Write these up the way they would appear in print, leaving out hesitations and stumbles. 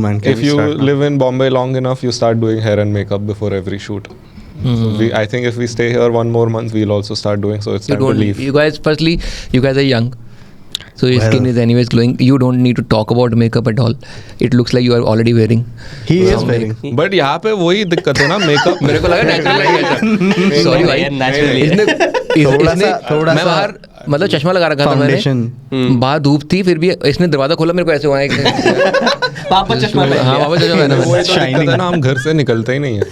man. If you live in Bombay long enough, you start doing hair and makeup before every shoot. So I think if we stay here one more month, we'll also start doing. So it's time to leave. You guys, firstly, you guys are young. So your skin is anyways glowing. You don't need to talk about makeup at all. It looks like you are already wearing. He is wearing. But यहाँ पे वही दिक्कत है ना makeup. मेरे को लगा natural है ऐसा. Sorry भाई. थोड़ा मैं बाहर मतलब चश्मा लगा रखा था मैंने. बाहर धूप थी फिर भी इसने दरवाजा खोला मेरे को ऐसे हुआ है. पापा चश्मा पहन. हाँ पापा चश्मा पहना. वो शाइनिंग है ना, हम घर से निकलते ही नहीं है.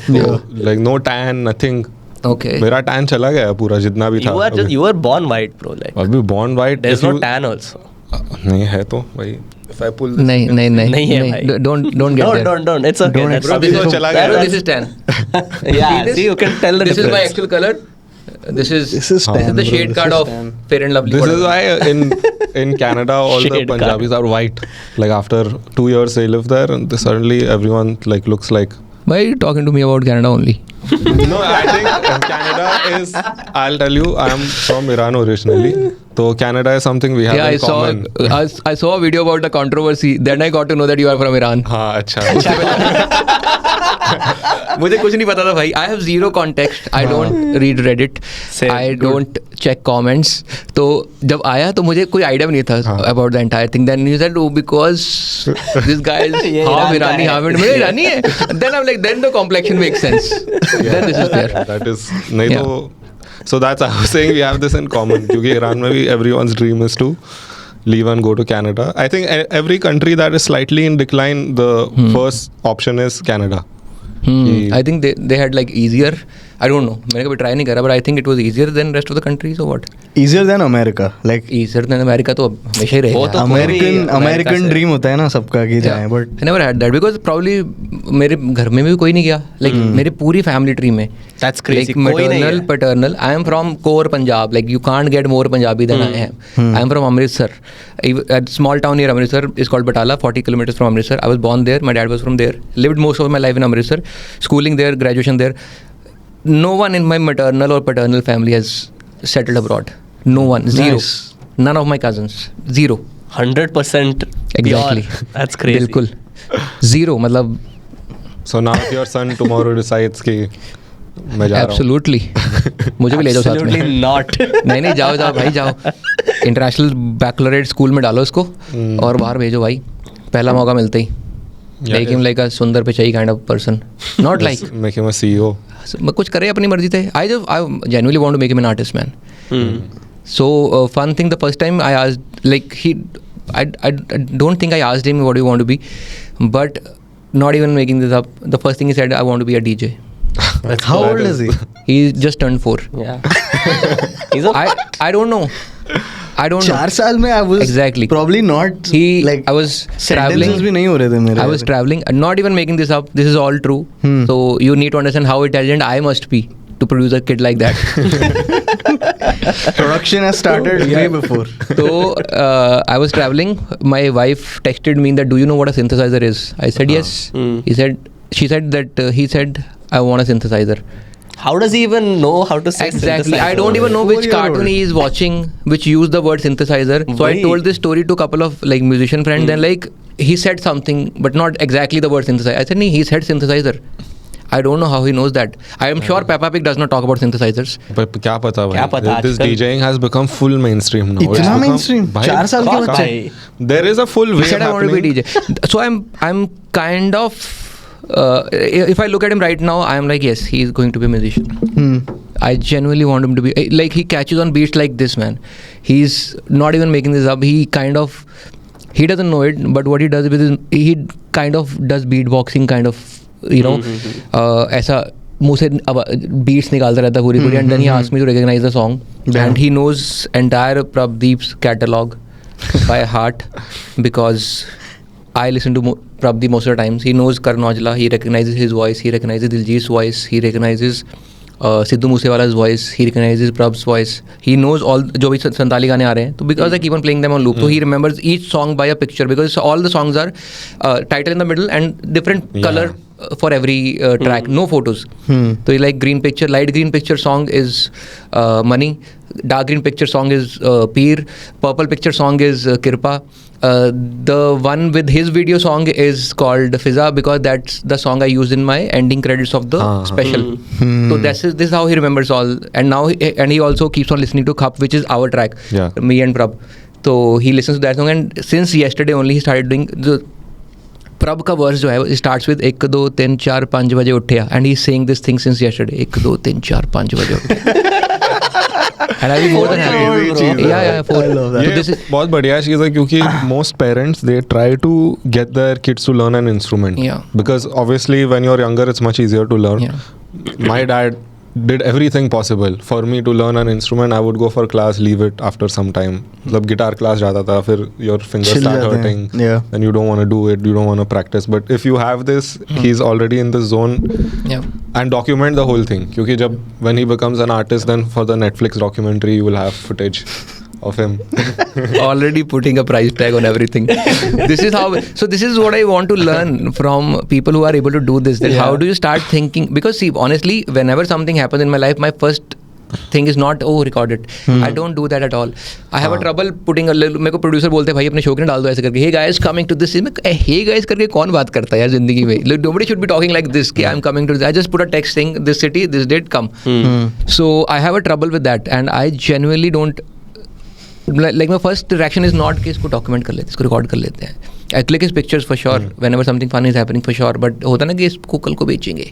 Like no tan, nothing. Okay. मेरा tan चला गया पूरा जितना भी था. You are born white, bro. Like. अभी born white. There's no tan also. नहीं है तो भाई. If I pull this. नहीं है भाई. Don't get there. Don't. It's okay. अभी तो चला गया. This is tan. Yeah. See, you can tell the This difference. is my actual color. This is the shade card of Fair and Lovely. This is why in Canada all the Punjabis are white. Like after 2 years they live there, and suddenly everyone like looks like. Why are you talking to me about Canada only? No, I think Canada is. I'll tell you, I am from Iran originally. So Canada is something we have in common. I saw a video about the controversy. Then I got to know that you are from Iran. हाँ अच्छा. मुझे कुछ नहीं पता था भाई. I have zero context. I don't read Reddit. I don't check comments. तो जब आया तो मुझे कोई idea भी नहीं था about the entire thing. Then you said, oh, because this guy is half Irani, half Irani है. Then I'm like, then the complexion makes sense. Then this is there. That is नहीं तो. So that's I was saying we have this in common. क्योंकि Iran में भी everyone's dream is to leave and go to Canada. I think every country that is slightly in decline, the first option is Canada. I think they had like easier. I don't know. मैंने कभी try नहीं करा, but I think it was easier than rest of the countries or what? Easier than America. Like easier than America तो हमेशा ही रहेगा. American dream होता है ना सबका कि जाएं, but I never had that because probably मेरे घर में भी कोई नहीं गया. Like मेरे पूरी family tree में. That's crazy. Like maternal, paternal. I am from core Punjab. Like you can't get more Punjabi than I am. I am from Amritsar. A small town near Amritsar is called Batala, 40 kilometers from Amritsar. I was born there. My dad was from there. Lived most of my life in Amritsar. Schooling there, graduation there. No one in my maternal or paternal family has settled abroad. No one. Zero. Nice. None of my cousins. Zero. 100%. Exactly. That's crazy. बिल्कुल. Zero. मतलब. So now if your son tomorrow decides कि मैं जा रहा हूँ. Absolutely. मुझे भी ले जाओ साथ में. Absolutely not. नहीं जाओ भाई जाओ. इंटरनेशनल बैकलॉरेट स्कूल में डालो इसको और बाहर भेजो भाई. पहला मौका मिलता ही. Make him like a Sundar Pichai kind of person. Not like. Make him a CEO. कुछ करे अपनी मर्जी से. I genuinely want to make him an artist, man. So fun thing. The first time I asked, like I don't think I asked him what do you want to be, but not even making this up. The first thing he said, I want to be a DJ. How old is he? He just turned 4. Yeah. I don't know. I don't know. 4 साल में I was exactly probably not like I was traveling. Sentences भी नहीं हो रहे थे मेरे. I was traveling. Not even making this up. This is all true. So you need to understand how intelligent I must be to produce a kid like that. Production has started way before. So I was traveling. My wife texted me that, do you know what a synthesizer is? I said yes. She said that he said, I want a synthesizer. How does he even know how to say Exactly. synthesizer? I don't even know which cartoon he is watching which used the word synthesizer. So I told this story to a couple of like musician friends. Then like he said something but not exactly the word synthesizer. I said, no, he said synthesizer. I don't know how he knows that. I am sure Peppa Pig does not talk about synthesizers. But क्या पता भाई. This DJing has become full mainstream now. इतना mainstream. 4 साल के बच्चे. There is a full wave He said I want to be DJ. So I'm kind of if I look at him right now, I am like, yes, he is going to be a musician. I genuinely want him to be like, he catches on beats like this, man. He's not even making this up. He doesn't know it, but what he does with his, he kind of does beatboxing kind of, you know, ऐसा मुँह से beats निकालता रहता है पूरी and then he asked me to recognize the song. And he knows entire Prabdeep's catalog by heart because I listen to Prabdeep most of the times. He knows Karan Aujla, he recognizes his voice, he recognizes Diljit's voice, he recognizes Sidhu Moosewala's voice, he recognizes Prab's voice. He knows all जो भी संताली गाने आ रहे हैं. So because I keep on playing them on loop, so he remembers each song by a picture because all the songs are title in the middle and different color for every track, no photos. So like green picture, light green picture song is Money, dark green picture song is Peer, purple picture song is Kirpa. The one with his video song is called Fiza because that's the song I used in my ending credits of the special. So this is how he remembers all. And now he also keeps on listening to Khap, which is our track, me and Prab. So he listens to that song, and since yesterday only he started doing the प्रब का verse जो है it starts with 1 2 3 4 5 बजे उठिया, and he's saying this thing since yesterday 1 2 3 4 5 बजे उठिया. And I'll be more than happy. Yeah, for ये बहुत बढ़िया चीज़ है क्योंकि most parents they try to get their kids to learn an instrument. Yeah. Because obviously when you're younger it's much easier to learn. Yeah. My dad did everything possible for me to learn an instrument. I would go for class, leave it after some time. मतलब guitar class जाता था, फिर your fingers start hurting, and you don't want to do it, you don't want to practice. But if you have this, he's already in this zone, and document the whole thing. क्योंकि जब when he becomes an artist, then for the Netflix documentary you will have footage of him. Already putting a price tag on everything. This is what I want to learn from people who are able to do this. That how do you start thinking? Because see, honestly, whenever something happens in my life, my first thing is not record it. I don't do that at all. I have a trouble putting a little. मेरे को producer बोलते हैं भाई अपने show के डाल दो ऐसे करके. Hey guys, coming to this. Hey guys करके कौन बात करता है यार जिंदगी में? Nobody should be talking like this. कि I'm coming to this. I just put a text saying this city, this date, come. So I have a trouble with that, and I genuinely don't. Like my first reaction is not कि इसको document कर लेते हैं, इसको record कर लेते हैं. I click his pictures for sure whenever something funny is happening for sure. But होता ना कि इसको कल को बेचेंगे.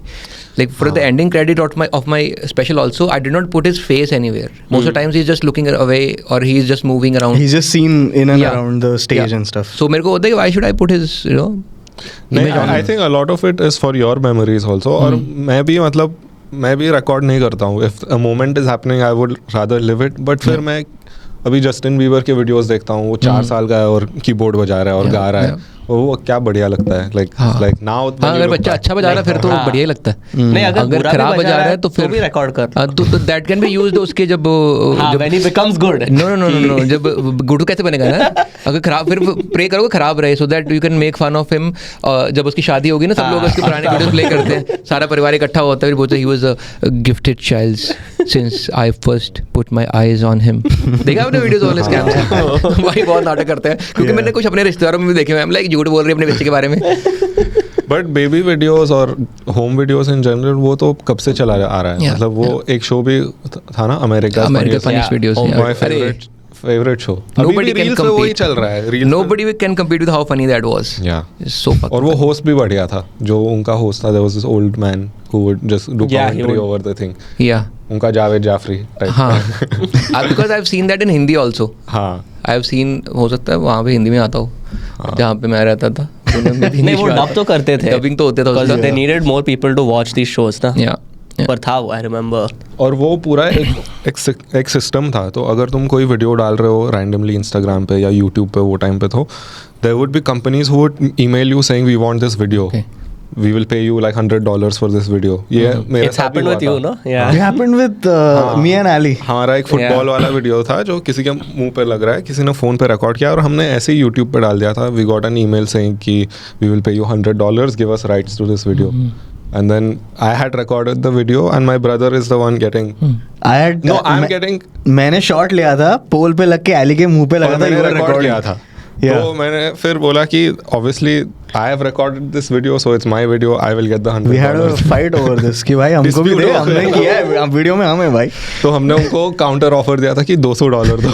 Like for the ending credit of my special also, I did not put his face anywhere. Most of the times he's just looking away or he's just moving around. He's just seen in and around the stage and stuff. So मेरे को होता है कि why should I put his image on? I think a lot of it is for your memories also. और मैं भी record नहीं करता हूँ. If a moment is happening, I would rather live it. But फिर मैं अभी जस्टिन बीबर के वीडियोस देखता हूँ, वो 4 साल का है और कीबोर्ड बजा रहा है और गा रहा है, वो क्या बढ़िया लगता है. like now अगर बच्चा अच्छा बजा रहा है फिर तो बढ़िया ही लगता है. नहीं अगर खराब बजा रहा है तो फिर भी रिकॉर्ड कर तो दैट कैन बी यूज्ड उसके जब when he becomes good. No जब गुडू कैसे बनेगा ना, अगर खराब फिर प्रे करोगे खराब रहे so that you can make fun of him. जब उसकी शादी होगी ना सब लोग उसके पुराने वीडियोस प्ले करते हैं, सारा परिवार इकट्ठा होता है, बोलते he was a gifted child since I first put my eyes on him. देखा आपने वीडियोस वाले स्कैम भाई बहुत नाटक करते हैं क्योंकि मैंने कुछ अपने रिश्तेदारों में भी देखे हैं. लाइक झूठ बोल रही है अपने बच्चे के बारे में. बट बेबी वीडियोस और होम वीडियोस इन जनरल वो तो कब से चला आ रहा है. मतलब वो एक शो भी था ना America funniest videos. My favourite show. Nobody can compete. वही चल रहा है. Nobody can compete with how funny that was. Yeah. So fucking. और वो होस्ट भी बढ़िया था. जो उनका होस्ट था, there was this old man who would just do commentary over the thing. Yeah. उनका जावेद जाफरी type. हाँ. Because I've seen that in Hindi also. हाँ. I've seen, हो सकता है वहाँ पे हिंदी में आता हो जहाँ पे मैं रहता था. नहीं वो डब तो करते थे. डबिंग तो होते था. Because they needed more people to watch these shows ना. Yeah. पर था वो, I remember. और वो पूरा एक सिस्टम था. तो अगर तुम कोई वीडियो डाल रहे हो रैंडमली इंस्टाग्राम पे या यूट्यूब पे वो टाइम पे, तो there would be companies who would email you saying we want this video, we will pay you like $100 for this video. ये मेरे It's happened with you, no? Yeah. It happened with me and Ali. हमारा एक football वाला video था जो किसी के मुंह पे लग रहा है, किसी ने फ़ोन पे रिकॉर्ड किया और हमने ऐसे ही YouTube पे डाल दिया था. We got an email saying कि we will pay you $100, give us rights to this video. And then I had recorded the video and my brother is the one getting. I'm getting. मैंने shot लिया था, पोल पे लग के Ali के मुंह पे लगा था, मैंने रिकॉर्ड किया था. तो मैंने फिर बोला कि obviously I have recorded this video, so it's my video. I will get the $100. We had a fight over this कि भाई हमको भी दे, हमने किया है वीडियो में हम है भाई. तो हमने उनको काउंटर ऑफर दिया था कि $200 दो.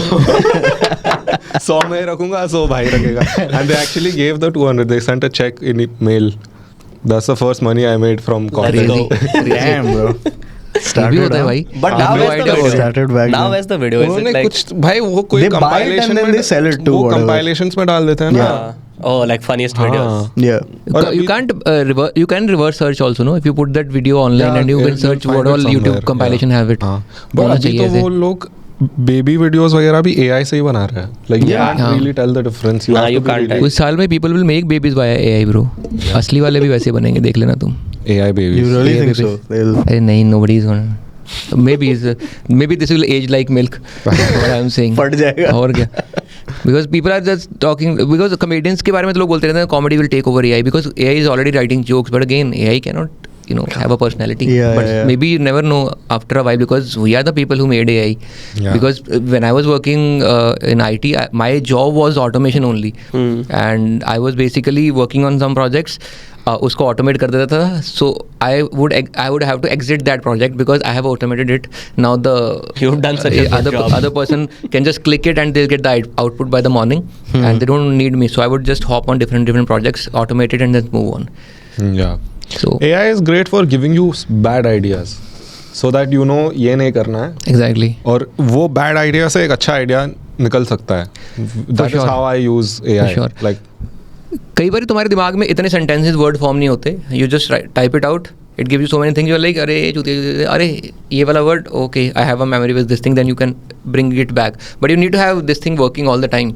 100 में रखूंगा, 100 भाई रखेगा. And they actually gave the 200. They sent a check in email. That's the first money I made from content. Damn bro. भी होता है भाई. But now where's the video? Started back Now where's the video? Is it like कुछ भाई वो कोई compilation में they sell it to वो compilations में डाल देते हैं ना. oh like funniest videos. Yeah. You can't you can reverse search also, no? If you put that video online and you can search what all YouTube compilation have it. But अभी तो वो लोग baby videos वगैरह भी AI से ही बना रहे हैं. Like you can't really tell the difference. You can't. कुछ साल में people will make babies via AI bro. असली वाले भी वैसे बनेंगे, देख लेना तुम. AI babies. You really think so? अरे नहीं, nobody is gonna. Maybe this will age like milk. What I'm saying. फट जाएगा. और क्या? Because people are just talking, because comedians के बारे में तो लोग बोलते रहते हैं comedy will take over AI because AI is already writing jokes, but again AI cannot have a personality. But maybe you never know after a while because we are the people who made AI. Because when I was working in IT, my job was automation only, and I was basically working on some projects. उसको automate कर देता था, so I would have to exit that project because I have automated it. Now You've done such a good job. other person can just click it and they'll get the output by the morning, and they don't need me. So I would just hop on different projects, automate it, and then move on. Yeah. So AI is great for giving you bad ideas, so that you know ये नहीं करना है. Exactly. और वो bad idea से एक अच्छा idea निकल सकता है. That is how I use AI. For sure. Like कई बार तुम्हारे दिमाग में इतने सेंटेंसेस वर्ड फॉर्म नहीं होते, you just type it out, it gives you so many things, you are like अरे ये वाला word, okay I have a memory with this thing, then you can bring it back, but you need to have this thing working all the time.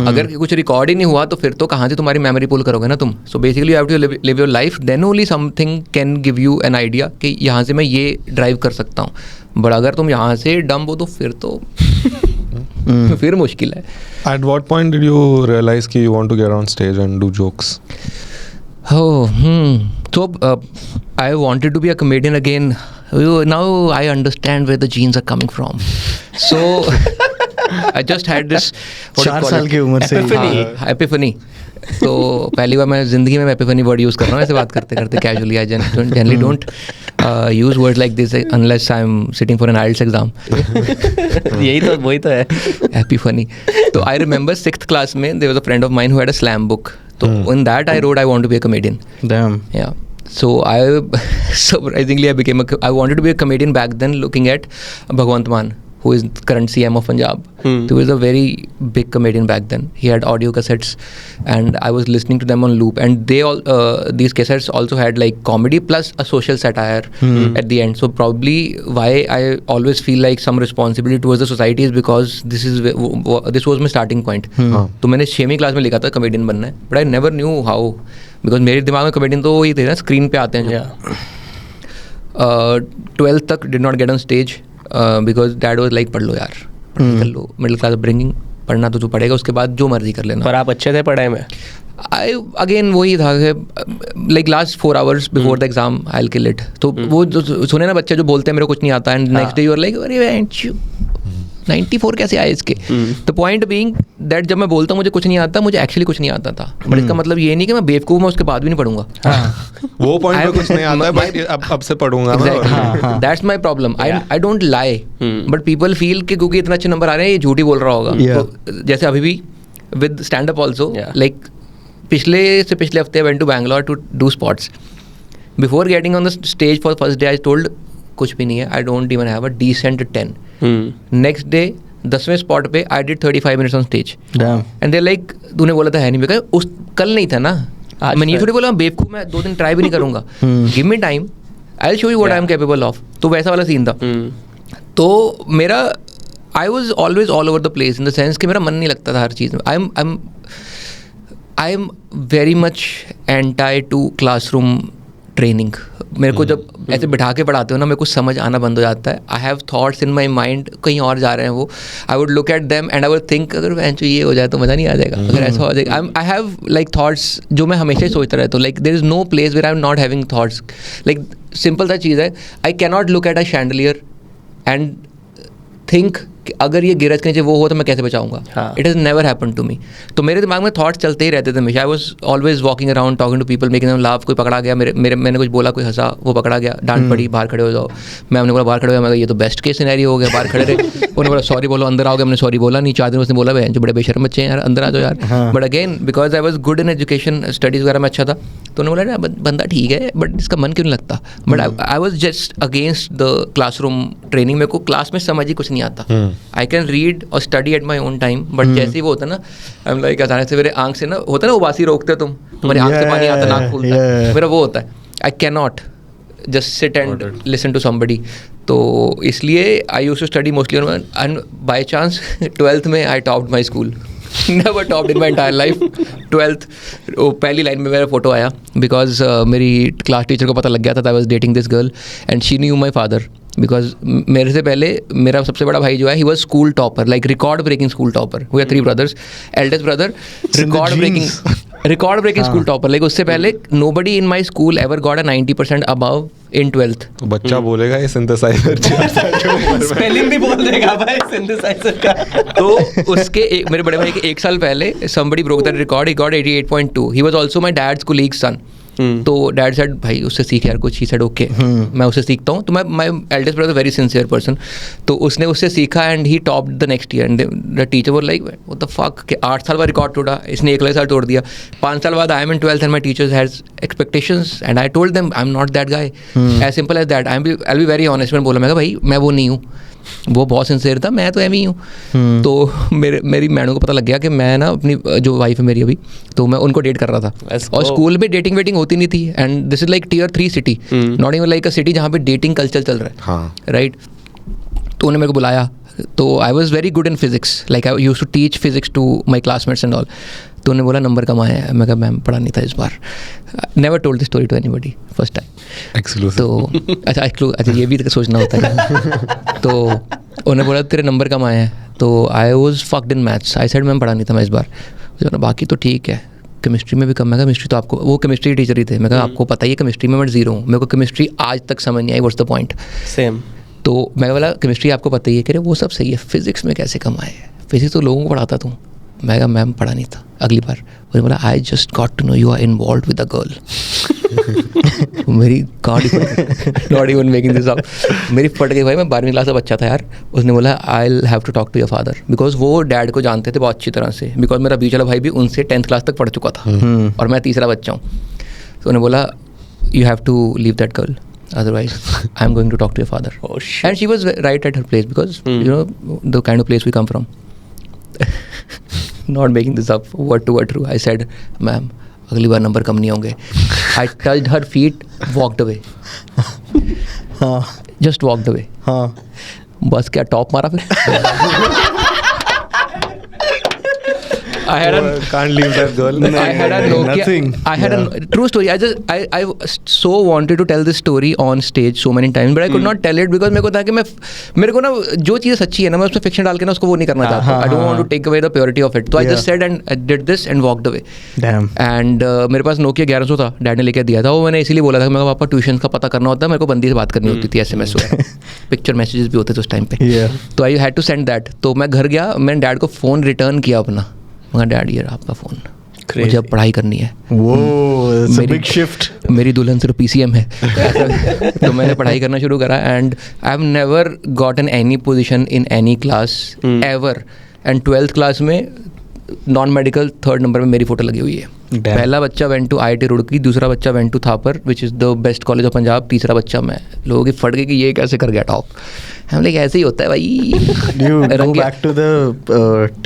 अगर कुछ record ही नहीं हुआ तो फिर तो कहाँ से तुम्हारी मेमोरी पुल करोगे ना तुम. So basically you have to live your life, then only something can give you an idea कि यहाँ से मैं ये ड्राइव कर सकता हूँ. बट अगर तुम यहाँ से डम्ब हो तो फिर तो फिर मुश्किल है. at what point did you realize कि you want to get on stage and do jokes? So I wanted to be a comedian again. Now I understand where the genes are coming from. So I just had this 4 साल की उम्र से epiphany. तो पहली बार मैं जिंदगी में Epiphany word use कर रहा हूँ ऐसे बात करते करते casually. I generally don't use word like this unless I am sitting for an IELTS exam. वही तो है एपिफनी. तो आई रिमेंबर 6th क्लास में there was a friend of mine who had a slam book. तो in that I wrote I want to be a comedian. Damn. Yeah. So surprisingly I wanted to be a comedian back then, looking at Bhagwant Mann, who is current CM of Punjab. He was a very big comedian back then. He had audio cassettes, and I was listening to them on loop. And they all these cassettes also had like comedy plus a social satire at the end. So probably why I always feel like some responsibility towards the society is because this was my starting point. तो मैंने 6वीं class में लिखा था comedian बनना है, but I never knew how, because मेरे दिमाग में comedian तो वही थे ना, स्क्रीन पे आते हैं. 12th तक did not get on stage. Because dad was like पढ़ लो यार, कर लो, मिडिल क्लास अपब्रिंगिंग, पढ़ना तो तू पढ़ेगा, उसके बाद जो मर्जी कर लेना. पर आप अच्छे थे पढ़ाई में? अगेन वही था like last 4 hours before the exam I will kill it. तो वो जो सुने ना बच्चे जो बोलते हैं मेरे को कुछ नहीं आता, and next day you are like अरे 94 कैसे आए इसके. द पॉइंट बीइंग दैट जब मैं बोलता हूँ मुझे कुछ नहीं आता, मुझे एक्चुअली कुछ नहीं आता था, बट इसका मतलब ये नहीं कि मैं बेवकूफ़ मैं उसके बाद भी नहीं पढ़ूंगा. वो पॉइंट पे कुछ नहीं आता है, बट अब से पढ़ूंगा. That's my problem. I don't lie, but people feel कि क्योंकि इतना अच्छे नंबर आ रहे हैं ये झूठी बोल रहा होगा. तो जैसे अभी भी with stand up also, like पिछले हफ्ते I went to Bangalore to do spots. Before getting on the stage for first day I told कुछ भी नहीं है, I don't even have a decent 10. Next day 10वें स्पॉट पे I did 35 minutes on stage, and they like तूने बोला था है नहीं. मैं उस कल नहीं था ना, मैं ये थोड़ी बोला बेवकूफ़ मैं 2 दिन ट्राई भी नहीं करूँगा. Give me time, I will show you what I am capable of. तो वैसा वाला सीन था. तो मेरा I was always all over the place in the sense कि मेरा मन नहीं लगता था हर चीज़ में. I am very much anti to classroom training. मेरे को जब ऐसे बिठा के पढ़ाते हो ना, मेरे को समझ आना बंद हो जाता है. I have thoughts in my mind, कहीं और जा रहे हैं वो. I would look at them and I would think अगर वैसे ये हो जाए तो मज़ा नहीं आ जाएगा, अगर ऐसा हो जाएगा. आई हैव लाइक थॉट्स जो मैं हमेशा ही सोचता रहता हूँ. Like there is no place where I am not having thoughts. Like simple सा चीज़ है, I can not look at a chandelier and think अगर ये गिरज के नीचे वो हो तो मैं कैसे बचाऊंगा. It is never happen to me. तो मेरे दिमाग में थॉट्स चलते ही रहते थे हमेशा. I was always walking around talking to people, making them laugh. कोई पकड़ा गया, मैंने कुछ बोला, कोई हंसा, वो पकड़ा गया, डांट पड़ी, बाहर खड़े हो जाओ. मैं हमने बोला बाहर खड़े हो, मैं ये तो बेस्ट केस सिनेरियो हो गया, बाहर खड़े रहे. उन्होंने बोला सॉरी बोलो, अंदर आओगे, हमने सॉरी बोला नहीं. 4 दिन उसने बोला भाई जो बड़े बेशर्म बच्चे हैं यार, अंदर आ जाओ यार. But again because I was good in education, studies वगैरह में अच्छा था, तो उन्होंने बोला बंदा ठीक है बट इसका मन क्यों नहीं लगता. But I was just against the classroom training. मेरे को क्लास में समझ ही कुछ नहीं आता. आई कैन रीड और study at my own time, but जैसे ही वो होता ना, आई एम लाइक अचानक से मेरे आंख से ना होता है ना उबासी रोकते हो तुम्हारी आंख से पानी आता, नाक फूलता है, मेरा वो होता है. I can not just sit and listen to somebody. तो इसलिए I used to study mostly, and by chance 12th में I topped my school. Never topped in my entire life. 12th पहली लाइन में मेरा फोटो आया because मेरी class teacher को पता लग गया था I was dating this girl and she knew my father. Because मेरे से पहले मेरा सबसे बड़ा भाई जो है, he was school topper, like record breaking school topper. We are 3 brothers. Eldest brother record breaking school topper. Like उससे पहले nobody in my school ever got a 90% above in 12th. तो बच्चा बोलेगा ये सिंथेसाइजर. स्पेलिंग भी बोल देगा भाई सिंथेसाइजर का. तो उसके मेरे बड़े भाई के 1 साल पहले somebody broke that record. He got 88.2. He was also my dad's colleague's son. तो डैड सेड भाई उससे सीख यार कुछ. ही सेड ओके, मैं उससे सीखता हूँ. तो my eldest brother very sincere person, तो उसने उससे सीखा and he top the next year. And the teacher were like what the fuck, के 8 साल बाद रिकॉर्ड तोड़ा इसने, 1 साल तोड़ दिया. 5 साल बाद I am in 12th and my teachers has expectations and I told them I am not that guy, as simple as that. I be very honest. मैंने बोला, मैं कहा भाई मैं वो नहीं हूँ. वो बहुत सिंसियर था, मैं तो एम ही हूँ. तो मेरी मैडम को पता लग गया कि मैं ना अपनी जो वाइफ है मेरी अभी, तो मैं उनको डेट कर रहा था. और स्कूल में डेटिंग वेटिंग होती नहीं थी. And this is like Tier 3 city, not even like a city जहाँ पे डेटिंग कल्चर चल रहा है. राइट. तो उन्होंने मेरे को बुलाया. तो I was very good in physics, like I used to teach physics to my classmates and all. तो उन्होंने बोला नंबर कम आया है. मैं कहा मैम पढ़ा नहीं था इस बार. Never told the story to anybody, first time. तो अच्छा ये भी सोचना होता है. तो उन्होंने बोला तेरे नंबर कम आए हैं. तो I was fucked in maths. I said ma'am पढ़ा नहीं था मैं इस बार. बाकी तो ठीक है. केमिस्ट्री में भी कम. मैं कहा केमिस्ट्री तो आपको, वो केमिस्ट्री टीचर ही थे. मैं कहा आपको पता ही है केमिस्ट्री में मैं 0 हूँ. मेरे को केमिस्ट्री आज तक समझ नहीं आई. What's the point. सेम. तो मैं बोला केमिस्ट्री आपको पता ही है. कह रहे वो सब सही है, फिजिक्स में कैसे कम आए. फिजिक्स तो लोगों को पढ़ाता तू. मैं कहा मैम पढ़ा नहीं था. अगली बार उन्होंने बोला I just got to know you are involve with a girl. मेरी not even making this up, मेरी फट गई भाई. मैं 12वीं क्लास का बच्चा था यार. उसने बोला I will have to talk to your father, because वो डैड को जानते थे बहुत अच्छी तरह से, बिकॉज मेरा बीच वाला भाई भी उनसे 10th क्लास तक पढ़ चुका था और मैं तीसरा बच्चा हूँ. तो उन्होंने बोला you have to leave that girl, otherwise I'm going to talk to your father. Oh shit. And she was right at her place, because you know the kind of place we come from. Not making this up, word to word true. I said, ma'am, अगली बार number कम नहीं होंगे. I touched her feet, walked away. Just walked away. बस क्या top मारा फिर. I had can't leave that girl. I had a Nokia. Nothing. I had a true story. I so wanted to tell this story on stage so many times, but I could not tell it because मेरे को था कि मेरे को ना जो चीज़ सच्ची है ना मैं उसमें fiction डाल के ना उसको वो नहीं करना चाहता. I don't want to take away the purity of it. So I just said and I did this and walked away. Damn. And मेरे पास Nokia 1100 था, डैड ने लेके दिया था. वो मैंने इसीलिए बोला था कि मेरे पापा ट्यूशन का पता करना होता है, मेरे को बंदी से बात करनी होती थी, SMS वगैरह, पिक्चर मैसेजेस भी होते थे उस टाइम पे. तो I had to send that. तो मैं घर गया, मैंने डैड को फ़ोन रिटर्न किया अपना. मगर डैड ये आपका फ़ोन, मुझे अब पढ़ाई करनी है. Big shift. मेरी दुल्हन सिर्फ PCM है. तो मैंने पढ़ाई करना शुरू करा and I have never gotten any position in any class ever. And 12th class में नॉन मेडिकल 3rd नंबर में मेरी फोटो लगी हुई है. पहला बच्चा वेंट टू IIT रुड़की, दूसरा बच्चा went to Thapar which is the best college of Punjab, तीसरा बच्चा मैं. लोगों की फट गई कि ये कैसे कर गया टॉप. हम लाइक ऐसे ही होता है भाई. You go back to the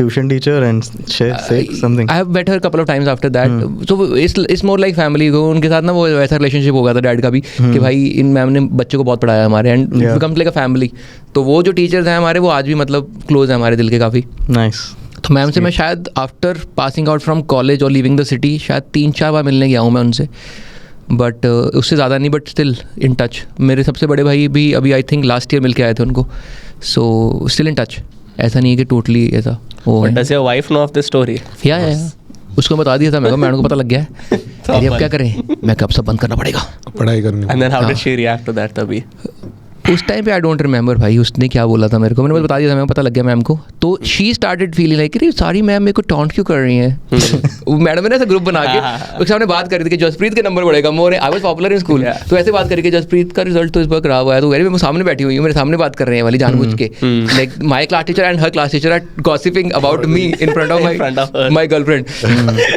tuition teacher and say something. I have met her a couple of times after that. So it's more like family. उनके साथ ना वो वैसा रिलेशनशिप हो गया था डैड का भी कि भाई इन मैम ने बच्चे को बहुत पढ़ाया हमारे, and it becomes like a family. तो वो जो टीचर्स हैं हमारे वो आज भी मतलब क्लोज हैं हमारे दिल के काफ़ी. Nice. तो मैम से मैं शायद after passing out from college और लिविंग द सिटी शायद 3-4 बार मिलने गया हूँ मैं उनसे, बट उससे ज़्यादा नहीं, बट स्टिल इन टच. मेरे सबसे बड़े भाई भी अभी आई थिंक लास्ट ईयर मिल के आए थे उनको. So still in touch. ऐसा नहीं है कि टोटली ऐसा वो. Does your wife know of this story? या उसको बता दिया था, मेरे को मैडम को पता लग गया है. अब क्या करें, मैं कब सब बंद करना पड़ेगा पढ़ाई करनी. And then how did she react to that तभी? उस टाइम पे आई डोंट रिमेंबर भाई उसने क्या बोला था मेरे को. मैंने बस बता दिया था, मेरे को पता लग गया मैम को. तो शी स्टार्टेड फीलिंग लाइक अरे सारी मैम मेरे को टॉन्ट क्यों कर रही हैं. मैडम ने ऐसा ग्रुप बना के उसके सामने बात करी थी कि जसप्रीत के नंबर बढ़ेगा more. I was popular in school. तो ऐसे बात करके जसप्रीत का रिजल्ट तो इस बार खराब आया. तो वेरी मैं सामने बैठी हुई हूँ, मेरे सामने बात कर रहे हैं वाली जानबूझ के. Like my class teacher and her class teacher are gossiping about me in front of my girlfriend.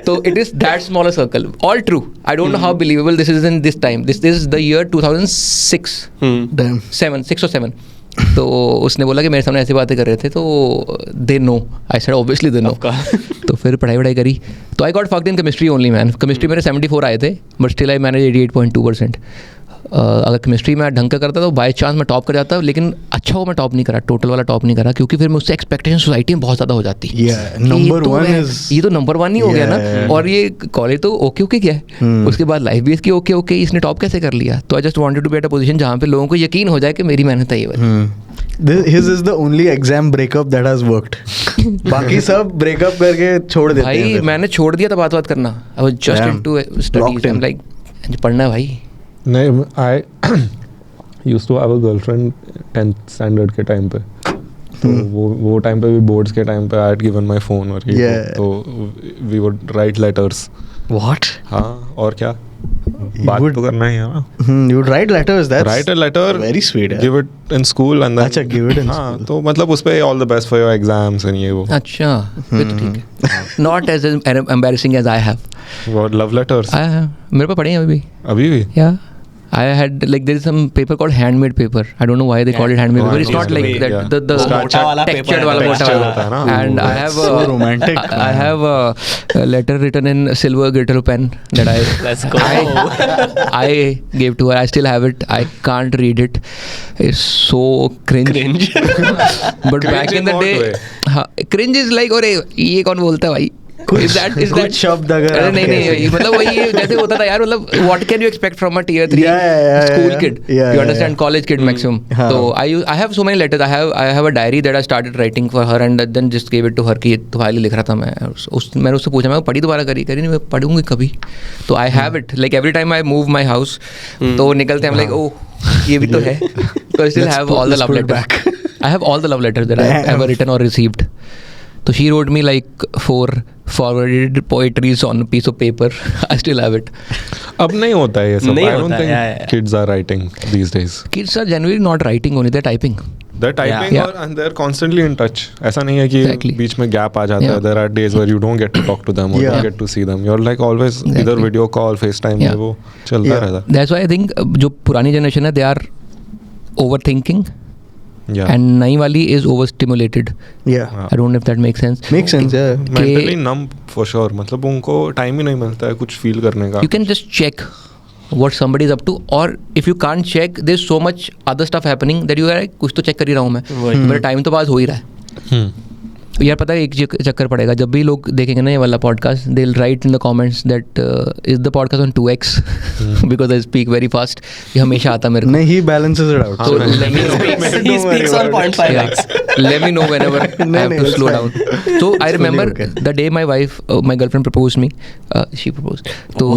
तो it is that smaller circle. All true. I don't know how believable this is in this time. This is the year 2006 6 or 7. तो उसने बोला कि मेरे सामने ऐसी बातें कर रहे थे, तो they know. I said obviously they know. तो फिर पढ़ाई करी. तो I got fucked in chemistry only man. Chemistry मेरे 74 आए थे, बट स्टिल आई मैनेज 88.2%. अगर केमिस्ट्री में ढंग का करता तो बाई चांस मैं टॉप कर जाता, लेकिन अच्छा हो मैं टॉप नहीं करा, टोटल वाला टॉप नहीं करा, क्योंकि फिर मुझसे एक्सपेक्टेशन सोसाइटी में बहुत ज़्यादा हो जाती है। नंबर 1 ये तो नंबर 1 ही हो गया ना, और ये कॉलेज तो ओके क्या है, उसके बाद लाइफ भी इसकी ओके, इसने टॉप कैसे कर लिया। तो I just wanted to be at a position जहाँ पे लोगों को यकीन हो जाए कि मेरी मेहनत है ये वाली। His is the only exam breakup that has worked. बाकी सब ब्रेकअप करके छोड़ देते हैं। भाई मैंने छोड़ दिया था बात करना, I was just into studies, I am like पढ़ना है भाई। नहीं, I used to have a girlfriend 10th standard के टाइम पे, तो वो टाइम पे भी बोर्ड्स के टाइम पे I had given my phone और ये तो we would write letters. What? हाँ, और क्या, बात तो करना ही है ना। You would write letters. That's write a letter, very sweet. give it in school and then अच्छा, give it in हाँ, school. तो मतलब उस पे all the best for your exams and ये वो। अच्छा फिर तो ठीक है। Not as embarrassing as I have. What love letters? मेरे पास पढ़े हैं अभी भी। अभी भी? Yeah. I had like there is some paper called handmade paper. I don't know why they call it handmade paper. It's not like that. The मोटा वाला textured paper वाला मोटा textured वाला होता है ना। And I have So romantic. I have a letter written in silver glitter pen that Let's go. I gave to her. I still have it. I can't read it. It's so cringe. But back in the in what day, way? हाँ, cringe is like अरे ये कौन बोलता है भाई? Is that शब्द अगर आप नहीं कह मतलब वही जैसे होता था यार, मतलब what can you expect from a tier 3 Yeah, school kid? yeah, You understand? College kid maximum. हाँ. So I have so many letters. I have a diary that I started writing for her and then just gave it to her कि तुम्हारे लिए लिख रहा था मैं। मैंने उससे पूछा, मैं पढ़ी दोबारा करी नहीं, मैं पढ़ूंगी कभी। तो I have it. Like every time I move my house, तो निकलते हैं like oh ये भी तो है। So I still have all the love letters. I have all the love letters that I have ever written or received. So she wrote me like 4 forwarded poetries on a piece of paper. I still have it. अब नहीं होता है ये सब। नहीं I don't होता है, think yeah. kids are writing these days. Kids are generally not writing only, they're typing. They're typing Yeah. and they're constantly in touch. ऐसा नहीं है कि Exactly. बीच में gap आ जाता है। Yeah. There are days where you don't get to talk to them or Yeah. don't get to see them. You're like always either Exactly. video call, FaceTime, Yeah. ये वो चलता Yeah. रहता That's why I think जो पुरानी generation है, they are overthinking. है। Yeah. And नई वाली is overstimulated. Yeah. I don't know if that makes sense. Makes sense, yeah. Mentally numb for sure. मतलब उनको टाइम ही नहीं मिलता है कुछ फील करने का। You can just check what somebody is up to, or if you can't check, there's so much other stuff happening that you are like कुछ तो चेक कर ही रहा हूँ मैं, मेरा टाइम तो पास हो ही रहा है। यार पता है एक चक्कर पड़ेगा, जब भी लोग देखेंगे ना ये वाला podcast, they will write in the comments that is the podcast on 2x because I speak very fast. ये हमेशा आता मेरे को। नहीं, he balances it out. So let me know. He speaks on 0.5x. Let me know whenever I have to it's slow fine. down. So I remember okay. the day my wife, my girlfriend proposed me. She proposed. तो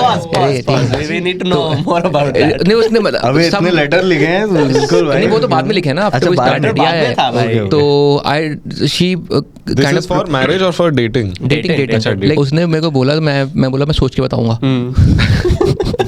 Pause. We need to know more about that. नहीं उसने अबे इतने letter लिखे हैं तो बिल्कुल भाई। नहीं वो तो बाद में लिखे हैं ना, अच्छा, after we बाद में started, बाद में था भाई। तो she This kind is of for marriage or for dating? dating अच्छा, like उसने मेरे को बोला, मैं बोला मैं सोच के बताऊंगा।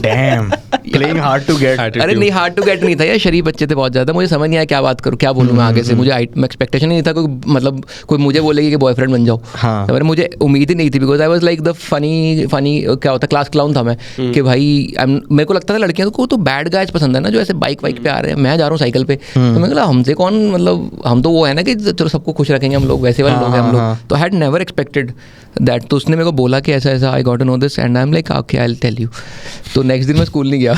Damn. Playing hard to get. Attitude. अरे नहीं हार्ड टू गेट नहीं था यार, शरीफ बच्चे थे बहुत ज़्यादा, मुझे समझ नहीं आया क्या बात करूँ, क्या बोलूँ मैं आगे से। मुझे एक्सपेक्टेशन नहीं था कोई, मतलब कोई मुझे बोलेगी कि बॉयफ्रेंड बन जाओ। हाँ। तो मुझे उम्मीद ही नहीं थी, because I was like the funny क्या होता है, क्लास क्लाउन था मैं कि भाई मेरे को लगता था लड़कियों को तो बैड गाइज पसंद है ना, जो ऐसे बाइक वाइक पे आ रहे हैं, मैं जा रहा हूँ साइकिल पे, तो मैं बोला हमसे कौन, मतलब हम तो वो है ना कि चलो सबको खुश रखेंगे हम लोग, वैसे वाले लोग हैं हम लोग। तो I had never expected that. तो उसने मेरे को बोला कि ऐसा ऐसा, I got to know this and I am like okay I will tell you. तो नेक्स्ट दिन मैं स्कूल नहीं गया।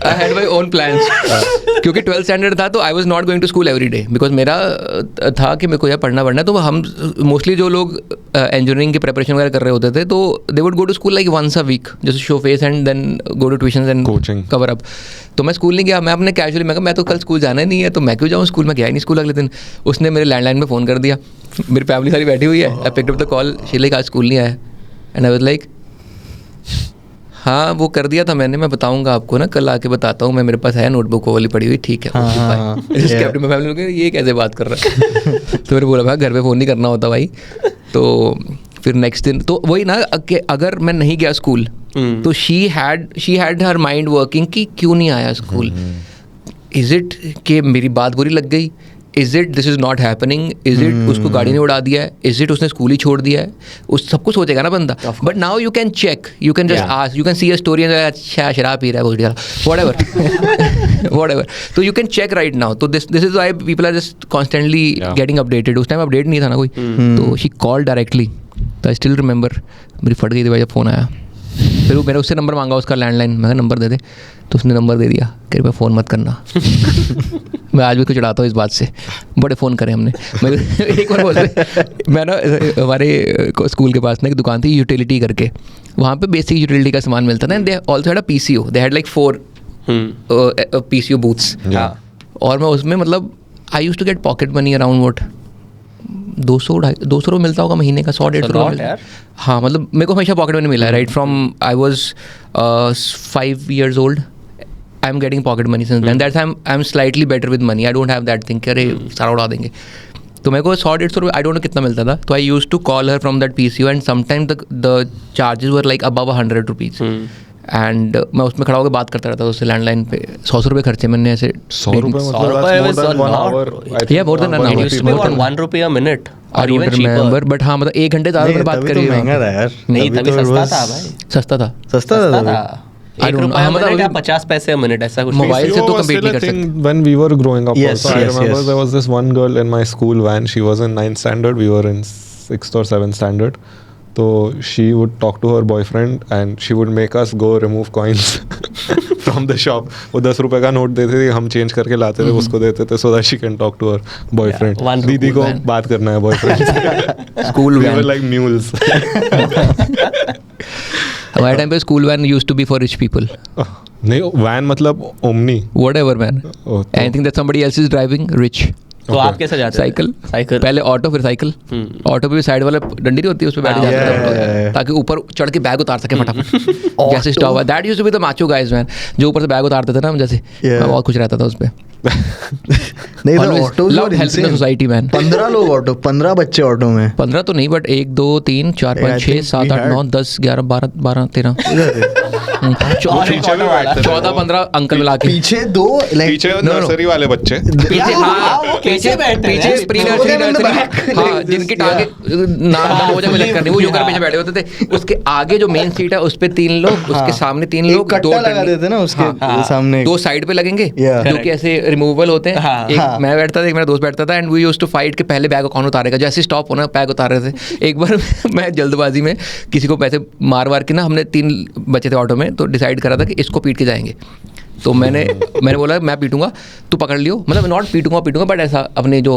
I had my own plans. क्योंकि 12th स्टैंडर्ड था तो I was not going to school every day, because मेरा था कि मेरे को यार पढ़ना। तो हम मोस्टली जो लोग इंजीनियरिंग की प्रिपरेशन वगैरह कर रहे होते थे, तो they would go to school like once a week, जैसे show face and then go to tuition and Coaching. Cover up. तो मैं स्कूल नहीं गया, मैं अपने कैजुअली मैं कहा मैं तो कल स्कूल जाना ही नहीं है, तो मैं क्यों जाऊँ स्कूल, में गया ही नहीं स्कूल अगले दिन। उसने मेरे लैंडलाइन में फ़ोन कर दिया, मेरी फैमिली सारी बैठी हुई है, I picked up the call, she like आज स्कूल नहीं आया, एंड आई वाज लाइक हाँ वो कर दिया था मैंने, मैं बताऊंगा आपको ना, कल आके बताता हूँ, मैं मेरे पास है नोटबुक वो वाली पड़ी हुई, ठीक है। फैमिली में ये कैसे बात कर रहा है। तो मैंने बोला भाई घर पे फ़ोन नहीं करना होता भाई। तो फिर नेक्स्ट दिन तो वही ना कि अगर मैं नहीं गया स्कूल तो she had her mind working कि क्यों नहीं आया स्कूल। इज़ इट कि मेरी बात बुरी लग गई, is it this is not happening, is it उसको गाड़ी ने उड़ा दिया है, इज इट उसने स्कूल ही छोड़ दिया है, उस सब कुछ सोचेगा ना बंदा। But now you can check, you can just ask, you can see a story and अच्छा शराब पी रहा है व्हाटएवर तो you can check right now. तो this is why people are just constantly getting updated. उस टाइम अपडेट नहीं था ना कोई। तो शी कॉल डायरेक्टली, तो आई स्टिल रिमेंबर, मेरी फट गई थी भाई जब फ़ोन आया। फिर वो मेरा उससे नंबर मांगा, उसका लैंडलाइन, मैं नंबर दे दे, तो उसने नंबर दे दिया, कह रहे फ़ोन मत करना। मैं आज भी कुछ चढ़ाता हूँ इस बात से, बड़े फ़ोन करे हमने। मैं एक बार बोलते, मैं ना हमारे स्कूल के पास ना एक दुकान थी यूटिलिटी करके, वहाँ पे बेसिक यूटिलिटी का सामान मिलता था, and they also had a PCO, they had like 4 PCO booths। और मैं उसमें मतलब I used to get pocket money around what 200 मिलता होगा महीने का, 100-150 रुपये मिलता है। हाँ, मतलब मेरे को हमेशा पॉकेट मनी मिला है, right from I was 5 years old, I am getting pocket money since then, that's I am slightly better with money, I don't have that thing कि अरे सारा उड़ा देंगे। तो मेरे को 100-150 रुपये, आई डोंट नो कितना मिलता था, तो I used to call her from that PCO, and sometime the charges were like above 100 rupees, एंड मैं उसमें खड़ा होकर बात करता रहता था उससे लैंडलाइन पे। 100 रुपये खर्चे मैंने ऐसे। 100 रुपये $100 मतलब was a lot. Yeah, more than an hour. It used to be about ₹1 a minute I or don't even cheaper. remember, but हाँ मतलब 1 घंटे ज़्यादा बात तभी कर तो रही महंगा था यार। नहीं, तभी तो सस्ता was- था भाई, सस्ता था। सस्ता था तभी। I don't know. ₹1 हाँ, मतलब मिनट या अभी- 50 पैसे a minute ऐसा कुछ। मोबाइल से PCO तो was compete still नहीं a कर thing when we were growing up. Yes, also, I yes, remember yes. there was this one girl in my school van. She was in 9th standard. We were in 6th or 7th standard. So she would talk to her boyfriend and she would make us go remove coins from the shop. वो 10 रुपए का note देते थे, हम change करके लाते थे, उसको देते थे so that she can talk to her boyfriend. Yeah, one दीदी को man. बात करना है boyfriend से। School We van. were like mules. हमारे टाइम पे school van used to be for rich people. नहीं, वैन मतलब ओमनी। Whatever man. Oh, तो- Anything that somebody else is driving, rich. तो Okay. आप कैसे जाते थे? साइकिल, साइकिल पहले ऑटो फिर साइकिल। ऑटो पे भी साइड वाला डंडी नहीं होती है, उस पे बैठ हाँ, जाते yeah. थे ताकि ऊपर चढ़ के बैग उतार सके फटाफट। जैसे stop, that used to be the macho guys man, जो ऊपर से बैग उतारते थे ना हम, जैसे Yeah. मैं बहुत खुश रहता था उस पे। नहीं तो Always auto loved helping the society, man. 15 लोग ऑटो, 15 बच्चे ऑटो में। 15 तो नहीं, but 1 2 3 4 5 I 6 think 7 we 8 had- 9 10 11 12 13 और एक ऑटो वाला। 14-15 अंकल मिला के पीछे दो like पीछे no. नर्सरी वाले बच्चे। पीछे, हाँ वो कैसे बैठते हैं? पीछे pre nursery Program in the back. Nursery, हाँ, जिनकी टांगे ना हो जाए मुझे करनी, वो योगा पीछे बैठे होते थे। उसके आगे जो मेन सीट है उस पे 3 लोग, उसके सामने 3 एक लोग, कट्टा लगा देते ना उसके सामने। 2 साइड पे लगेंगे Yeah. जो कि ऐसे रिमूवेबल होते हैं। हाँ, एक हाँ। मैं बैठता था, एक मेरा दोस्त बैठता था, and we used to fight कि पहले बैग कौन उतारेगा। जैसे स्टॉप होना बैग उतार रहे थे। एक बार मैं जल्दबाजी में किसी को पैसे मार के ना, हमने 3 बचे थे ऑटो में, तो डिसाइड करा था कि इसको पीट के जाएंगे। तो मैंने बोला मैं पीटूंगा, तू पकड़ लियो, मतलब नॉट पीटूंगा बट ऐसा अपने जो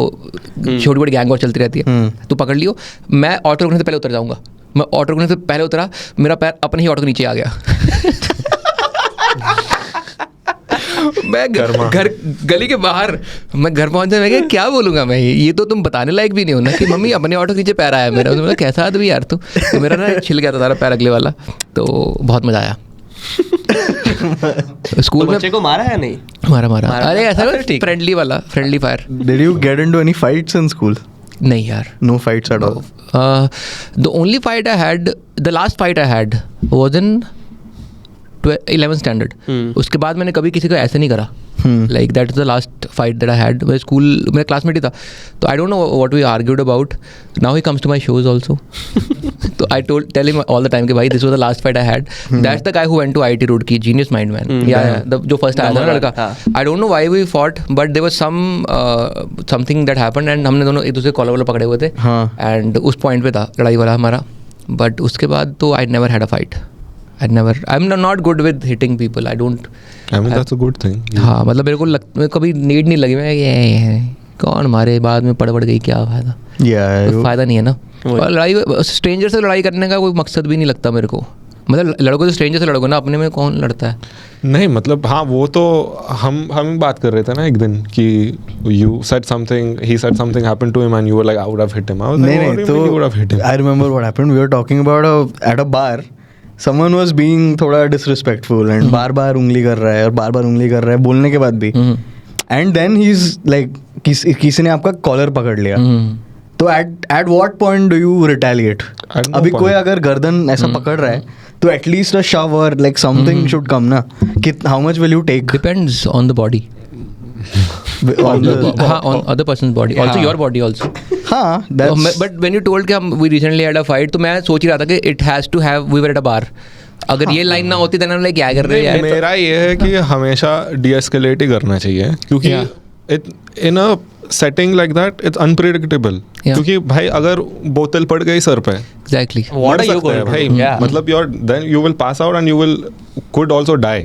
छोटी बड़ी गैंग और चलती रहती है, तू पकड़ लियो, मैं ऑटो रुकने से पहले उतर जाऊंगा। मैं ऑटो रुकने से पहले उतरा, मेरा पैर अपने ही ऑटो के नीचे आ गया। मैं घर गली के बाहर, मैं घर पहुंचा, मैं क्या बोलूंगा मैं, ये तो तुम बताने लायक भी नहीं हो ना कि मम्मी अपने ऑटो के नीचे पैर आया मेरा। तो कैसा आदमी यार तू, तो मेरा ना छिल गया था सारा पैर अगले वाला, तो बहुत मजा आया। स्कूल में बच्चे को मारा है नहीं? मारा अरे ऐसा फिर ठीक है। Friendly fire. Did you get into any fights in school? नहीं यार, No fights at all. the only fight I had, the last fight I had was in 11th standard. उसके बाद मैंने कभी किसी को ऐसे नहीं करा। Like that is the last fight that I had. मेरे स्कूल मेरा क्लासमेट ही था, तो I don't know what we argued about. Now he comes to my shows also, तो I tell him all the time कि भाई this was the last fight I had. That's the guy who went to IIT Roorkee, genius mind man, या जो फर्स्ट आया था ना लड़का। I don't no why we fought, but there was something that happened, and हमने दोनों एक दूसरे कॉलर वाला पकड़े हुए थे, एंड उस पॉइंट पे था लड़ाई वाला हमारा। बट उसके बाद तो I never had a fight. I'm not good with hitting people. I don't. I mean that's a good thing. हाँ, मतलब मेरे को कभी नीड नहीं लगी। मैं ये कौन मारे, बाद में पड़ गई, क्या फायदा। Yeah. फायदा नहीं है ना। और लड़ाई, स्ट्रेंजर से लड़ाई करने का कोई मकसद भी नहीं लगता मेरे को। मतलब लड़कों से स्ट्रेंजर से लड़ोगे ना, अपने में कौन लड़ता है। नहीं मतलब हाँ, वो तो हम बात कर रहे थे ना एक दिन कि you said something, he said something happened to him and you were like I would have hit him. I was like, नहीं what do you mean you would have hit him? I remember what happened. We were talking about at a bar. Someone was being थोड़ा disrespectful and बार-बार उंगली कर रहा है और बार-बार उंगली कर रहा है बोलने के बाद भी। And then he's like किसी ने आपका कॉलर पकड़ लिया। तो at what point do you retaliate? At no अभी point. कोई अगर गर्दन ऐसा पकड़ रहा है तो at least a shove or like something should come ना। How much will you take? Depends on the body. On the- हाँ, on other person's body, also your body also. हाँ, that's but when you told कि हम we recently had a fight, तो मैं सोच ही रहा था कि it has to have, we were at a bar. अगर ये लाइन ना होती तो लाइक क्या कर रहे हैं यार। मेरा ये है कि हमेशा de-escalate ही करना चाहिए, क्योंकि इन अ setting like that it's unpredictable. Yeah. क्योंकि भाई अगर बोतल पड़ गई सर पे Exactly. What मर are you सकते going हैं to भाई, do? Yeah. मतलब then you will pass out and you will could also die.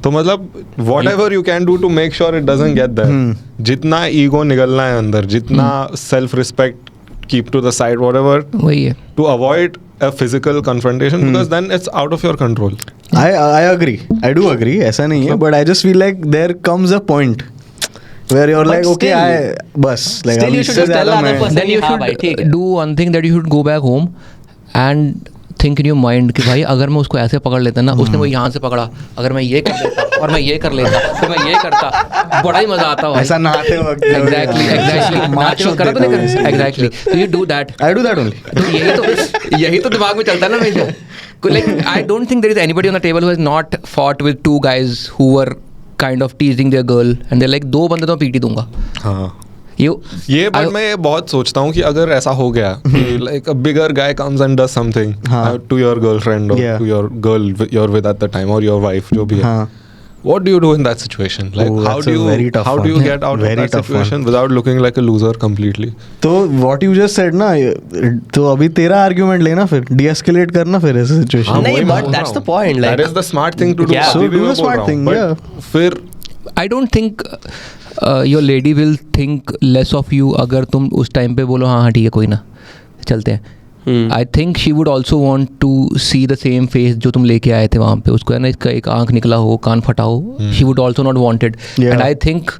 तो मतलब whatever you can do to make sure it doesn't get there. जितना ego निकलना है अंदर, जितना self respect keep to the side, whatever, वही है. to avoid a physical confrontation because then it's out of your control. I agree. I do agree. ऐसा नहीं है, but I just feel like there comes a point where you're But like, okay, still- बस like still अभी you should इससे just tell ज़्यादा other मैं- person- Then you हाँ भाई, ठीक should है. do one thing that you should go back home and think in your mind कि भाई अगर मैं उसको ऐसे पकड़ लेता ना, उसने वो यहाँ से पकड़ा, अगर मैं ये कर लेता और मैं ये कर लेता, फिर मैं ये करता, बड़ा ही मजा आता भाई. ऐसा नहाते वक्त Exactly. नाच वक्त करा तो नहीं करता. Exactly. So you do that. I do that only. तो यही तो दिमाग में चलता है ना मेरे. Like I don't think there is anybody on the table who has not fought with two guys who were kind of teasing their girl and they're like दो बंदे तो मैं पीट ही दूंगा. हाँ ये बट मैं ये बहुत सोचता हूँ कि अगर ऐसा हो गया like a bigger guy comes and does something to your girlfriend और to your girl you're with at the time or your wife जो भी है, what do you do in that situation? Like Oh, how that's do a you very tough one. do you get out of Very that tough situation one. without looking like a loser completely? तो what you just said ना, तो अभी तेरा argument लेना, फिर de-escalate करना फिर ऐसे situation. हाँ, नहीं, वही मैं but बोल that's रहा the हूँ. point, like- That is the smart thing to do. Yeah. अभी So भी do मैं the बोल smart रहा हूँ, thing, but yeah. फिर I don't think your lady will think less of you अगर तुम उस टाइम पे बोलो हाँ हाँ ठीक है कोई ना चलते हैं. I think she would also want to see the same face जो तुम लेके आए थे वहाँ पे. उसको है ना इसका एक आँख निकला हो, कान फटा हो. She would also not want it. Yeah. And I think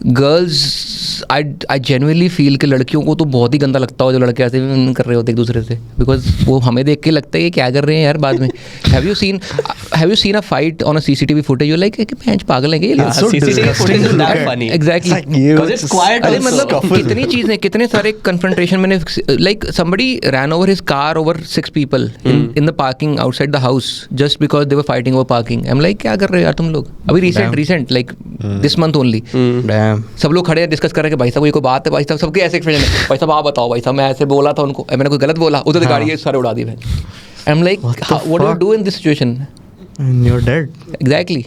girls I genuinely feel कि लड़कियों को तो बहुत ही गंदा लगता हो जो लड़के ऐसे भी कर रहे होते एक दूसरे से, बिकॉज वो हमें देख के लगता है कि क्या कर रहे हैं यार बाद में. Have you seen a fight on a CCTV footage? You like पैंच पागल है क्या? so CCTV disgusting footage is to look that at. funny. Exactly. Because it's quiet अरे also. मतलब कितनी चीजें, कितने सारे कन्फ्रंटेशन मैंने, like somebody ran over his car over 6 people in the parking outside the house just because they were fighting over parking. I'm like क्या कर रहे हो यार तुम लोग? अभी recent like this month only. Damn. सब लोग खड़े हैं डिस्कस कर रहे हैं कि भाई साहब ये कोई बात है, भाई साहब सबके ऐसे एक्सप्रेशन है, भाई साहब आप बताओ भाई साहब मैं ऐसे बोला था उनको, मैंने कोई गलत बोला, उधर गाड़ी ये सारे उड़ा दी भाई. I am like what do you do in this situation? And you're dead. Exactly,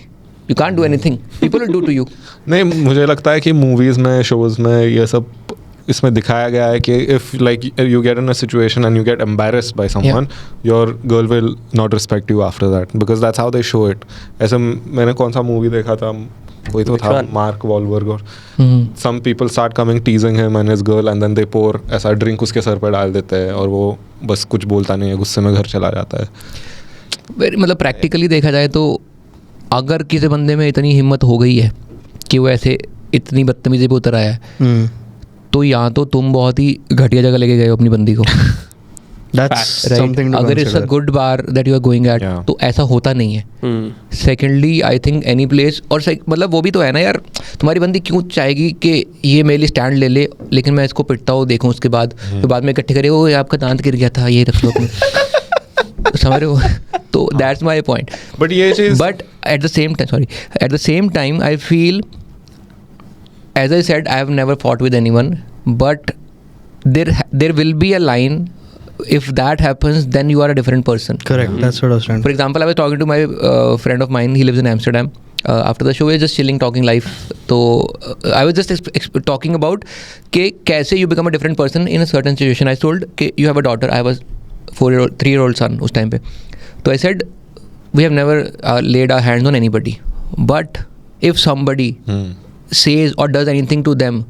you can't do anything, people will do to you. नहीं, मुझे लगता है कि मूवीज में, शोज में ये सब इसमें दिखाया गया है कि if like you get in a situation and you get embarrassed by someone, your girl will not respect you after that because that's how they show it. ऐसे मैंने कौन सा मूवी देखा था, कोई तो था मार्क वॉलबर्ग, और some people start coming teasing him and his girl and then they pour ऐसा ड्रिंक उसके सर पर डाल देते हैं और वो बस कुछ बोलता नहीं है, गुस्से में घर चला जाता है. मतलब प्रैक्टिकली देखा जाए तो अगर किसी बंदे में इतनी हिम्मत हो गई है कि वो ऐसे इतनी बदतमीजी पे उतर आया है, तो यहाँ तो तुम बहुत ही घटिया जगह लेके गए हो अपनी बंदी को. That's Right? something to अगर it's a consider. Good bar that you are going at, Yeah. तो ऐसा होता नहीं है. Secondly I think any place, और मतलब वो भी तो है ना यार, तुम्हारी बंदी क्यों चाहेगी कि ये मेरे लिए स्टैंड ले ले, लेकिन मैं इसको पिटता हूँ देखूँ उसके बाद, तो बाद में इकट्ठे करे वो आपका दांत गिर गया था ये रख लो अपने. समझ रहे हो? तो दैट्स माई पॉइंट. बट ये चीज, But at the same time, I feel, as I said, I have never fought with anyone, but there will be a line. If that happens, then you are a different person. Correct. That's what I was trying For to. example, I was talking to my friend of mine. He lives in Amsterdam. After the show, we were just chilling, talking life. So I was just talking about कि कैसे you become a different person in a certain situation. I told कि you have a daughter. I was 3-year-old son उस time पे. So I said we have never laid our hands on anybody. But if somebody says or does anything to them,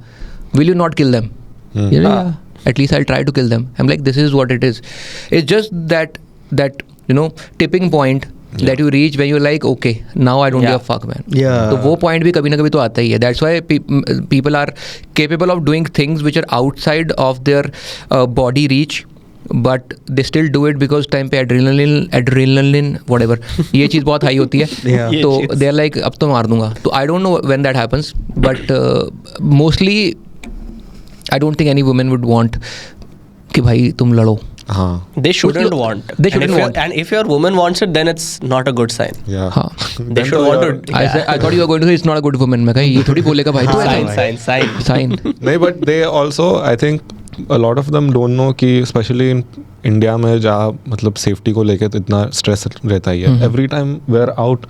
will you not kill them? You know, yeah. At least I'll try to kill them. I'm like, this is what it is. It's just that you know tipping point that you reach when you're like, okay, now I don't give a fuck, man. Yeah. तो वो point भी कभी ना कभी तो आता ही है. That's why people are capable of doing things which are outside of their body reach, but they still do it because time पे adrenaline whatever ये चीज़ बहुत हाई होती है. Yeah. तो they are like अब तो मार दूंगा. तो I don't know when that happens, but mostly I don't think any woman would want कि भाई तुम लड़ो. हाँ, They shouldn't want. They shouldn't want. And if your woman wants it, then it's not a good sign. yeah. हाँ. They should want to. I thought you were going to say it's not a good woman. मैं कहा ये थोड़ी बोलेगा भाई तो Sign. नहीं, but they also, I think a lot of them don't know कि especially in India में जहाँ मतलब सेफ्टी को लेके तो इतना स्ट्रेस रहता ही है. Every time we're out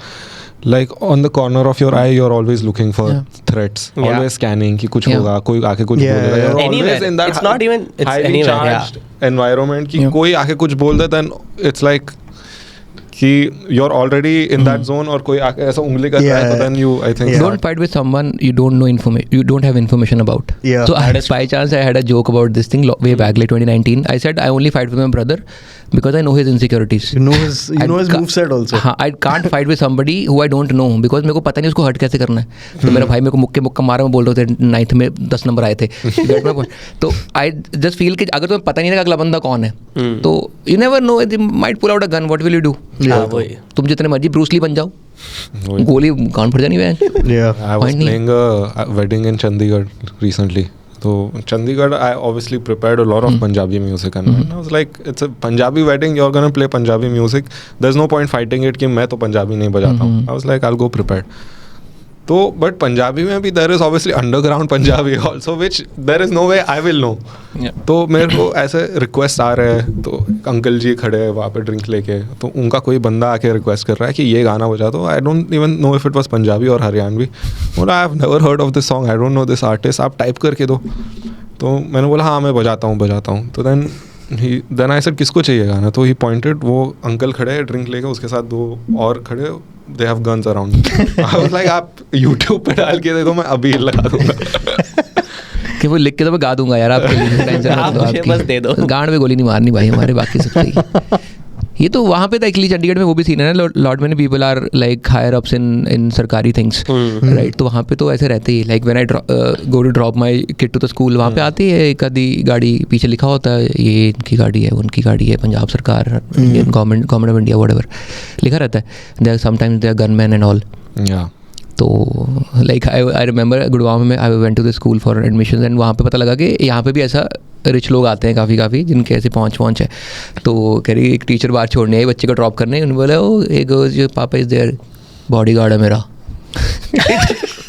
like on the corner of your eye you're always looking for threats, Yeah. always scanning कि कुछ Yeah. होगा, कोई आके कुछ Yeah, बोलेगा. yeah. You're Anywhere. always in that It's not even- it's highly anywhere, charged environment कि Yeah. कोई आके कुछ बोल दे, then it's like कि you're already in that zone और कोई आके ऐसा उंगली कर रहा है, Yeah. तो then you, I think Yeah. Don't fight with someone you don't know you don't have information about. Yeah. So by chance I had a joke about this thing way back, like 2019. I said I only fight with my brother because I know his insecurities. You know his moveset also. हाँ, I can't fight with somebody who I don't know because मेरे को पता नहीं उसको hurt कैसे करना है. तो मेरा भाई मेरे को मुक्का मारा, मैं बोल रहे थे 9th में 10 नंबर आए थे. Get my point? तो I just feel कि अगर तुम्हें पता नहीं है कि अगला बंदा कौन है, तो you never know, they might pull out a gun. What will you do? हाँ, वही. तुम जितने मर्जी ब्रूस ली बन जाओ, वही. गोली कान फट जानी है. Yeah. I was Point नहीं. playing a wedding in Chandigarh recently. So Chandigarh, I obviously prepared a lot of Punjabi music, and I was like, it's a Punjabi wedding. You're gonna play Punjabi music. There's no point fighting it कि मैं तो पंजाबी नहीं बजाता हूँ. I was like, I'll go prepared. तो but Punjabi में भी there is obviously underground Punjabi also, which there is no way I will know. Yeah. तो मेरे को ऐसे रिक्वेस्ट आ रहे हैं, तो अंकल जी खड़े हैं वहाँ पे ड्रिंक लेके, तो उनका कोई बंदा आके रिक्वेस्ट कर रहा है कि ये गाना बजा दो. आई don't even know if it was Punjabi और हरियाणवी. बोला आई have never heard of this song, I don't no this artist, आप टाइप करके दो. तो मैंने बोला हाँ मैं बजाता हूँ. तो देन आई सेड किसको चाहिए गाना, तो ही पॉइंटेड, वो अंकल खड़े हैं ड्रिंक लेके, उसके साथ 2 और खड़े, they have guns around. I was like आप यूट्यूब पे डाल के देखो, मैं अभी लगा दूंगा. कि वो लिख के तो मैं गा दूंगा यार, आपके लिए टेंशन मत आप लो. मुझे बस दे दो. गांड में गोली नहीं मारनी भाई, हमारे बाकी सब सही. ये तो वहाँ पे था एक्चुअली, चंडीगढ़ में वो भी सीन है ना, lot many people are like higher ups in सरकारी थिंग्स, राइट. तो वहाँ पे तो ऐसे रहते ही, like when I go to drop my kid to the school, वहाँ पे आती है एक आधी गाड़ी, पीछे लिखा होता है ये इनकी गाड़ी है, उनकी गाड़ी है, पंजाब सरकार, Indian government of India, whatever लिखा रहता है. They are sometimes they are gunmen and all. या तो लाइक आई रिमेंबर गुड़गांव में I went to the school for admission, and वहाँ पे पता लगा कि यहाँ पे भी ऐसा रिच लोग आते हैं काफ़ी जिनके ऐसे पहुँच है. तो कह रही एक टीचर बाहर छोड़ने आई बच्चे को ड्रॉप करने, उन्होंने बोला ओ एक जो पापा इज देयर बॉडी गार्ड है मेरा.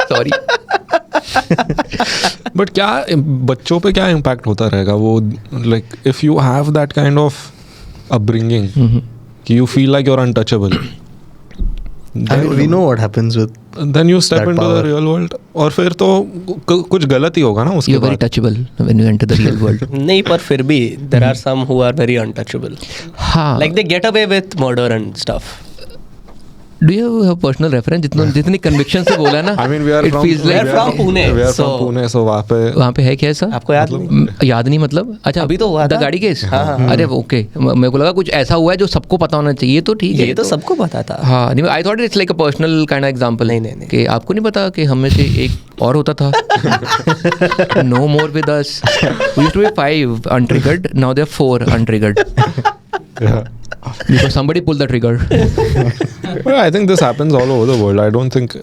सॉरी. बट क्या बच्चों पे क्या इम्पैक्ट होता रहेगा वो, like if you have that kind of upbringing कि you feel like you are untouchable, And we know what happens with. then you step that into the power. real world, और फिर तो कुछ गलत ही होगा ना उसके यू वेरी बाद. Touchable when you enter the real world. नहीं, पर फिर भी there are some who are very untouchable. हाँ. Like they get away with murder and stuff. Do you have personal reference? जितनी कन्विक्शन से बोला ना, I mean we are it from feels we like are from Pune, we are so- from Pune, so वहाँ पे वहाँ पे है क्या ऐसा? आपको याद नहीं? याद नहीं मतलब? अच्छा अभी तो हुआ द था। गाड़ी केस. हाँ. अरे ओके, मेरे को लगा कुछ ऐसा हुआ है जो सबको पता होना चाहिए. तो ठीक है, ये तो सबको पता था. हाँ. नहीं, I thought it's like a personal kind of example. नहीं. कि आपको नहीं पता कि हम में से एक और होता था. No more with us. We used to be 5 untriggered, now they are 4 untriggered because somebody pulled the trigger. Well, I think this happens all over the world. I don't think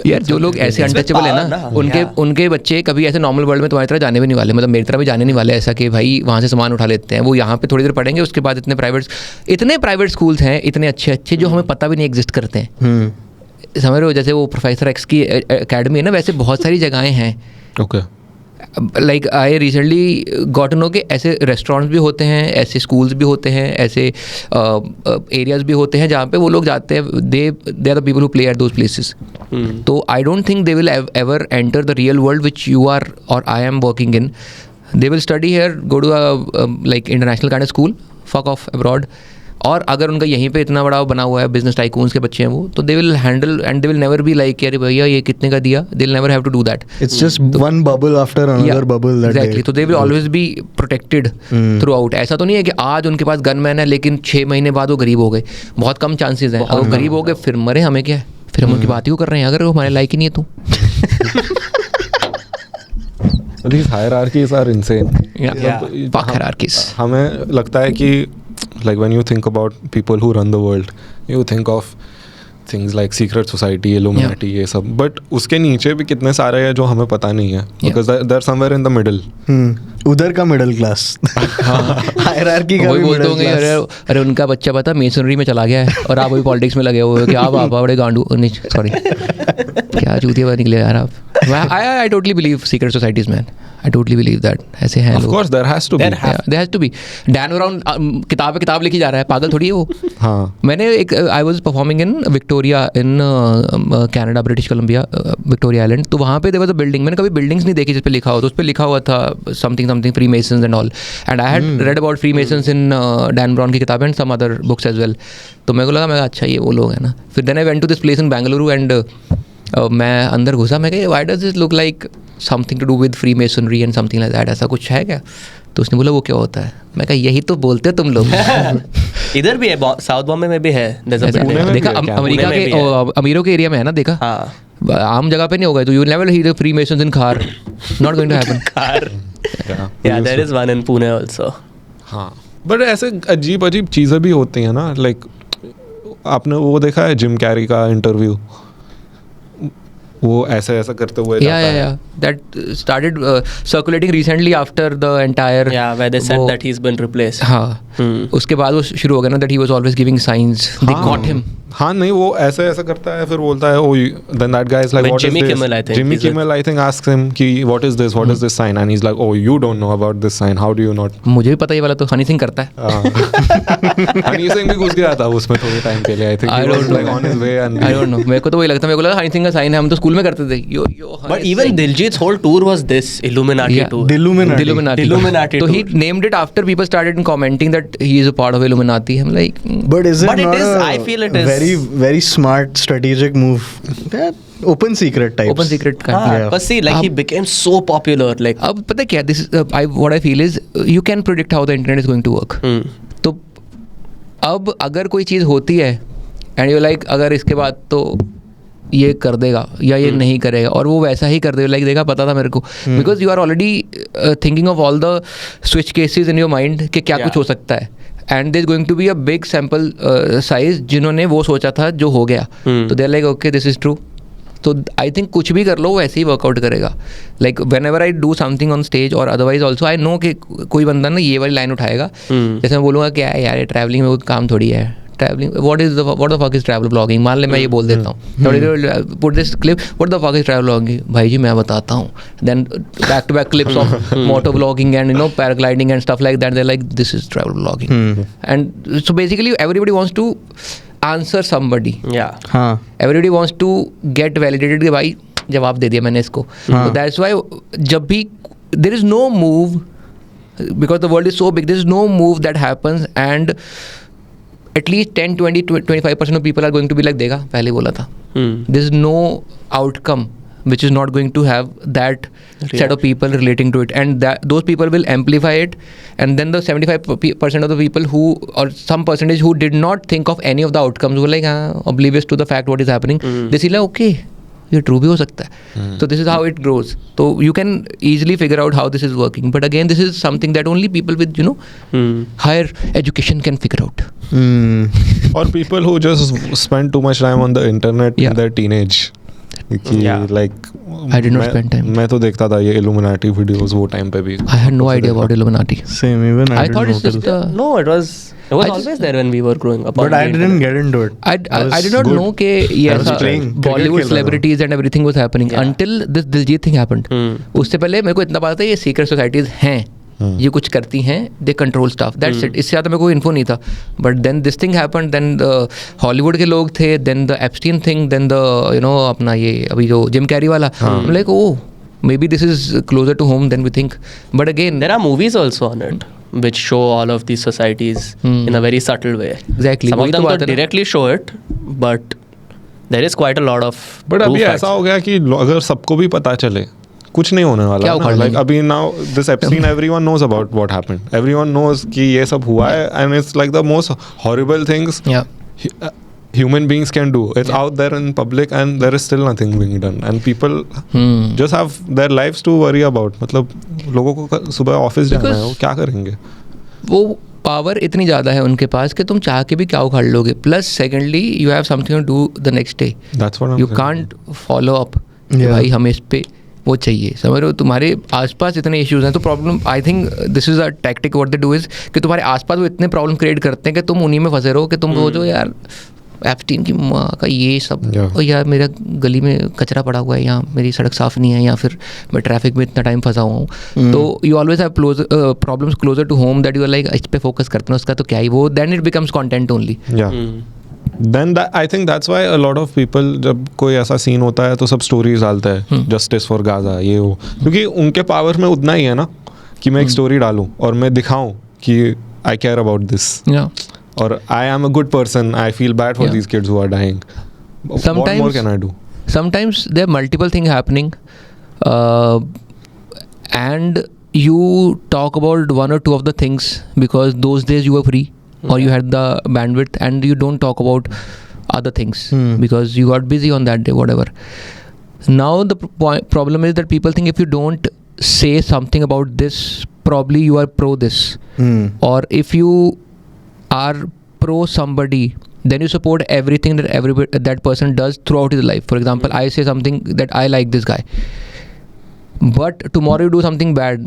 यार जो लोग ऐसे अनटचेबल है power ना, ना. उनके बच्चे कभी ऐसे नॉर्मल वर्ल्ड में तुम्हारी तरह जाने भी नहीं वाले, मतलब मेरी तरह भी जाने नहीं वाले. ऐसा कि भाई वहाँ से सामान उठा लेते हैं, वो यहाँ पे थोड़ी देर पढ़ेंगे, उसके बाद इतने प्राइवेट स्कूल्स हैं, इतने अच्छे जो हमें पता भी नहीं एग्जिस्ट करते हैं. समझ रहे हो? जैसे वो प्रोफेसर एक्स की एकेडमी है ना, वैसे बहुत सारी जगहें हैं. okay. Like I recently got to know कि ऐसे रेस्टोरेंट्स भी होते हैं, ऐसे स्कूल्स भी होते हैं, ऐसे एरियाज भी होते हैं जहाँ पे वो लोग जाते हैं. They are the people who play at those places. तो I don't think they will ever enter the real world which you are और I am working in. They will study here, go to like international kind of school, fuck off abroad. और अगर उनका यहीं पे इतना बड़ा बना हुआ है, बिजनेस टाइकून्स के बच्चे हैं वो, तो they will handle and they will never be like अरे भैया ये कितने का दिया. They will never have to do that. It's just one bubble after another bubble that Exactly. So they will always be protected throughout. ऐसा तो नहीं है कि आज उनके पास गनमैन है लेकिन 6 महीने बाद वो गरीब हो गए. बहुत कम चांसेस हैं. अगर वो गरीब हो गए फिर मरे, हमें क्या है? फिर हम उनकी बात ही क्यों कर रहे हैं अगर वो हमारे लायक ही नहीं है तो. These hierarchies are insane. Fuck hierarchies. हमें लगता है कि like when you think about people who run the world, you think of things like secret society, Illuminati, ये सब. But उसके नीचे भी कितने सारे हैं जो हमें पता नहीं है. Because they're somewhere in the middle. उधर का मिडिल क्लास, हायरार्की का वही भी बोलते मिडिल होंगे क्लास. अरे उनका बच्चा पता मेसनरी में चला गया है और आप अभी पॉलिटिक्स में लगे हुए हो. क्या पापा बड़े गांडू, नहीं सॉरी, क्या चूतिया निकले यार आप. I totally believe secret societies, man. I totally believe that. ऐसे हैं Of लोग. course, there has to be. There has to be. Dan Brown किताब लिखी जा रहा है, पागल थोड़ी है वो. हाँ. मैंने एक I was performing in Victoria in Canada, British Columbia, Victoria Island. तो वहाँ पे there was a building. मैंने कभी buildings नहीं देखी जिस पे लिखा हो. तो उस पे लिखा हुआ था something Freemasons and all. And I had read about Freemasons in Dan Brown की किताबें and some other books as well. तो मेरे को लगा अच्छा ये वो लोग हैं ना. फिर then I went to this place in Bengaluru and मैं अंदर घुसा. मैं कहा why does this look like something to do with Freemasonry and something like that? ऐसा कुछ है क्या? तो उसने बोला वो क्या होता है. मैं कहा यही तो बोलते हो तुम लोग. इधर भी है, साउथ बॉम्बे में भी है. देखा अमेरिका के अमीरों के एरिया में है ना. देखा आम जगह पे नहीं होगा. तो you never Heer Freemasons in Khar. Not going to happen. Khar. Yeah, there is one in Pune also. हाँ. But ऐसे अजीब चीज़ें भी होती हैं ना. Like आपने वो देखा है जिम कैरी का इंटरव्यू. वो ऐसा करते हुए जाता है. That started circulating recently after the entire. Yeah, where they said that he's been replaced. हाँ. उसके बाद वो शुरू हो गया ना that he was always giving signs. They caught him. हाँ नहीं वो ऐसा करता है. फिर बोलता है oh then that guy is like what Jimmy is this? Kimmel, I think. Jimmy Kimmel I think asks him कि what is this sign and he's like oh you don't know about this sign, how do you not? मुझे भी पता ये वाला तो हनी सिंह करता है. हनी सिंह भी घुस गया था उसमें थोड़े टाइम के लिए. I think he was like on his way and I don't know. मेरे को तो वही लगता है. मेरे को लगा हनी सिंह का साइन है. हम तो स्कूल में करते थे. But even Diljit's whole tour was this Illuminati tour. Illuminati. So he named it after people started commenting that he is a part of Illuminati. I'm like, but is it but not it is, I feel it is very very smart strategic move? Open secret types. Open secret kind. Yeah. But see, like he became so popular. Like अब पता क्या? This is what I feel is you can predict how the internet is going to work. तो अब अगर कोई चीज़ होती है and you're like अगर इसके बाद तो ये कर देगा या ये नहीं करेगा और वो वैसा ही कर देगा. लाइक देखा पता था मेरे को. Because you are already thinking of all the switch cases in your mind कि क्या कुछ हो सकता है. And there is going to be a big sample size जिन्होंने वो सोचा था जो हो गया. तो they are like okay this is true. तो आई थिंक कुछ भी कर लो वो ऐसे ही वर्कआउट करेगा. Like whenever I do something on stage और अदरवाइज ऑल्सो आई नो कि कोई बंदा ना ये वाली लाइन उठाएगा. जैसे मैं बोलूँगा क्या है यार ये ट्रैवलिंग में वो काम थोड़ी है. Traveling, what the fuck is travel blogging? मान ले मैं ये बोल देता हूँ. Put this clip. What the fuck is travel blogging? भाई जी मैं बताता हूँ. Then back to back clips of motor vlogging and paragliding and stuff like that. They're like this is travel blogging. And so basically everybody wants to answer somebody. Yeah. हाँ. Everybody wants to get validated कि भाई जवाब दे दिया मैंने इसको. So that's why जब भी there is no move because the world is so big. There is no move that happens and at least 10, 20, 25% of people are going to be like देखा पहले बोला था. There is no outcome which is not going to have that set of people relating to it, and that those people will amplify it, and then the 75% of the people who or some percentage who did not think of any of the outcomes were like oblivious to the fact what is happening. They see like okay ये true भी हो सकता है. So this is how it grows. So you can easily figure out how this is working. But again, this is something that only people with higher education can figure out. Or people who just spend too much time on the internet in their teenage. Like I did not spend time. मैं तो देखता था ये Illuminati videos वो time पे भी. I had no idea about Illuminati. Same even I thought it's just no, it was always there when we were growing up. But I didn't get into it. I did not know कि ये ऐसा Bollywood celebrities and everything was happening until this Diljit thing happened. उससे पहले मेरे को इतना पता था ये secret societies हैं. ये कुछ करती हैं. They control stuff. That's it. इससे ज़्यादा मेरे को info नहीं था. But then this thing happened. Then the Hollywood के लोग थे. Then the Epstein thing. Then the अपना ये अभी जो Jim Carrey वाला. I'm like oh maybe this is closer to home than we think. But again there are movies also on it which show all of these societies in a very subtle way. Exactly. Some of them don't directly show it, but there is quite a lot of. But अभी ऐसा हो गया कि अगर सबको भी पता चले कुछ नहीं होने वाला. Like अभी now this Epstein everyone knows about what happened. Everyone knows कि ये सब हुआ है and it's like the most horrible things human beings can do. It's out there in public and there is still nothing being done and people just have their lives to worry about. मतलब लोगों को सुबह office जाना है वो क्या करेंगे. वो पावर इतनी ज़्यादा है उनके पास कि तुम चाह के भी क्या उखाड़ लोगे. Plus secondly you have something to do the next day. You can't follow up भाई हमें इस पे वो चाहिए. समझ रहे हो तुम्हारे आसपास इतने इश्यूज हैं. तो problem I think this is a tactic what they do is कि तुम्हारे आसपास वो इतने प्रॉब्लम क्रिएट करते हैं कि तुम उन्हीं में फंसे रहो कि तुम वो जो यार एप्स्टीन की माँ का ये सब, Yeah. और यार मेरा गली में कचरा पड़ा हुआ है, यहाँ मेरी सड़क साफ़ नहीं है, या फिर मैं ट्रैफिक में इतना टाइम फंसा हुआ हूँ. तो you always have problems closer to home that you are like इस पे फोकस करते हैं, उसका तो क्या ही वो, then it becomes content only. Yeah. Then I think that's why a lot of people, जब कोई ऐसा सीन होता है तो सब स्टोरीज डालता है, जस्टिस फॉर गाजा ये वो, क्योंकि उनके पावर में उतना ही है ना कि मैं एक स्टोरी डालूं और मैं दिखाऊं कि आई केयर अबाउट दिस, और I am a good person, I feel bad for Yeah. These kids who are dying. What Sometimes- more can I do? Sometimes there are multiple things happening, and you talk about one or two of the things because those days you were free or you had the bandwidth, and you don't talk about other things because you got busy on that day, whatever. Now the problem is that people think if you don't say something about this, probably you are pro this, or if you are pro somebody, then you support everything that that person does throughout his life. For example, I say something that I like this guy, but tomorrow you do something bad,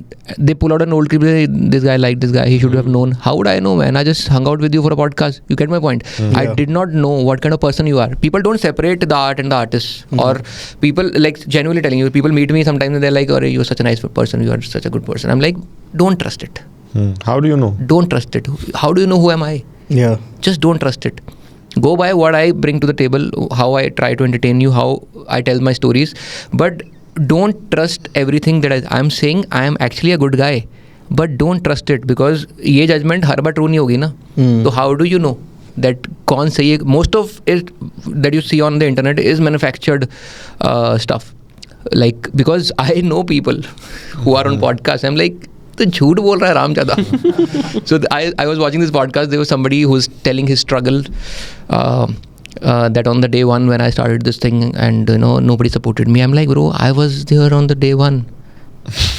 they pull out an old clip, this guy liked this guy, he should have known. How would I know, man? I just hung out with you for a podcast. You get my point? I did not know what kind of person you are. People don't separate the art and the artist, or people, like, genuinely telling you, people meet me sometimes and they're like, oh, you're such a nice person, you are such a good person. I'm like, don't trust it. How do you know? Don't trust it. How do you know who am I? Yeah. Just don't trust it. Go by what I bring to the table, how I try to entertain you, how I tell my stories, but don't trust everything that I'm saying. I am actually a good guy, but don't trust it, because ये judgment हर बार true नहीं होगी ना. तो how do you know that कौन सही है? Most of it that you see on the internet is manufactured stuff. Like, because I know people who are on podcasts, I'm like, तो झूठ बोल रहा है रामजादा. So I was watching this podcast. There was somebody who's telling his struggle, that on the day one when I started this thing, and nobody supported me. I'm like, bro, I was there on the day one,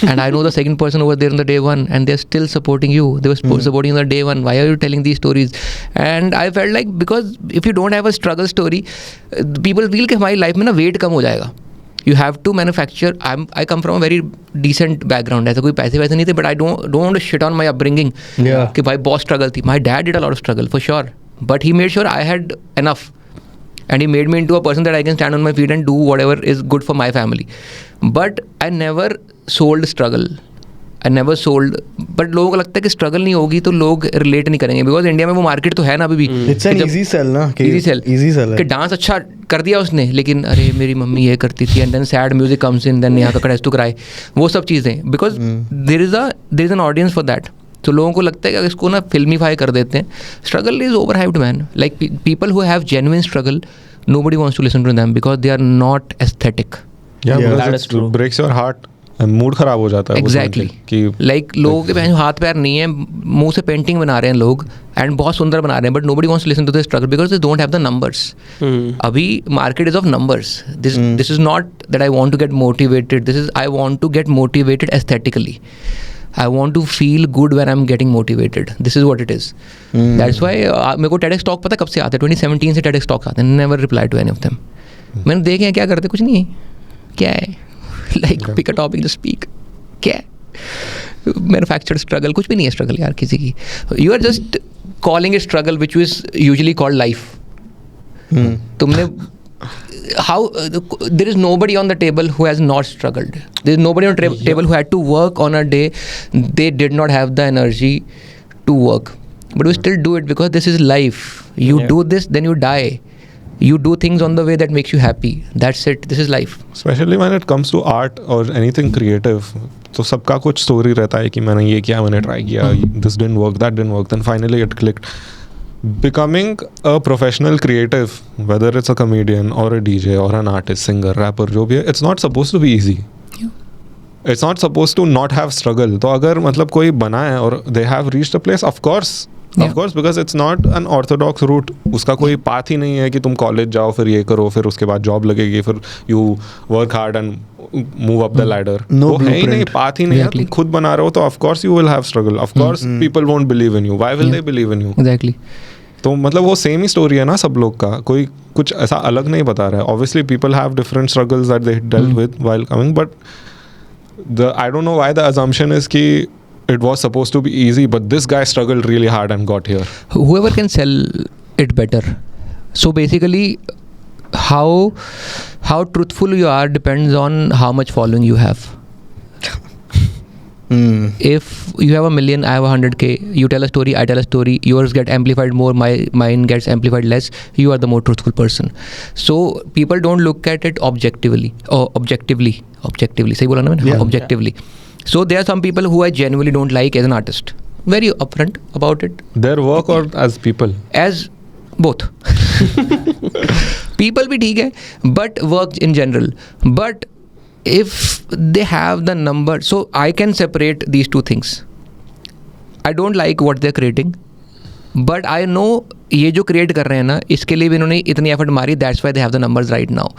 and I know the second person over there on the day one, and they're still supporting you. They were supporting you on the day one. Why are you telling these stories? And I felt like, because if you don't have a struggle story, people feel कि हमारी life में ना weight कम हो जाएगा. You have to manufacture. I come from a very decent background. ऐसा कोई पैसे वैसे नहीं थे, but I don't want to shit on my upbringing. Yeah. कि भाई बहुत struggle थी. My dad did a lot of struggle for sure, but he made sure I had enough. And he made me into a person that I can stand on my feet and do whatever is good for my family. But I never sold struggle. I never sold. But लोगों को लगता है कि struggle नहीं होगी तो लोग relate नहीं करेंगे, because इंडिया में वो मार्केट तो है ना अभी भी. It's an easy sell ना. Easy sell. Easy sell कि है. डांस अच्छा कर दिया उसने, लेकिन अरे मेरी मम्मी ये करती थी, and then sad music comes in, then यहाँ का कड़ेस तो कराए, वो सब चीज़ें, because there is an audience for that. तो लोगों को लगता है कि इसको ना फिल्मीफाई कर देते हैं. Struggle is over hyped, man. Like people who have genuine struggle, nobody wants to listen to them because they are not aesthetic. Yeah, Yeah, because that it is true. breaks your heart. Mood खराब हो जाता है वो Exactly. सुन के कि Like लोगों के बहन हाथ पैर नहीं है, मुंह से पेंटिंग बना रहे हैं लोग, एंड बहुत सुंदर बना रहे हैं, but nobody wants to listen to their struggle because they don't have the numbers. अभी market is of numbers. This is not that I want to get motivated. This is I want to get motivated aesthetically. I want to feel good when I'm getting motivated. This is what it is. That's why मेरे को TEDx talk पता कब से आते हैं? 2017 से TEDx talk आते हैं. Never reply to any of them. मैंने देखे हैं क्या करते, कुछ नहीं है. क्या है? Like pick a topic, just speak. क्या है? Manufactured struggle, कुछ भी नहीं है struggle यार किसी की. You are just calling it struggle, which is usually called life. तुमने how there is nobody on the table who has not struggled. There is nobody on the table who had to work on a day they did not have the energy to work, but we still do it because this is life. You do this, then you die. You do things on the way that makes you happy. That's it. This is life. especially when it comes to art or anything creative, तो सबका कुछ story रहता है कि मैंने ये किया, मैंने ट्राई किया, this didn't work, that didn't work, then finally it clicked. Becoming a professional creative, whether it's a comedian or a DJ or an artist, singer, rapper, जो भी है, it's not supposed to be easy. It's not supposed to not have struggle. तो अगर मतलब कोई बना है और they have reached a place, of course, because it's not an orthodox route. उसका कोई path ही नहीं है कि तुम कॉलेज जाओ, फिर ये करो, फिर उसके बाद जॉब लगेगी, फिर you work hard and move up the ladder. No वो है ही नहीं, blueprint. path ही नहीं है. तुम खुद बना रहे हो तो of course you will have struggle. Of course people won't believe in you. Why will they believe in you? Exactly. तो मतलब वो सेम ही स्टोरी है ना सब लोग का, कोई कुछ ऐसा अलग नहीं बता रहा है. Obviously people have different struggles that they dealt with while coming, but the I don't know why the assumption is कि it was supposed to be easy, but this guy struggled really hard and got here. Whoever can sell it better, So basically, how truthful you are depends on how much following you have. If you have 1 million, I have 100K, you tell a story, I tell a story, yours get amplified more, mine gets amplified less, you are the more truthful person. So people don't look at it objectively. सही बोला ना मैंने? Yeah. Objectively. So there are some people who I genuinely don't like as an artist. Very upfront about it. Their work or as people? As both. People भी ठीक है, but work in general. But if they have the number, so I can separate these two things. I don't like what they're creating, but I know ये जो create कर रहे हैं ना, इसके लिए भी इन्होंने इतनी effort मारी, that's why they have the numbers right now.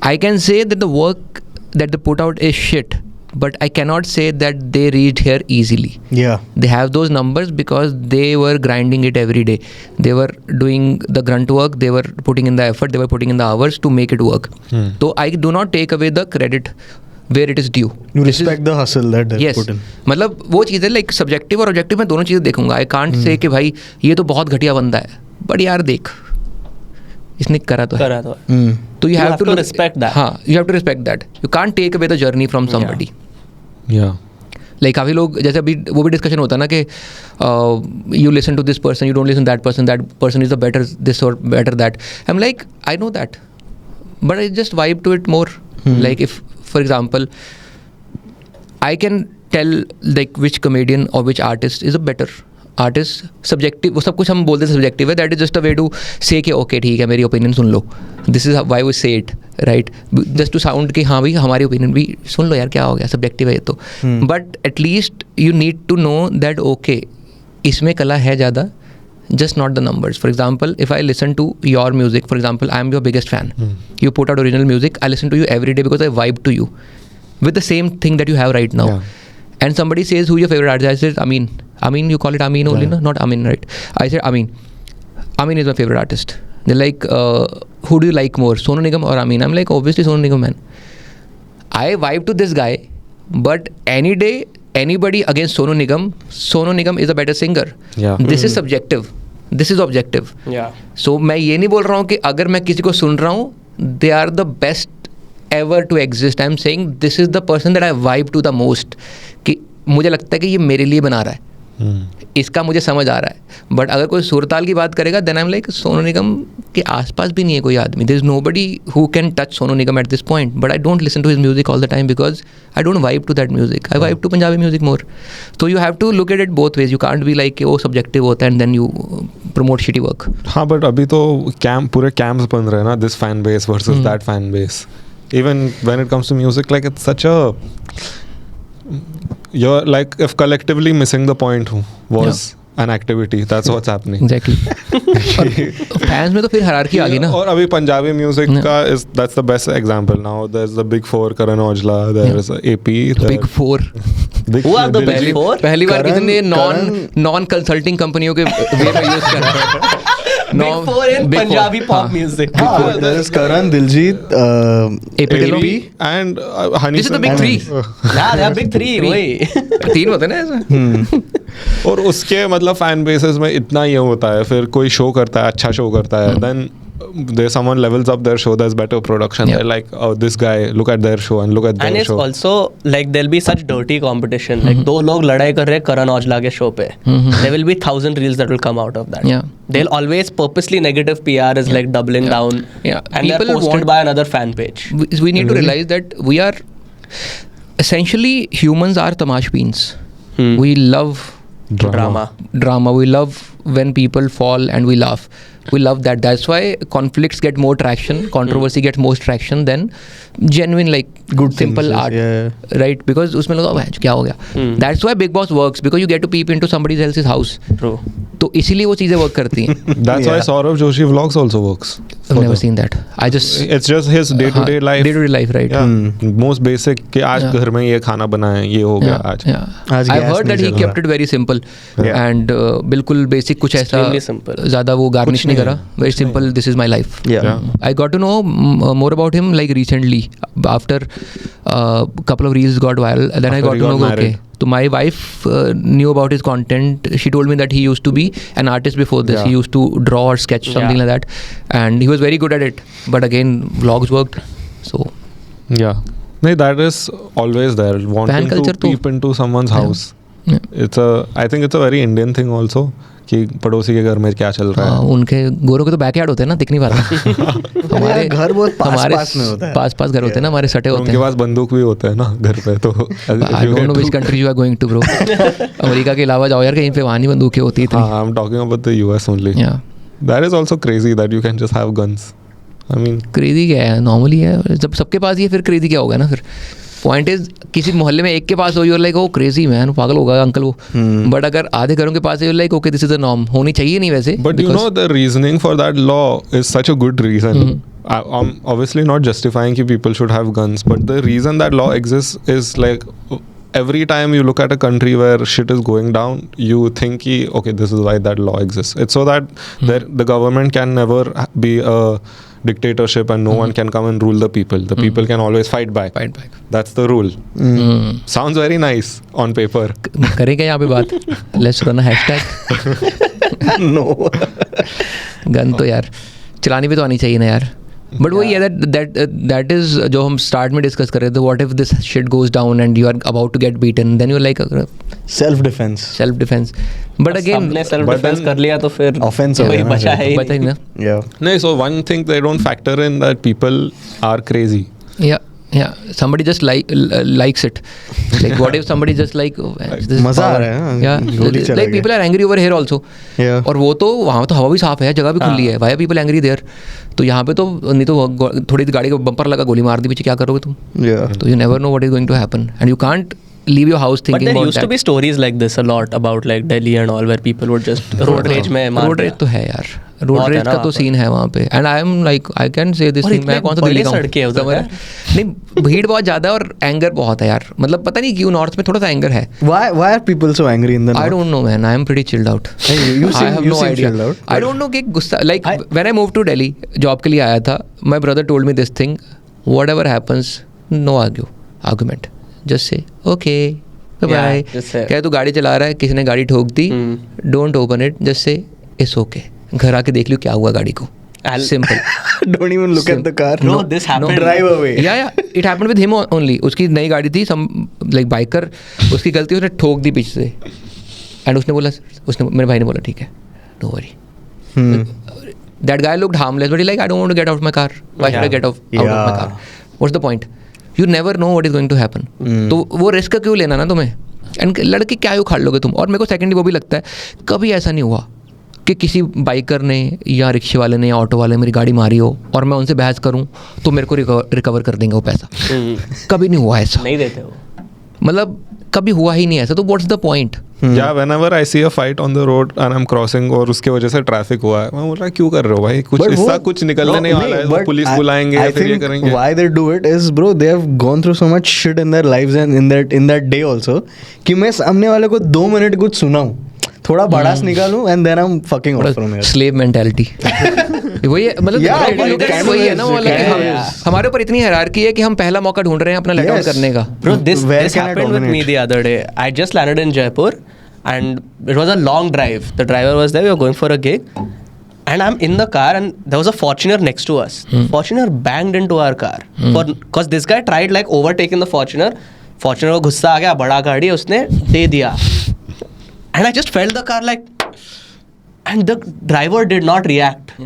I can say that the work that they put out is shit, but I cannot say that they reached here easily. Yeah. They have those numbers because they were grinding it every day. They were doing the grunt work, they were putting in the effort, they were putting in the hours to make it work. So I do not take away the credit where it is due. You respect the hustle that they Yes. put in. मतलब वो चीज़ है, like subjective और objective मैं दोनों चीज़ें देखूंगा. I can't say कि भाई ये तो बहुत घटिया बंदा है, बट यार देख इसने करा तो है. तो you have to respect that. हाँ, you have to respect that. You can't take away the journey from somebody. Yeah. Like काफ़ी लोग जैसे अभी वो भी डिस्कशन होता है ना कि you listen to this person, you don't listen that person is the better this और better that. I am like I know that, but I just vibe to it more. Like if for example I can tell like which comedian और which artist is a better artist. Subjective वो सब कुछ हम बोलते हैं subjective है, that is just a way to say कि okay ठीक है मेरी ओपिनियन सुन लो, this is why we say it right, just to sound कि हाँ भाई हमारी ओपिनियन भी सुन लो यार, क्या हो गया सब्जेक्टिव है ये तो. But at least you need to know that okay इसमें कला है ज़्यादा, just not the numbers. For example, if I listen to your music, for example, I am your biggest fan. You put out original music, I listen to you every day because I vibe to you with the same thing that you have right now. And somebody says, who's your favorite artist? I said, Amin. Amin, you call it Amin only, no? Not Amin, right? I said, Amin. Amin is my favorite artist. They're like, who do you like more, Sonu Nigam or Amin? I'm like, obviously Sonu Nigam, man. I vibe to this guy, but any day, anybody against Sonu Nigam is a better singer. Yeah. This is subjective. This is objective. Yeah. So मैं ये नहीं बोल रहा हूँ कि अगर मैं किसी को सुन रहा हूँ, they are the best ever to exist. I'm saying this is the person that I vibe to the most. कि मुझे लगता है कि ये मेरे लिए बना रहा है. इसका मुझे समझ आ रहा है. बट अगर कोई सुरताल की बात करेगा, then I am like Sonu Nigam के आसपास भी नहीं है कोई आदमी. There is nobody who can touch Sonu Nigam at this point. But I don't listen to his music all the time because I don't vibe to that music. I vibe to Punjabi music more. तो you have to look at it both ways. You can't be like वो subjective होता है and then you promote shitty work. हाँ, but अभी तो पूरे camps बन रहे हैं ना, this fan base versus that fan base. Even when it comes to music, like it's such a, you're like if collectively missing the point was an activity, that's what's happening. Exactly. Fans में तो फिर hierarchy आ गई ना. और अभी Punjabi music का that's the best example now. There's the big four, Karan Aujla, there's AP, Big Four. Who are the big four? पहली बार Karan- किसी ने नॉन कंसल्टिंग कंपनियों के वे में यूज करा. Big four in Punjabi pop music. There is Karan, Diljit, AP AP and Honey This is the Singh. big three. Yeah, they are big three. वही. तीन होते हैं ना ऐसा. और उसके मतलब फैन बेसिस में इतना ये होता है, फिर कोई शो करता है, अच्छा शो करता है, then there someone levels up their show, there's better production. Yeah. They're like, oh, this guy, look at their show and look at And their it's show. also like there'll be such dirty competition. Like दो लोग लड़ाई कर रहे हैं करण औजला के show पे. There will be 1,000 reels that will come out of that. Yeah. They'll always purposely negative PR is like doubling down. Yeah. And they're People posted want- by another fan page. We need to realize that we are essentially humans are tamashbeens. We love drama. We love when people fall and we laugh. We love that. That's why conflicts get more traction, controversy gets more traction than genuine like Good simple things, art, yeah. right? Because उसमें लोग क्या हो गया? That's why Big Boss works because you get to peep into somebody else's house. True. तो इसीलिए वो चीजें work करती हैं. That's why Saurav Joshi vlogs also works. I've never seen that. I just It's just his day-to-day life. Day-to-day life, right? Yeah. Most basic कि आज घर में ये खाना बनाए, ये हो गया आज. आज I've gas heard that नहीं he चल kept रहा. it very simple Yeah. and बिल्कुल basic कुछ ऐसा Extremely simple. ज़्यादा वो गार्निश नहीं नहीं करा. Very simple. This is my life. Yeah. I got to know more about him like recently after couple of reels got viral. Then I After got he to know got married. okay. So my wife knew about his content. She told me that he used to be an artist before this. Yeah. He used to draw or sketch something like that, and he was very good at it. But again, vlogs worked. So Yeah. No, that is always there. Wanting to culture peep into someone's house. yeah. I think it's a very Indian thing also. कि पड़ोसी के घर में क्या चल रहा है. उनके गोरों के तो बैकयार्ड होते हैं ना, दिख नहीं पाता. हमारे घर बहुत पास में होता है. पास घर होते हैं ना, हमारे सटे होते उनके हैं. पास बंदूक भी होता है ना घर पे. तो I don't know which country you are going to, bro. America के अलावा जाओ यार कहीं पे, वहाँ नहीं बंदूकें होती इतनी. I'm talking about the US only. Yeah. That is also crazy that you can just have guns. I mean, crazy क्या है, नॉर्मली है. जब सबके पास ही है फिर क्रेजी क्या होगा ना. फिर पॉइंट इज किसी मोहल्ले में एक के पास हो, you're like oh crazy man, पागल होगा अंकल वो. बट अगर आधे घरों के पास है, you're like okay this is the norm. होनी चाहिए नहीं वैसे. but you know the reasoning for that law is such a good reason. I'm obviously not justifying that people should have guns, but the reason that law exists is like every time you look at a country where shit is going down, you think okay, this is why that law exists. It's so that the government can never be a dictatorship and no one can come and rule the people. The people can always fight back. That's the rule. Sounds very nice on paper. करें क्या यहाँ पे बात. Let's run hashtag. No. Gun तो यार चलानी भी तो आनी चाहिए ना यार. बट वही है दैट इज जो हम स्टार्ट में डिस्कस कर रहे थे. What if this shit goes down and you are about to get beaten, then you are like self defence. But again हमने सेल्फ डिफेंस कर लिया तो फिर Offense हो कोई गया ना बचा है ही बता ही नहीं. ना. Yeah. No, so one thing they don't factor in that people are crazy. Yeah, somebody just likes it. Like what if somebody just like this मजा आ power. रहा है ना, Yeah, गोली चला like गया. people are angry over here also. Yeah. और वो तो वहाँ तो हवा भी साफ है, जगह भी खुली है. Why are people angry there? तो यहाँ पे तो नहीं तो थोड़ी गाड़ी का बम्पर लगा, गोली मार दी पीछे, क्या करोगे तुम? Yeah. तो you never know what is going to happen, and you can't leave your house But thinking there about used that. to be stories like this a lot about like Delhi and all, where people would just road rage में मार road दिया. Raise तो है यार. Road बहुत है raise ना का वहाँ तो पर. सीन है वहाँ पे. And I am like I can say this और थिंग. मैं इतने कौन सा दिल्ली बड़े का हूँ. सड़कें हैं उधर, समझ रहे? नहीं, भीड़ बहुत ज़्यादा है और एंगर बहुत है यार. मतलब पता नहीं क्यों नॉर्थ में थोड़ा सा एंगर है. Why are people so angry in the I north? don't know, man. I am pretty chilled out. Hey, you I seem- have you no seem idea. chilled out. I don't know कि गुस्सा. Like when I moved to Delhi, job के लिए आया था. My brother told me this thing. Whatever happens, no argument. Just say okay. Bye bye. Yeah, just say. क्या तू गाड़ी चला रहा है, किसी ने गाड़ी ठोक दी. Don't open it. Just say it's okay. घर आके देख लियो क्या हुआ गाड़ी को. Simple. Don't even look at the car. No, this happened. Drive away. Yeah. It happened with him only. उसकी नई गाड़ी थी. Some like biker. उसकी गलती उसने ठोक दी पीछे से. And उसने मेरे भाई ने बोला ठीक है. Don't worry. That guy looked harmless, but he's like, I don't want to get out of my car. Why should I get out of my car? What's the point? You never know what is going to happen. तो वो risk क्यों लेना ना तुम्हें? And लड़के क्या उखाड़ लोगे तुम? और मेरे को सेकेंडली वो भी लगता है, कभी ऐसा नहीं हुआ कि किसी बाइकर ने या रिक्शे वाले ने या ऑटो वाले ने मेरी गाड़ी मारी हो और मैं उनसे बहस करूं तो मेरे को रिकवर कर देंगे वो पैसा. कभी नहीं हुआ ऐसा. नहीं देते वो. मतलब कभी हुआ ही नहीं ऐसा. तो what's the point? Yeah, whenever I see a fight on the road and I'm crossing और उसके वजह से ट्रैफिक हुआ है, मैं बोल रहा क्यों कर रहे हो भाई? कुछ But इसका वो- कुछ निकलने नहीं वाला है. वो but पुलिस I- बुलाएंगे I या फिर ये think करेंगे. why they do it is, bro, they have gone through so much shit in their lives and in that day also, कि मैं सामने वाले को 2 मिनट कुछ सुनाऊं, थोड़ा बड़ास निकालूं and then I'm fucking off from here. Slave mentality. वही है. मतलब Yeah, right but look at it, kind वही of है ना is, वो वाला कि kind of is. हमारे ऊपर इतनी हायरार्की है कि हम पहला मौका ढूंढ रहे हैं अपना लेट आउट Yes. करने का. Bro, this Where can I happened with me dominate? the other day. I just landed in Jaipur and it was a long drive. The driver was there, we were going for a gig. And I'm in the car and there was a Fortuner next to us. Fortuner banged into our car. Because this guy tried like overtaking the Fortuner. Fortuner को गुस्सा आ गया, बड़ा गाड़ी है, उसने दे दिया. And I just felt the car like... And the driver did not react.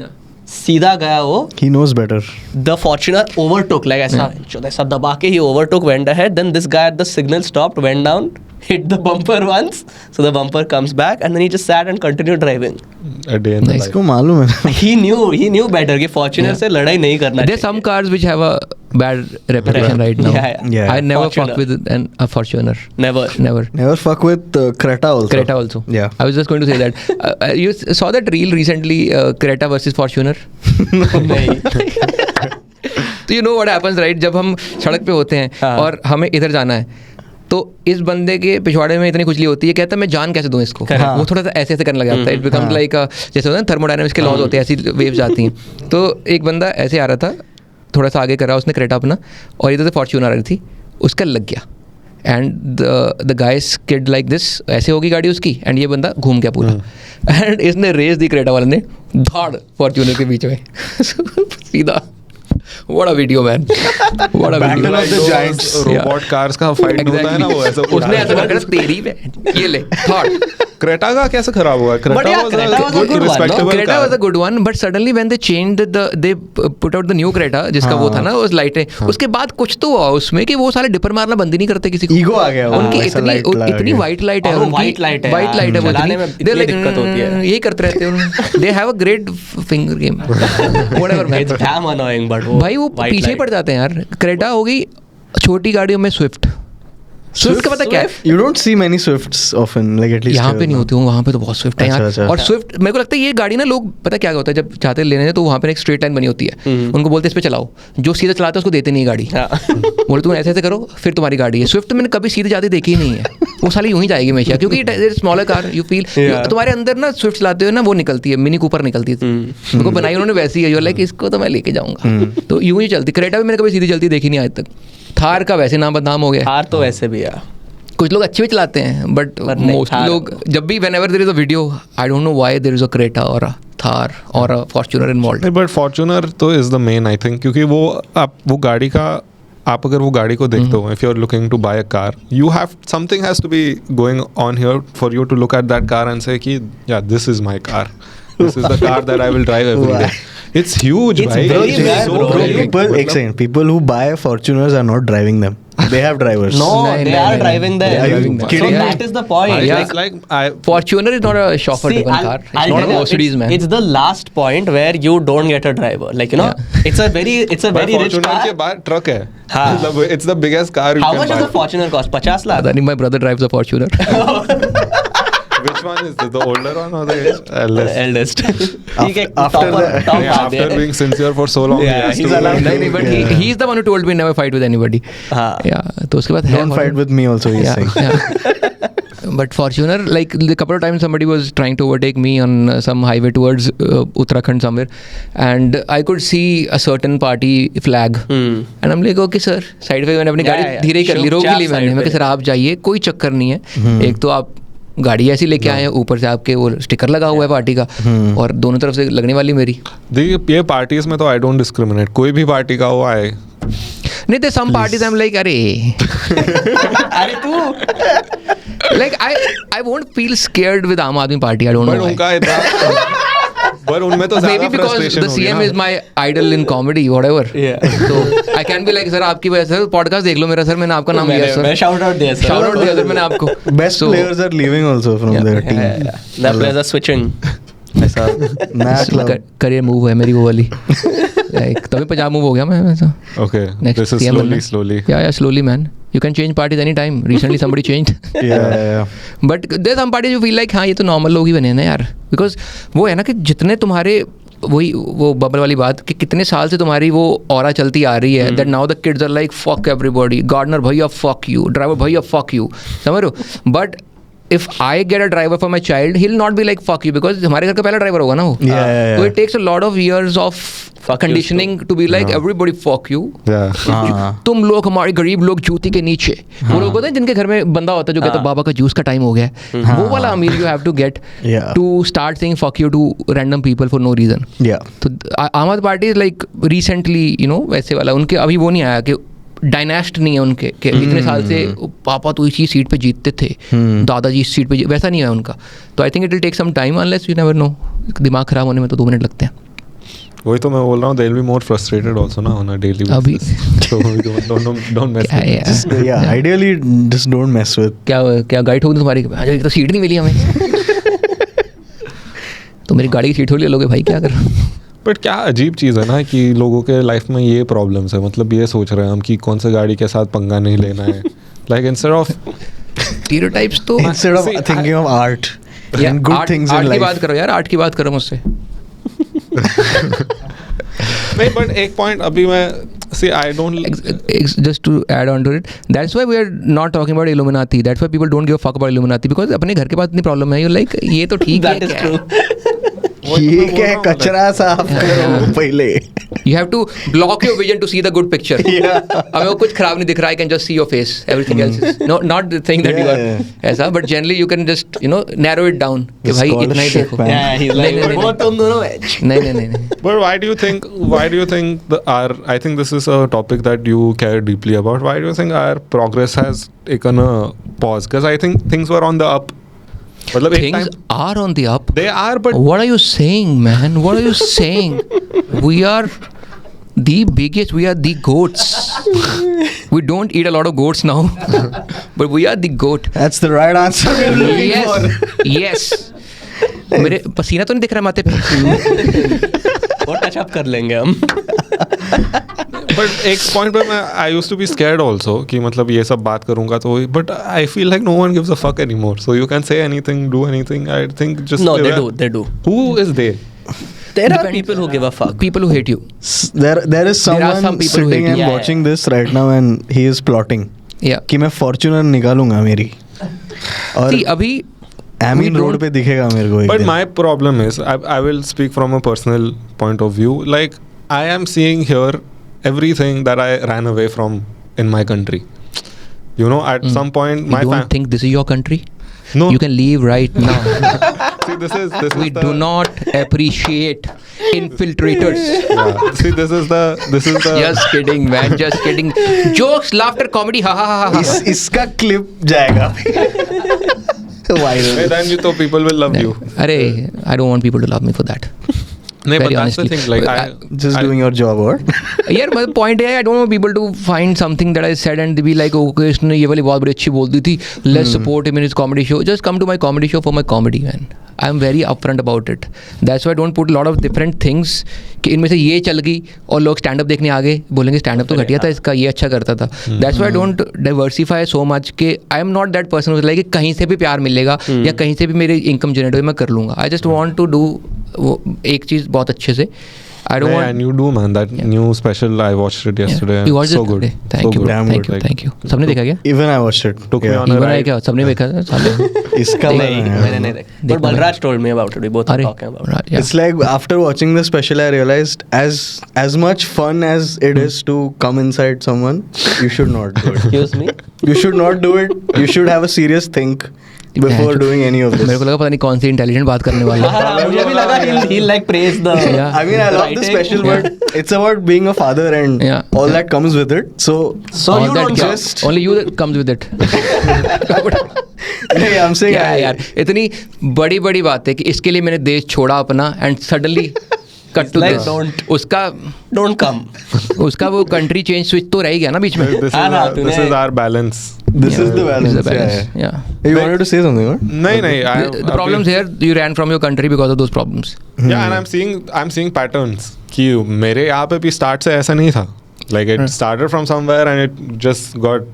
सीधा गया वो. He knows better. The Fortuner overtook, like ऐसा दबा के he overtook, went ahead. Then this guy at the signal stopped, went down, hit the bumper once. So the bumper comes back and then he just sat and continued driving. A day in the life. इसको मालूम है. He knew better कि Fortuner से लड़ाई नहीं करना There's some cars which have a bad reputation right now. Yeah. I never Fortuner. fuck with a Fortuner. Never. Never fuck with Creta also. Creta also. Yeah. I was just going to say that. You saw that reel recently, Creta versus Fortuner? नहीं. तो you know what happens, right? जब हम सड़क पे होते हैं हाँ. और हमें इधर जाना है तो इस बंदे के पिछवाड़े में इतनी खुजली होती है, कहता है मैं जान कैसे दूं इसको, वो थोड़ा सा ऐसे ऐसे करने लग जाता है, इट बिकम्स लाइक जैसे होता है थर्मोडायनामिक्स के लॉज होते हैं, ऐसी वेव्स आती हैं। तो एक बंदा ऐसे आ रहा था, थोड़ा सा आगे करा उसने क्रेटा अपना, और इधर से फॉर्च्यून आ रही थी, उसका लग गया, and the guy skid like this, ऐसे होगी गाड़ी उसकी, एंड ये बंदा घूम गया पूरा, एंड इसने रेस दी क्रेटा वाले ने, धाड़ फॉर्च्यूनर के बीच में सीधा। What a video, man. What a Battle video. of the Giants. Robot cars का फाइट होता है ना, वो ऐसा उसने ऐसा कर तेरी में ये ले थॉट। क्रेटा का कैसे खराब हुआ? But yeah, Creta was a good one, no? Creta was a good one, but suddenly when they changed they put out the new Creta, जिसका वो था ना, वो लाइटें, उसके बाद कुछ तो हुआ उसमें कि वो साले डिपर मारना बंद ही नहीं करते किसी को। ईगो आ गया, उनकी इतनी वाइट लाइट है, white light है, वाइट लाइट है, वो चलाने में इतनी दिक्कत होती है। यही करते रहते हैं, they have a great finger game, whatever man. It's damn annoying, but भाई वो पीछे ही पड़ जाते हैं यार। क्रेटा हो गई छोटी गाड़ियों में स्विफ्ट का पता क्या है? You don't see many Swifts often, like at least यहाँ पे here, नहीं no? होती हूँ, वहाँ पे तो बहुत स्विफ्ट है यार। अच्छा। और स्विफ्ट मेरे को लगता है ये गाड़ी ना, लोग पता क्या होता है जब चाहते लेने हैं तो वहाँ पे एक स्ट्रेट लाइन बनी होती है, उनको बोलते हैं इस पे चलाओ, जो सीधा चलाता है उसको देते नहीं गाड़ी, बोले तुम ऐसे ऐसे करो फिर तुम्हारी गाड़ी है। स्विफ्ट मैंने कभी सीधे जाते देखी ही नहीं है, वो साली यूँ ही जाएगी हमेशा, क्योंकि स्मॉलर कार यू फील तुम्हारे अंदर ना स्विफ्ट चलाते हुए ना वो निकलती है, मिनी कूपर निकलती है, उनको बनाई उन्होंने वैसी है, लाइक इसको तो मैं लेके जाऊँगा, तो यूँ ही चलती। क्रेटा भी मैंने कभी सीधी चलती देखी नहीं आज तक। थार का वैसे नाम बदनाम हो गया, थार तो वैसे भी है, कुछ लोग अच्छे भी चलाते हैं, बट मोस्टली लोग जब भी whenever there is a video, I don't know why there is a Creta or a Thar or a Fortuner involved. But Fortuner तो is the main, I think, क्योंकि वो आप वो गाड़ी का, आप अगर वो गाड़ी को देखते हो, if you are looking to buy a car, you have something has to be going on here for you to look at that car and say कि या this is my car, this is the car that I will drive every day. It's huge, It's bhai. very It's bad, so bro. big. People, एक second, people who buy Fortuners are not driving them. They have drivers. No, they are driving them. Are you So kidding me? that is the point. Yeah. It's like I Fortuner is not a chauffeur-driven I'll- car. I'll It's not a tell you, Mercedes, man. It's the last point where you don't get a driver. Like, you know, it's a very rich Fortuner car. के बाद truck है. हाँ. It's the biggest car you How can much buy. does a Fortuner cost? 50 lakh? I think my brother drives a Fortuner. Which one is this? The older one or the eldest? Eldest. After top the- Yeah, after being sincere for so long, Yeah, he has he's to allowed नहीं नहीं, but he's the one who told me never fight with anybody. हाँ. Yeah, तो उसके बाद है Don't fight with me also, he's saying. But Fortuner, like a couple of times somebody was trying to overtake me on some highway towards Uttarakhand somewhere, and I could see a certain party flag, and I'm like, okay sir, side पे मैंने अपनी Yeah, गाड़ी yeah. धीरे कर ली, Shoot रोक chap ली मैंने, side मैं पे. कहा सर आप जाइए, कोई चक्कर नहीं है, एक तो आप गाड़ी ऐसी लेके आए हैं, ऊपर से आपके वो स्टिकर लगा हुआ है पार्टी का, और दोनों तरफ से लगने वाली मेरी। ये पार्टीज में तो आई डोंट डिस्क्रिमिनेट, कोई भी पार्टी का हो आए। नहीं तो some parties I'm like अरे अरे तू like I won't feel scared with आम आदमी पार्टी, I don't पर know why. उनका इतना पर उनमें तो Maybe ज़्यादा because frustration the होगी CM ना। is my idol in comedy, whatever. Yeah. So I can be like, sir आपकी वजह से पॉडकास्ट देख लो मेरा, सर मैंने आपका नाम लिया मैं सर, shout out दिया सर. शाउट आउट दिया सर मैंने आपको। Best So, players are leaving also from their team. The players are switching. ऐसा Matt Love. करियर मूव है मेरी वो वाली, like तभी पंजाब मूव हो गया मैं ऐसा। Okay, Next this is CM बनना। slowly. Yeah, slowly man. You can change parties anytime. Recently somebody changed. Yeah. But there's some parties you feel like हाँ ये तो नॉर्मल लोग ही बने हैं ना यार, बिकॉज वो है ना कि जितने तुम्हारे वही वो बबल वाली बात कि कितने साल से तुम्हारी वो ऑरा चलती आ रही है, that now the kids are like fuck everybody, gardener भैया फक यू, ड्राइवर भैया फक यू, समझ रहे हो? But if I get a driver for my child, he'll not be like fuck you, because हमारे घर का पहला ड्राइवर होगा ना वो। Yeah. So it takes a lot of years of conditioning to be like everybody fuck you. Yeah. हाँ. तुम लोग हमारे गरीब लोग जूती के नीचे, वो लोग होते हैं जिनके घर में बंदा होता है जो कहता है बाबा का जूस का टाइम हो गया है, वो वाला अमीर you have to get Yeah. To start saying fuck you to random people for no reason. Yeah. तो आम आदमी party like recently you know वैसे वाला, उनके अभी वो नहीं आया कि डायनेस्ट नहीं है उनके कि इतने साल से पापा तो इसी सीट पे जीतते थे, दादाजी इस सीट पे वैसा नहीं है उनका। तो I think it will take some time, unless you never know, दिमाग खराब होने में तो 2 मिनट लगते हैं। वही तो मैं बोल रहा हूँ, they'll be more frustrated also ना on a daily basis. अभी So don't mess क्या with है it. यार? Yeah. Ideally, just don't mess with. क्या गाइड होगी तुम्हारी, एक तो सीट नहीं मिली हमें तो मेरी गाड़ी की सीट थोड़ी ले लोगे भाई, क्या कर। बट क्या अजीब चीज़ है ना कि लोगों के लाइफ में ये प्रॉब्लम्स है, मतलब ये सोच रहे हैं हम कि कौन से गाड़ी के साथ पंगा नहीं लेना है, लाइक इंस्टेड ऑफ स्टीरियोटाइप्स तो Instead of See, thinking of art and good things in art की life. बात करो यार, आर्ट की बात करो मुझसे। नहीं, but एक point अभी मैं see I don't Just to add on to it, that's why we are not talking about Illuminati. That's why people don't give a fuck about Illuminati, because अपने घर के पास इतनी प्रॉब्लम है. You're like, ये तो ठीक है. That is true. ये क्या है, कचरा साफ करो पहले. You have to block your vision to see the good picture. हमें वो कुछ खराब नहीं दिख रहा. I can just see your face. Everything else is not the thing that you are ऐसा. But generally you can just narrow it down. कि भाई इतना ही देखो. Yeah, he's like, वो तुम दोनों edge. नहीं. But why do you think I think this is a topic that you care deeply about. Why do you think our progress has taken a pause? Because I think things were on the up. मतलब एक Things time are on the up. they are, but What are you saying, man? What are you saying? We are the biggest. We are the goats. We don't eat a lot of goats now, but we are the goat. That's the right answer. Yes. मेरे पसीना तो नहीं दिख रहा माथे पे. वो touch up कर लेंगे हम. but एक point पे मैं I used to be scared also कि मतलब ये सब बात करूँगा तो but I feel like no one gives a fuck anymore, so you can say anything, do anything. I think just No, they do. Who is they? There are people who give a fuck. People who hate you. There is someone some people who sitting hate and you. watching this right now and he is plotting Yeah. कि मैं Fortuner निकालूंगा मेरी और See, अभी amine we road don't- पे दिखेगा मेरे को एक But दिन. my problem is, I will speak from a personal point of view. Like, I am seeing here everything that I ran away from in my country. At some point, You don't think this is your country? No. You can leave right now. See, this is We the, do not appreciate infiltrators. Yeah. See, this is the. Just kidding, man. Just kidding. Jokes, laughter, comedy. Ha ha ha ha. इसका clip जाएगा Hey, viral. then you thought people will love you. Arey, I don't want people to love me for that. No, but Very that's the honestly. thing. Like, Just I, doing your job, or? यार मतलब point है, I don't want people to find something that I said and be like okay इसने ये वाली बहुत बड़ी अच्छी बोल दी थी, let's support him in his comedy show. Just come to my comedy show for my comedy man. I am very upfront about it. That's why I don't put lot of different things कि इनमें से ये चल गई और लोग stand up देखने आ गए, बोलेंगे स्टैंड अप तो घटिया था इसका, ये अच्छा करता था. That's why I don't diversify so much कि I am not that person like कि कहीं से भी प्यार मिलेगा या कहीं से भी मेरी इनकम जनरेट हो मैं कर लूँगा. I just want to do एक चीज़ बहुत अच्छे से. I don't want. And you do, man. That new special, I watched it yesterday. You watched so it good. today? Thank so you, good. Damn thank good. you, thank you. सबने देखा क्या? Even I watched it. Took me Yeah. on a Even I ride. क्या? सबने देखा था? साले. इसका नहीं, मैंने नहीं देखा. But Balraj told me about it. We both were अरे, talking about it. right, yeah. It's like after watching the special, I realized as much fun as it is to come inside someone, you should not do it. Excuse me? You should not do it. You should have a serious think before doing any of मेरे this. को लगा पता नहीं कौन सी intelligent बात करने वाला है. हाँ, मुझे भी लगा he'll like praise the. Yeah. I mean, I love the writing. special, but it's about being a father and Yeah. all that comes with it. So So All you that don't क्या? just- Only you that comes with it. hey, I'm saying क्या है यार, इतनी बड़ी बड़ी बात है कि इसके लिए मैंने देश छोड़ा अपना and suddenly cut to like, this. don't. उसका come. वो कंट्री चेंज स्विच तो रह गया ना बीच में. This is हाँ, हाँ, this तूने- is our balance. this is the balance. This is the balance. Yeah, Yeah. yeah. You wanted to say something, what? नहीं. The problems here, you ran from your country because of those problems. Yeah, and I'm seeing patterns. कि मेरे यहाँ पे भी start से ऐसा नहीं था. Like it started from somewhere and it just got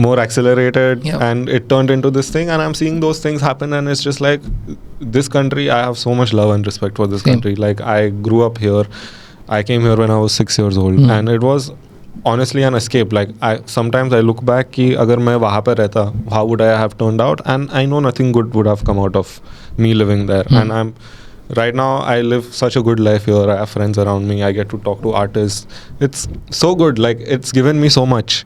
more accelerated Yeah. and it turned into this thing, and I'm seeing those things happen, and it's just like this country, I have so much love and respect for this Same. country. Like I grew up here. I came here when I was 6 years old, and it was honestly an escape. Like sometimes I look back कि अगर मैं वहाँ पे रहता, how would I have turned out? And I know nothing good would have come out of me living there. And right now I live such a good life here. I have friends around me. I get to talk to artists. It's so good. Like it's given me so much.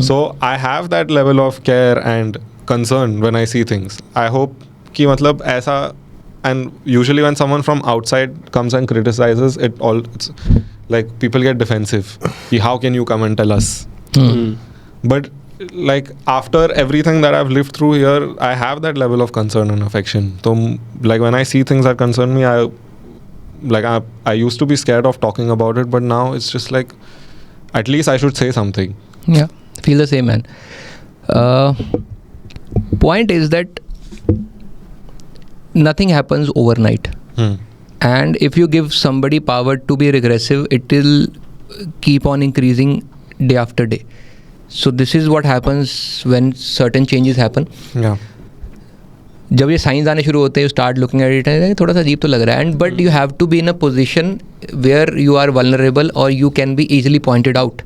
So I have that level of care and concern when I see things. I hope कि मतलब ऐसा. And usually when someone from outside comes and criticizes it's like people get defensive. How can you come and tell us? But like after everything that I've lived through here, I have that level of concern and affection. So like when I see things that concern me, I used to be scared of talking about it, but now it's just like at least I should say something. Yeah, feel the same, man. Point is that nothing happens overnight. And if you give somebody power to be regressive, it will keep on increasing day after day. So this is what happens when certain changes happen. Yeah. जब ये science आने शुरू होते हैं, you start looking at it, थोड़ा सा अजीब तो लग रहा है, and but you have to be in a position where you are vulnerable और you can be easily pointed out.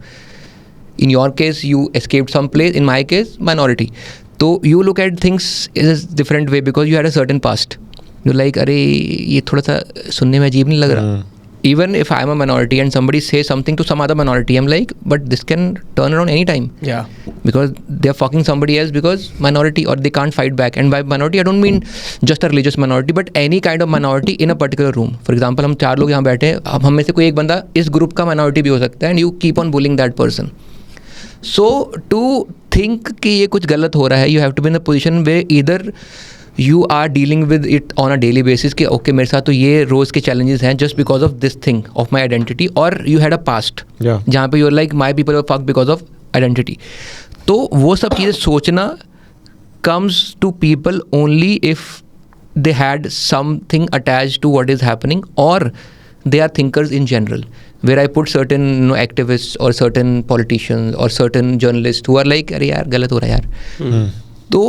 In your case, you escaped some place. In my case, minority. So you look at things in a different way because you had a certain past. You're like, अरे ये थोड़ा सा सुनने में अजीब नहीं लग रहा. Even if I'm a minority and somebody says something to some other minority, I'm like, but this can turn around anytime. Yeah. Because they're fucking somebody else because minority or they can't fight back. And by minority, I don't mean just a religious minority, but any kind of minority in a particular room. For example, हम 4 लोग यहाँ बैठे हैं, अब हम में से कोई एक बंदा इस ग्रुप का minority भी हो सकता है, and you keep on bullying that person. So to think कि ये कुछ गलत हो रहा है, you have to be in a position where either you are dealing with it on a daily basis कि okay मेरे साथ तो ये रोज़ के challenges हैं just because of this thing of my identity, or you had a past जहाँ पे you're like my people were fucked because of identity. तो वो सब चीज़ें सोचना comes to people only if they had something attached to what is happening, or they are thinkers in general, where I put certain activists or certain politicians or certain journalists who are like अरे यार गलत हो रहा है यार. तो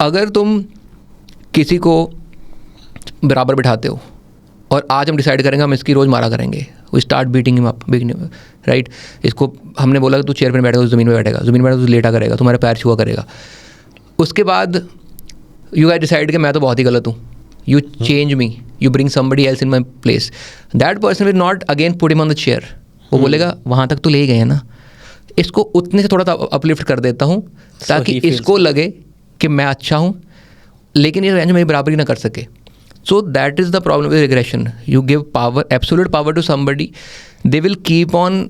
अगर तुम किसी को बराबर बिठाते हो और आज हम डिसाइड करेंगे हम इसकी रोज़ मारा करेंगे, we start beating him up, right. इसको हमने बोला कि तू चेयर पर बैठेगा तो ज़मीन पर बैठेगा, ज़मीन पर बैठेगा तो लेटा करेगा, तुम्हारे पैर छुआ करेगा. उसके बाद यू गाइस डिसाइड कि मैं तो बहुत ही गलत हूँ. You change me, you bring somebody else in my place. That person will not again put him on the chair. वो बोलेगा वहाँ तक तो ले गए हैं ना, इसको उतने से थोड़ा सा अपलिफ्ट कर देता हूँ ताकि इसको लगे कि मैं अच्छा हूँ, लेकिन ये रेंज मेरी बराबरी ना कर सके. So that is the problem with regression. You give power, absolute power to somebody, they will keep on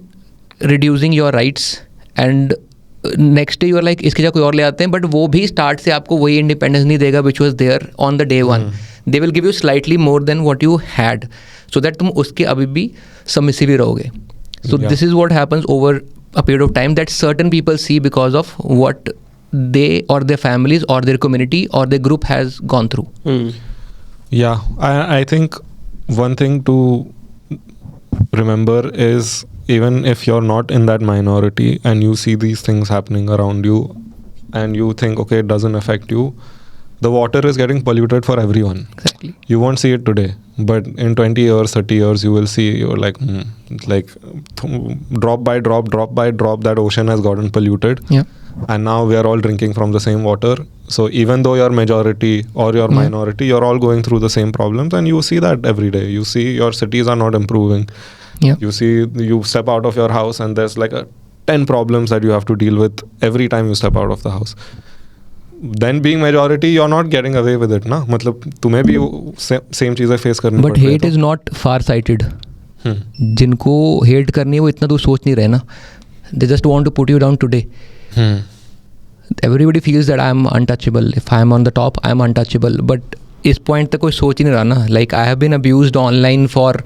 reducing your rights, and next day you are like इसकी जगह कोई और ले आते हैं, बट वो भी स्टार्ट से आपको वही इंडिपेंडेंस नहीं देगा which was there on the day one. They will give you slightly more than what you had, so that तुम उसके अभी भी सबमिसिव ही रहोगे. So this is what happens over a period of time that certain people see because of what they or their families or their community or their group has gone through. Yeah, I think one thing to remember is even if you're not in that minority and you see these things happening around you and you think, okay, it doesn't affect you, the water is getting polluted for everyone. Exactly. You won't see it today, but in 20 years, 30 years, you will see, you're like, drop by drop, that ocean has gotten polluted. Yeah. And now we are all drinking from the same water. So even though you're majority or you're minority, you're all going through the same problems, and you see that every day. You see your cities are not improving. Yeah. You see, you step out of your house and there's like 10 problems that you have to deal with every time you step out of the house. Then being majority, you're not getting away with it, ना? मतलब तुम्हें भी same चीज़ें face करनी But hate is not far-sighted. जिनको hate करनी है वो इतना दूर सोच नहीं रहे ना. They just want to put you down today. Everybody feels that I am untouchable. If I am on the top, I am untouchable. But इस पॉइंट तक कोई सोच ही नहीं रहा ना. Like I have been abused online for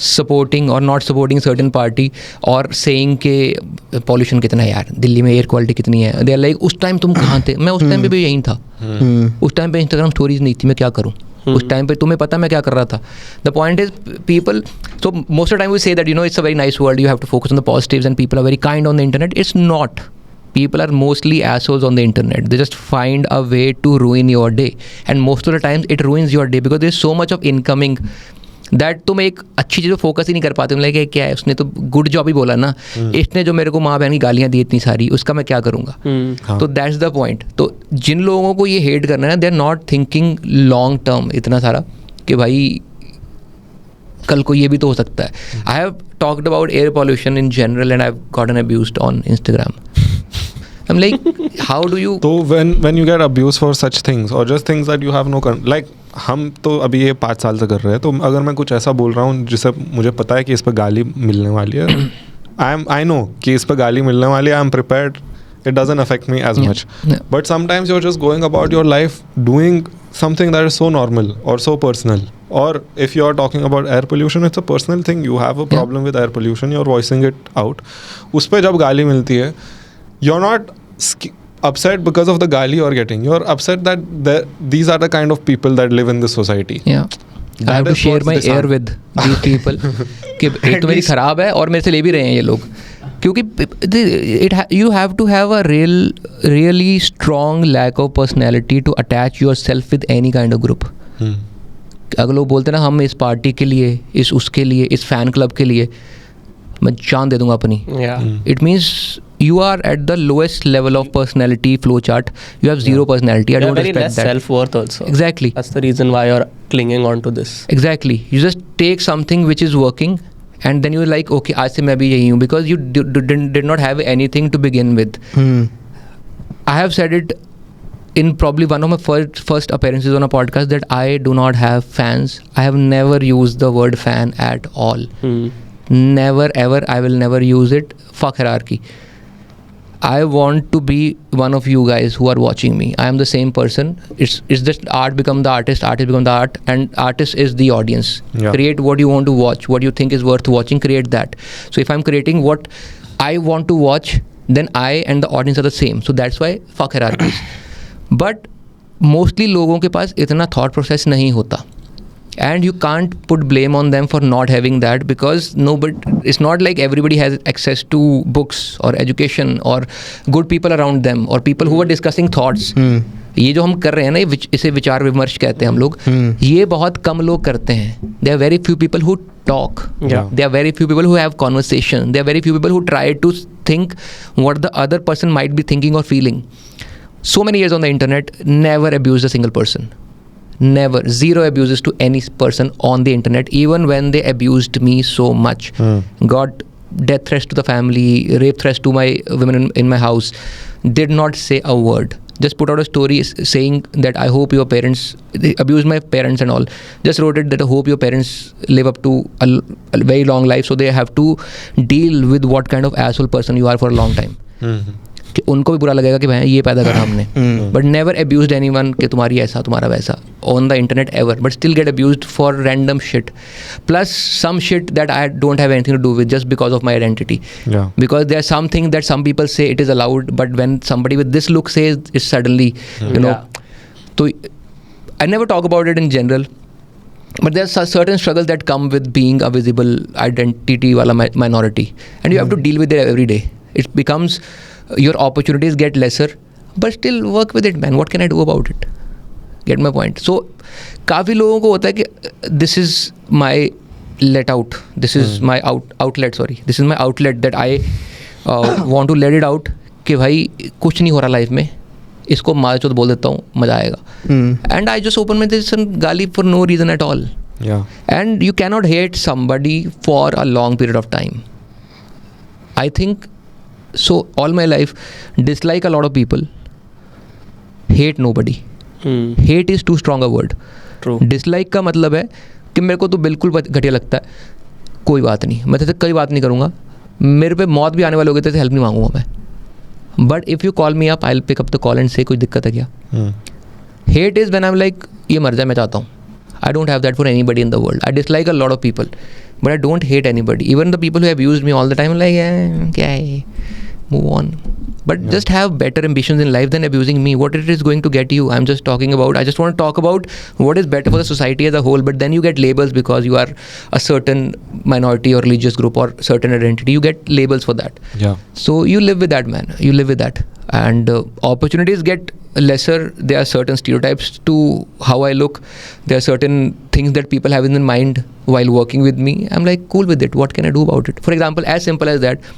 supporting और not supporting certain party और सेइंग के पॉल्यूशन कितना है यार, दिल्ली में एयर क्वालिटी कितनी है. दे आर लाइक उस टाइम तुम कहाँ थे? मैं उस टाइम पे भी यहीं था. उस टाइम पे इंस्टाग्राम स्टोरीज नहीं थी, मैं क्या करूँ? उस टाइम पे तुम्हें पता मैं क्या कर रहा था. The point is people, so most of time we say that you know it's a very nice world, you have to focus on the positives and people are very kind on the internet. It's not. People are mostly assholes on the internet. They just find a way to ruin your day, and most of the times it ruins your day because there's so much of incoming that तुम एक अच्छी चीज़ पे focus ही नहीं कर पाते. Like क्या है, उसने तो गुड जॉब ही बोला ना, इसने जो मेरे को माँ बहन की गालियाँ दी इतनी सारी, उसका मैं क्या करूँगा? तो दैट्स द पॉइंट. तो जिन लोगों को ये हेट करना है, they are not thinking long term इतना सारा कि भाई कल को ये भी तो हो सकता है. I have talked about air pollution in general and I have gotten abused on Instagram. I'm like, how do you? So when you get abused for such things or just things that you have no like हम तो अभी ये 5 साल से कर रहे हैं, तो अगर मैं कुछ ऐसा बोल रहा हूँ जिससे मुझे पता है कि इस पर गाली मिलने वाली है, I know कि इस पर गाली मिलने वाली है, I am prepared. It doesn't affect me as much. But sometimes you're just going about your life doing something that is so normal or so personal. Or if you are talking about air pollution, it's a personal thing. You have a problem with air pollution, you're voicing it out. उस पर जब गाली मिलती है, you're not upset because of the gali you're getting. You're upset that these are the kind of people that live in this society. Yeah. I have to share my air with these people. कि एक तो मेरी ख़राब है और मेरे से ले भी रहे हैं ये लोग क्योंकि you have to have a really strong lack of personality to attach yourself with any kind of group. अगर लोग बोलते हैं ना हम इस पार्टी के लिए, इस उसके लिए, इस फैन क्लब के लिए मैं जान दे दूंगा अपनी. It means you are at the lowest level of personality flow chart. You have zero personality. I don't very respect less that. self-worth also. Exactly. That's the reason why you're clinging on to this. Exactly. You just take something which is working and then you're like, okay, आज से मैं भी यही हूँ, because you did not have anything to begin with. I have said it in probably one of my first appearances on a podcast that I do not have fans. I have never used the word fan at all. Never ever. I will never use it. Fuck hierarchy. I want to be one of you guys who are watching me. I am the same person. It's just art become the artist become the art, and artist is the audience. Yeah. Create what you want to watch, what you think is worth watching, create that. So if I'm creating what I want to watch, then I and the audience are the same. So that's why fuck hierarchies. But mostly लोगों के पास इतना thought process नहीं होता. And you can't put blame on them for not having that, because it's not like everybody has access to books or education or good people around them or people who are discussing thoughts. ये जो हम कर रहे हैं ना, इसे विचार विमर्श कहते हैं हम लोग, ये बहुत कम लोग करते हैं. There are very few people who talk. Yeah. There are very few people who have conversation. There are very few people who try to think what the other person might be thinking or feeling. So many years on the internet, never abused a single person. Never. Zero abuses to any person on the internet, even when they abused me so much. Got death threats to the family, rape threats to my women in my house. Did not say a word. Just put out a story saying that I hope your parents, they abused my parents and all. Just wrote it that I hope your parents live up to a very long life, so they have to deal with what kind of asshole person you are for a long time. कि उनको भी बुरा लगेगा कि भाई ये पैदा करा हमने. बट नेवर अब्यूज्ड एनीवन कि तुम्हारी ऐसा तुम्हारा वैसा on the internet ever, but still get abused for random shit, plus some shit that I don't have anything to do with just because of my identity. Because there something that some people say it is allowed, but when somebody with this look says it suddenly you know. तो I never talk about it in general, but there are certain struggles that come with being a visible identity wala minority, and you have to deal with it every day. It becomes your opportunities get lesser, but still work with it, man. What can I do about it? Get my point? So काफ़ी लोगों को होता है कि this is my let out, this is my outlet, sorry, this is my outlet that I want to let it out कि भाई कुछ नहीं हो रहा लाइफ में, इसको मार चौथ बोल देता हूँ, मज़ा आएगा. And I just open my this and गाली for no reason at all. Yeah. And you cannot hate somebody for a long period of time. I think so. All my life, dislike a lot of people, hate nobody. Hate is too strong a word. True. Dislike का मतलब है कि मेरे को तो बिल्कुल घटिया लगता है, कोई बात नहीं, मैं तेरे से कोई बात नहीं करूँगा, मेरे पे मौत भी आने वाली होगी, तेरे से हेल्प नहीं मांगूंगा मैं. But if you call me up, I will pick up the call and say कोई दिक्कत है क्या. Hate is when I'm like ये मर जाए मैं चाहता हूँ. I don't have that for anybody in the world. I dislike a lot of people, but I don't hate anybody. Even the people who have abused me all the time, like, kya hai? Move on. But just have better ambitions in life than abusing me. What it is going to get you? I'm just talking about, I just want to talk about what is better for the society as a whole, but then you get labels because you are a certain minority or religious group or certain identity. You get labels for that. Yeah. So you live with that, man. You live with that. And opportunities get lesser. There are certain stereotypes to how I look. There are certain things that people have in their mind while working with me. I'm like, cool with it. What can I do about it? For example, as simple as that.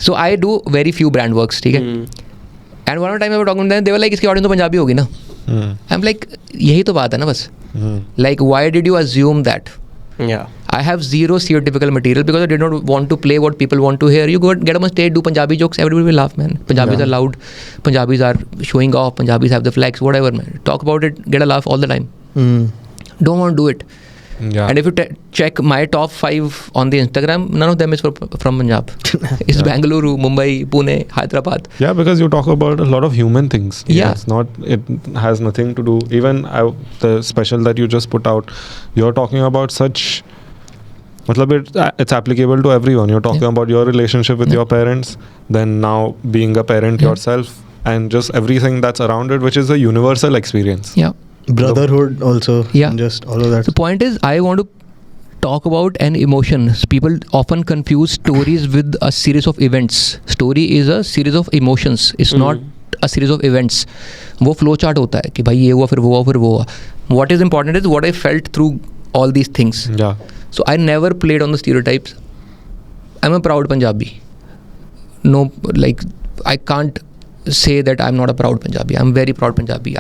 So I do very few brand works, ठीक है? And one time I was talking to them, they were like, इसकी audience तो पंजाबी होगी ना? I'm like, यही तो बात है ना बस. Like, why did you assume that? Yeah. I have zero stereotypical material because I did not want to play what people want to hear. You go get on stage, do Punjabi jokes, everybody will laugh, man. Punjabis are loud, Punjabis are showing off, Punjabis have the flags, whatever, man. Talk about it, get a laugh all the time. Don't want to do it. Yeah. And if you check my top 5 on the Instagram, none of them is from Punjab. It's Bengaluru, Mumbai, Pune, Hyderabad. Yeah, because you talk about a lot of human things. Yeah. It's not, it has nothing to do. Even the special that you just put out, you're talking about such, it's applicable to everyone. You're talking about your relationship with your parents, then now being a parent yourself, and just everything that's around it, which is a universal experience. Yeah. Brotherhood also. Yeah. Just all of that. The point is, I want to talk about an emotion, people often confuse stories with a series of events. Story is a series of emotions. It's not a series of events. वो flow chart होता है कि भाई ये हुआ फिर वो हुआ फिर वो हुआ. What is important is what I felt through all these things. Yeah. So I never played on the stereotypes. I'm a proud Punjabi. No, like I can't say that I'm not a proud Punjabi. I'm very proud Punjabi.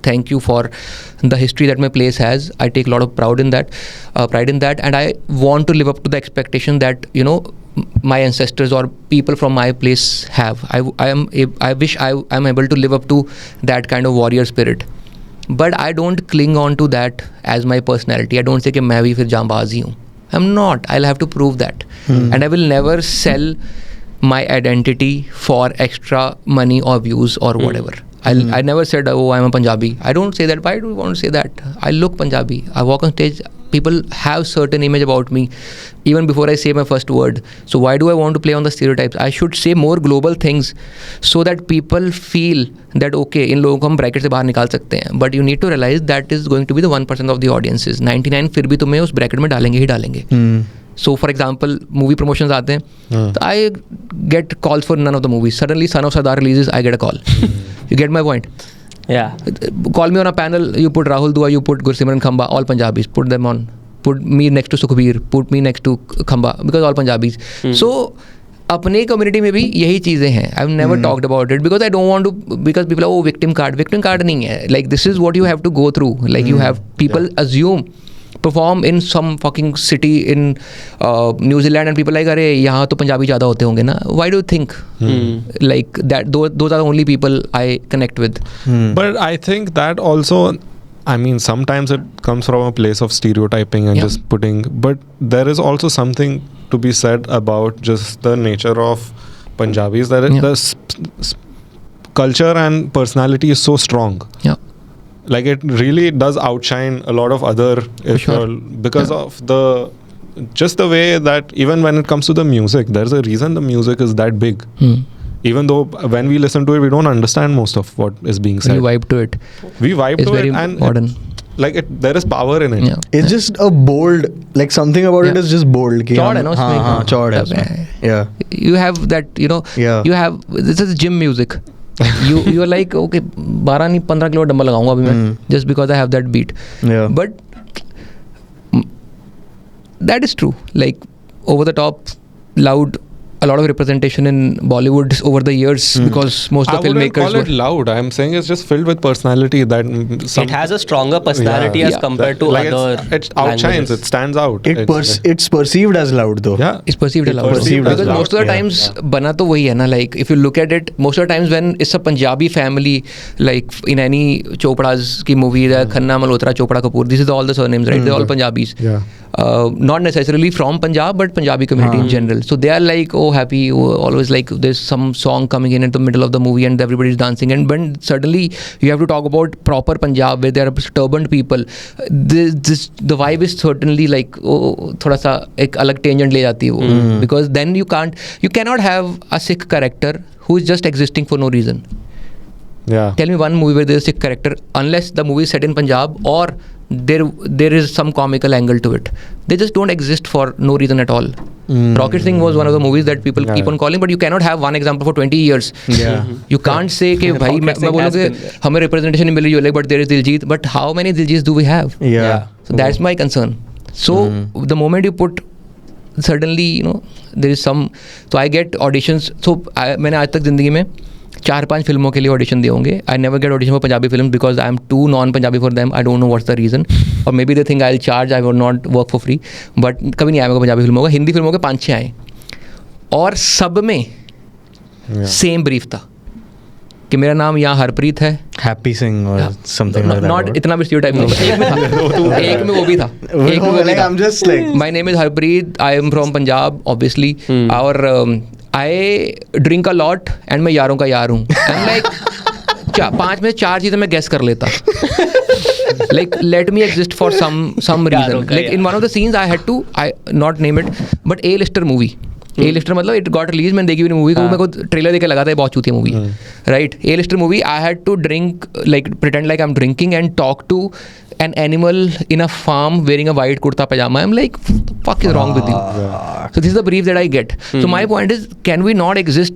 Thank you for the history that my place has. I take a lot of pride in that, and I want to live up to the expectation that, you know, my ancestors or people from my place have. I wish I'm able to live up to that kind of warrior spirit. But I don't cling on to that as my personality. I don't say कि मैं भी फिर जांबाज ही हूँ. I'm not. I'll have to prove that. And I will never sell my identity for extra money or views or whatever. I never said, oh, I'm a Punjabi. I don't say that. Why do you want to say that? I look Punjabi. I walk on stage. People have certain image about me even before I say my first word. So why do I want to play on the stereotypes? I should say more global things so that people feel that, okay, इन लोगों को हम bracket से बाहर निकाल सकते हैं. But you need to realize that is going to be the 1% of the audiences. 99 फिर भी तुम्हें उस bracket में डालेंगे ही डालेंगे. So for example, movie promotions आते हैं, तो I get calls for none of the movies. Suddenly Son of Sardar releases, I get a call. You get my point? Yeah. Call me on a panel, you put Rahul Dua, you put Gursimran Khamba, all Punjabis, put them on. Put me next to Sukhbir, put me next to Khamba, because all Punjabis. So अपने community में भी यही चीज़ें हैं. I have never talked about it because I don't want to, because people oh victim card नहीं है. Like this is what you have to go through. Like you have people assume perform in some fucking city in New Zealand and people like, अरे यहाँ तो पंजाबी ज़्यादा होते होंगे ना. Why do you think like that? Those are the only people I connect with. But I think that also, I mean, sometimes it comes from a place of stereotyping and just putting, but there is also something to be said about just the nature of Punjabis, that the culture and personality is so strong. Yeah. Like it really does outshine a lot of other because of just the way that even when it comes to the music, there's a reason the music is that big. Even though when we listen to it, we don't understand most of what is being said. We vibe to it. We vibe It's to very it, and modern. there is power in it. Yeah. It's just a bold, like something about it is just bold. कि चौड़ है ना उसमें. हाँ, चौड़ है उसमें. Yeah. You have that, you know. Yeah. You have, this is gym music. you are like, okay, 12 नहीं 15 kilo dumbbell लगाऊंगा अभी मैं, just because I have that beat. Yeah. But that is true. Like over the top, loud, a lot of representation in Bollywood over the years because most of the I wouldn't filmmakers call it loud. I'm saying it's just filled with personality. That It has a stronger personality as compared to like other it outshines. languages. It stands out. It's perceived as loud though. Yeah. It's perceived as loud. perceived as Because loud, most of the times bana to wahi hai na. Like if you look at it, most of the times when it's a Punjabi family, like in any Chopra's ki movie, Khanna, Malhotra, Chopra, Kapoor, this is all the surnames, right? They're all Punjabis. Yeah. Not necessarily from Punjab, but Punjabi community in general. So they are like, oh, happy, oh, always like there's some song coming in at the middle of the movie and everybody's dancing. And when suddenly you have to talk about proper Punjab where there are turbaned people, the vibe is certainly like, oh, thoda sa ek alag tangent le jati hai wo. Because then you cannot have a Sikh character who is just existing for no reason. Yeah. Tell me one movie where there's a Sikh character, unless the movie is set in Punjab or there is some comical angle to it. They just don't exist for no reason at all. Rocket Singh was one of the movies that people keep on calling, but you cannot have one example for 20 years. Yeah. You can't say कि भाई मैं बोलूँ कि हमें representation नहीं मिल रही है, but there is Diljit. But how many Diljits do we have? Yeah. So that's my concern. So the moment you put, suddenly, you know, there is some. So I get auditions. So मैंने आज तक जिंदगी में 4-5 फिल्मों के लिए audition दिए होंगे. I never get audition for Punjabi film because I am too non Punjabi for them. I don't know what's the reason, और maybe they think I will charge, I will not work for free. But कभी नहीं आया मेरे को पंजाबी फिल्मों का. हिंदी फिल्मों के 5-6 आए और सब में सेम ब्रीफ था कि मेरा नाम यहाँ हरप्रीत है. Happy Singh or something like that. Not इतना भी स्टीरियोटाइप नहीं. एक में था, एक में वो भी था. एक में वो भी था. I'm just like, My name is Harpreet. I am from Punjab, obviously. और I drink a lot and मैं यारों का यार हूँ. I'm like 5 में 4 चीज़ें मैं guess कर लेता. Like let me exist for some reason. Like in one of the scenes I had to, I not name it, but A-lister movie. A-lister मतलब it got released, मैंने देखी हुई मूवी को, मेरे को ट्रेलर देख के लगा था बहुत चूती movie, right. A-lister movie, I had to drink, like pretend like I'm drinking and talk to an animal in a farm wearing a white kurta pajama. I'm like, what the fuck is wrong with you? So this is the brief that I get. So my point is, can we not exist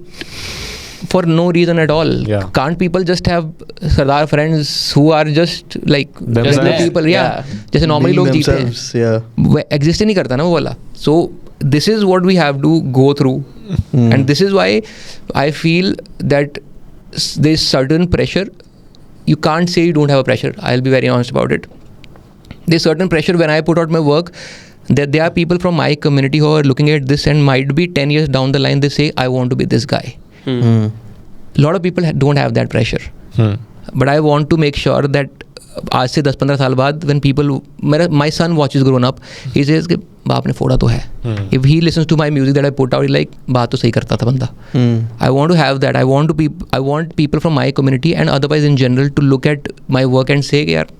for no reason at all? Yeah. Can't people just have Sardar friends who are just like Themselves. regular people? Yeah. जैसे normally Being लोग जीते हैं. themselves, yeah. Exist ही नहीं करता ना वो वाला. So this is what we have to go through, and this is why I feel that there's certain pressure. You can't say you don't have a pressure. I'll be very honest about it. There's certain pressure when I put out my work, that there are people from my community who are looking at this and might be 10 years down the line, they say, I want to be this guy. A lot of people don't have that pressure. But I want to make sure that आज से 10-15 साल बाद when people, my son watches Grown Up, he says कि बाप ने फोड़ा तो है. If he listens to my music that I put out, he's like, बात तो सही करता था बंदा. I want to have that. I want people from my community and otherwise in general to look at my work and say कि यार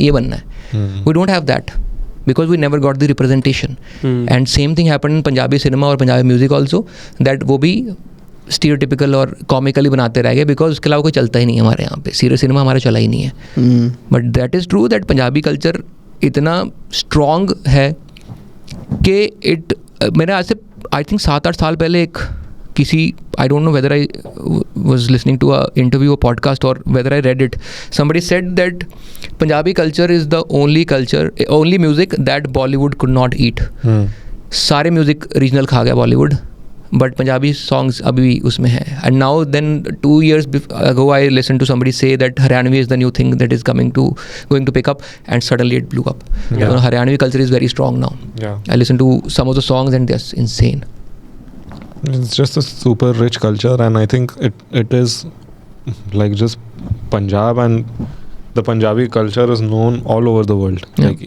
ये बनना है. We don't have that because we never got the representation. And same thing happened in Punjabi cinema और Punjabi music also, that वो भी stereotypical और comically बनाते रह गए बिकॉज उसके अलावा कोई चलता ही नहीं है हमारे यहाँ पे. सीरियस सिनेमा हमारा चला ही नहीं है. But that is true that Punjabi culture इतना स्ट्रॉन्ग है कि मेरे आज से आई थिंक 7-8 साल पहले एक किसी, I don't know whether I was listening to a interview, a podcast, और whether I read it, somebody said that Punjabi culture is the only music that Bollywood could not eat. सारे म्यूजिक रीजनल खा गया Bollywood, but Punjabi songs अभी भी उसमें है. And now then 2 years ago I listened to somebody say that Haryanvi is the new thing that is going to pick up, and suddenly it blew up. Yeah. So Haryanvi culture is very strong now. Yeah. I listen to some of the songs and they're insane. It's just a super rich culture, and I think it is like just Punjab, and the Punjabi culture is known all over the world. Yeah. Like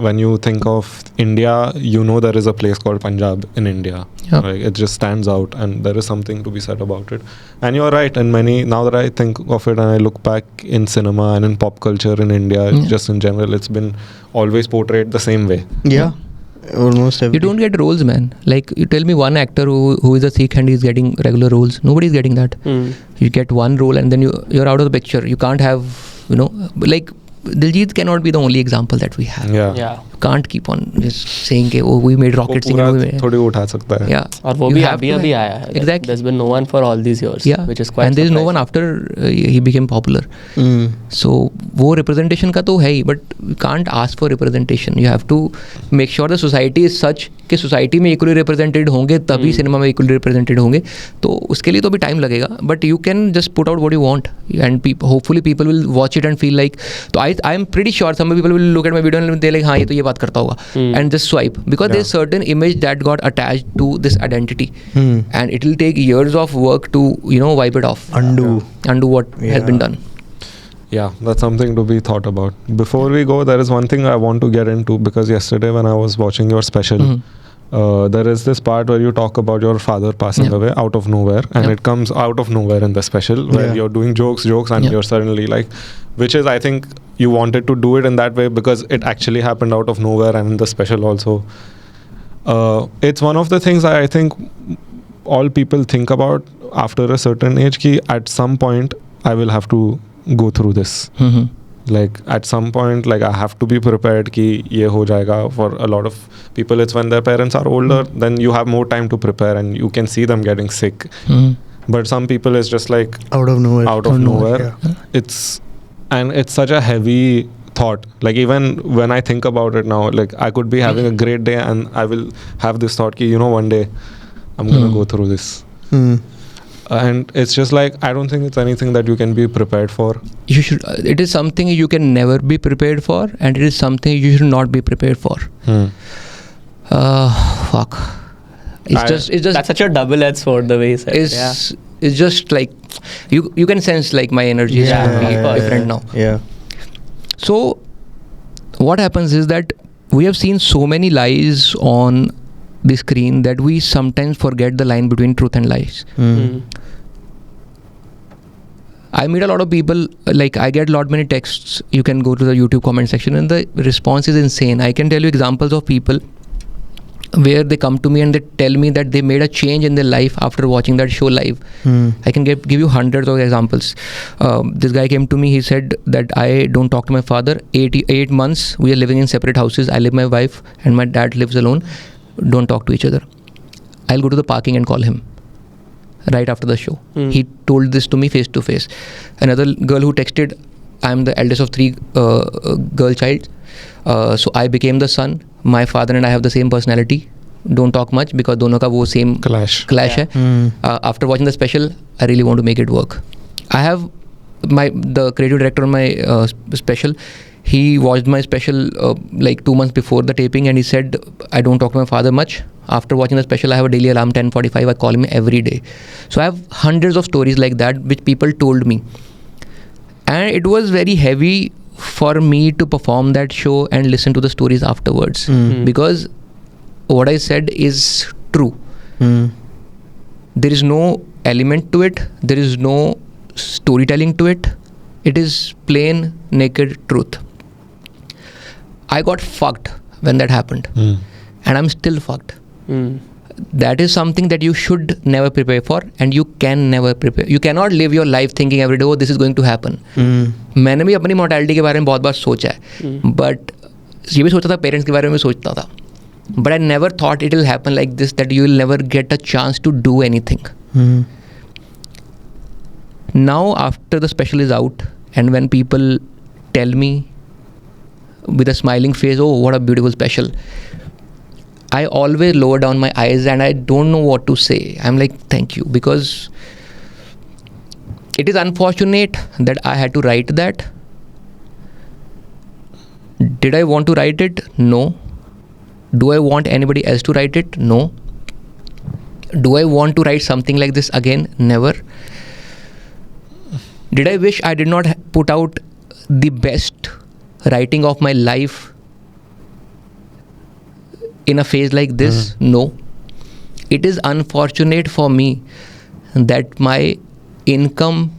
when you think of India, you know there is a place called Punjab in India. Yeah. Like it just stands out, and there is something to be said about it. And you're right. And now that I think of it and I look back in cinema and in pop culture in India, just in general, it's been always portrayed the same way. Yeah. Almost every. You don't get roles, man. Like you tell me one actor who is a Sikh and is getting regular roles. Nobody's getting that. You get one role and then you're out of the picture. You can't have, like Diljit cannot be the only example that we have. Yeah. You can't keep on just saying कि we made rocket वो singer. पूरा थोड़ी उठा सकता है. Yeah. और वो You भी have अभी to अभी have- आया है. Exactly. There's been no one for all these years. Yeah. Which is quite and there is no one surprising. after he became popular. So वो representation का तो है ही, but you can't ask for representation. You have to make sure the society is such कि society में equally represented होंगे तभी cinema में equally represented होंगे. तो उसके लिए तो भी time लगेगा. But you can just put out what you want, and hopefully people will watch it and feel like. So I am pretty sure some people will look at my video and they're like, हाँ ये तो ये बात करता होगा, and just swipe because there's certain image that got attached to this identity, and it will take years of work to wipe it off, undo what has been done. Yeah, that's something to be thought about. Before we go, there is one thing I want to get into, because yesterday when I was watching your special, there is this part where you talk about your father passing away out of nowhere, and it comes out of nowhere in the special where you're doing jokes and you're suddenly like, which is, I think you wanted to do it in that way because it actually happened out of nowhere, and in the special also. It's one of the things I think all people think about after a certain age, ki at some point I will have to go through this. Like at some point, like I have to be prepared ki ye ho jayega. For a lot of people, it's when their parents are older, then you have more time to prepare and you can see them getting sick. But some people, it's just like out of nowhere. Yeah. It's such a heavy thought. Like even when I think about it now, like I could be having a great day and I will have this thought ki, one day I'm gonna go through this. And it's just like, I don't think it's anything that you can be prepared for. You should. It is something you can never be prepared for, and it is something you should not be prepared for. Fuck. It's just That's such a double-edged sword, the way he said. It's just like you can sense like my energy is different now. Yeah. So what happens is that we have seen so many lies on the screen that we sometimes forget the line between truth and lies. I meet a lot of people, like I get many texts. You can go to the YouTube comment section and the response is insane. I can tell you examples of people where they come to me and they tell me that they made a change in their life after watching that show live. I can give you hundreds of examples. This guy came to me, he said that I don't talk to my father. 8 months, we are living in separate houses. I live with my wife and my dad lives alone. Don't talk to each other. I'll go to the parking and call him right after the show. He told this to me face to face. Another girl who texted, I'm the eldest of 3 girl child. So I became the son. My father and I have the same personality. Don't talk much because dono ka wo same Clash. hai. After watching the special, I really want to make it work. I have the creative director on my special. He watched my special like 2 months before the taping, and he said, I don't talk to my father much. After watching the special, I have a daily alarm 10:45. I call him every day. So I have hundreds of stories like that which people told me. And it was very heavy for me to perform that show and listen to the stories afterwards. Because what I said is true. There is no element to it. There is no storytelling to it. It is plain, naked truth. I got fucked when that happened. And I'm still fucked. That is something that you should never prepare for, and you can never prepare. You cannot live your life thinking every day, oh, this is going to happen. मैंने भी अपनी mortality के बारे में बहुत बार सोचा है, but ये भी सोचा था, parents के बारे में भी सोचता था, but I never thought it will happen like this, that you will never get a chance to do anything. Now after the special is out, and when people tell me with a smiling face, oh, what a beautiful special, I always lower down my eyes and I don't know what to say. I'm like, thank you, because it is unfortunate that I had to write that. Did I want to write it? No. Do I want anybody else to write it? No. Do I want to write something like this again? Never. Did I wish I did not put out the best writing of my life in a phase like this? No. It is unfortunate for me that my income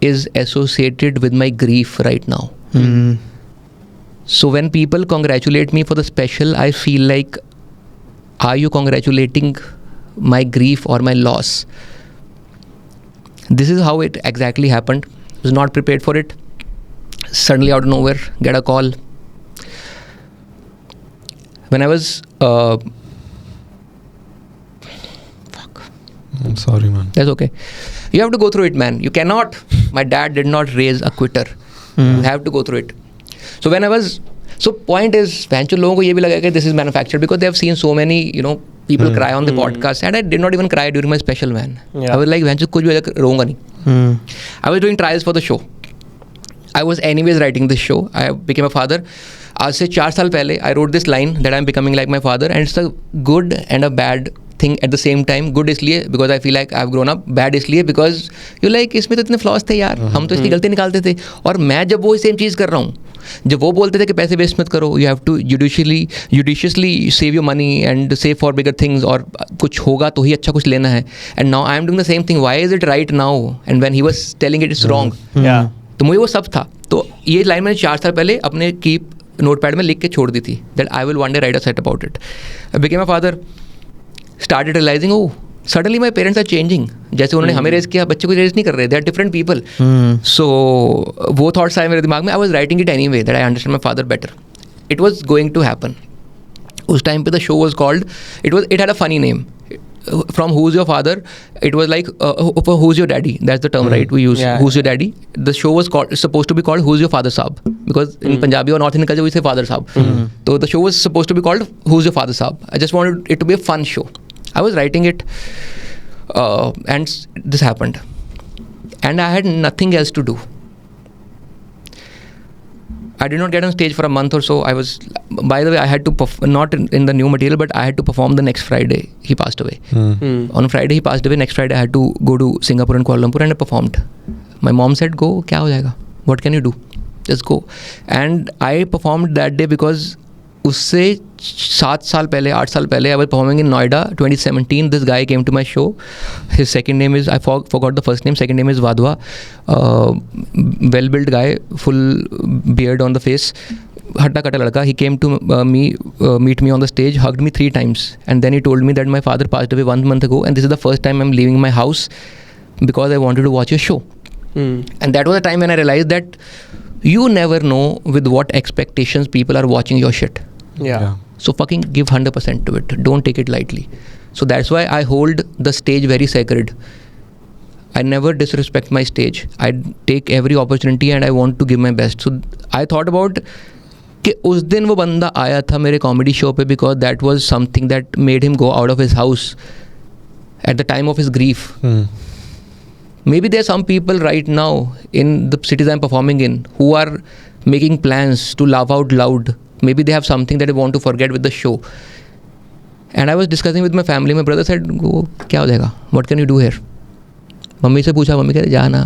is associated with my grief right now. So when people congratulate me for the special, I feel like, are you congratulating my grief or my loss? This is how it exactly happened. I was not prepared for it. Suddenly out of nowhere, get a call. When I was I'm sorry, man. That's okay. You have to go through it, man. You cannot. My dad did not raise a quitter. You have to go through it. So when I was, point is, लोगों को ये भी लगा कि this is manufactured, because they have seen so many, people cry on the podcast, and I did not even cry during my special, man. I was like, कुछ भी रोऊंगा नहीं. I was doing trials for the show. I was anyways writing this show. I became a father. आज से 4 साल पहले I wrote this line that I'm becoming like my father, and it's a good and a bad thing at the same time. Good इसलिए because I feel like I've grown up. Bad इसलिए because you like इसमें तो इतने flaws थे यार, हम तो इसकी गलती निकालते थे. और मैं जब वो सेम चीज़ कर रहा हूँ, जब वो बोलते थे कि पैसे वेस्ट मत करो, you have to judiciously save your money and save for bigger things, और कुछ होगा तो ही अच्छा कुछ लेना है. And now I am doing the same thing. Why is it right now? And when he was telling it, it's wrong. Yeah. तो मुझे वो सब था. तो ये लाइन मैंने 4 साल पहले अपने कीप नोटपैड में लिख के छोड़ दी थी, that I will one day write a set about it. I became a father, started realizing, oh, suddenly my parents are changing. जैसे उन्होंने हमें रेज किया, बच्चे को रेज नहीं कर रहे. They are different people. So वो thoughts आए मेरे दिमाग में. I was writing it anyway, that I understand my father better. It was going to happen. उस टाइम पे the show was called, it had a funny name. From Who's Your Father, it was like Who's Your Daddy. That's the term, right? We use Who's Your Daddy. The show was supposed to be called Who's Your Father Saab, because in Punjabi or North Indian culture we say Father Saab. So the show was supposed to be called Who's Your Father Saab. I just wanted it to be a fun show. I was writing it, and this happened, and I had nothing else to do. I did not get on stage for a month or so. I was, by the way, I had to not in the new material, but I had to perform the next Friday. He passed away. On Friday he passed away. Next Friday I had to go to Singapore and Kuala Lumpur, and I performed. My mom said, "Go, क्या हो जाएगा? What can you do? Just go." And I performed that day because उससे 7 साल पहले, 8 साल पहले, I was performing in Noida, 2017. This guy came to my show. His second name is, I forgot the first name. Second name is Vadwa. Well-built guy, full beard on the face. हट्टा कट्टा लड़का. He came to meet me on the stage, hugged me 3 times, and then he told me that my father passed away 1 month ago, and this is the first time I'm leaving my house because I wanted to watch your show. And that was the time when I realized that you never know with what expectations people are watching your shit. Yeah. So fucking give 100% to it. Don't take it lightly. So that's why I hold the stage very sacred. I never disrespect my stage. I take every opportunity and I want to give my best. So I thought about कि उस दिन वो बंदा आया था मेरे comedy show पे because that was something that made him go out of his house at the time of his grief. Maybe there are some people right now in the cities I'm performing in who are making plans to laugh out loud. Maybe they have something that they want to forget with the show. And I was discussing with my family. My brother said, "Go, क्या हो जाएगा? What can you do here?" Mummy से पूछा, mummy कह रहे जाना.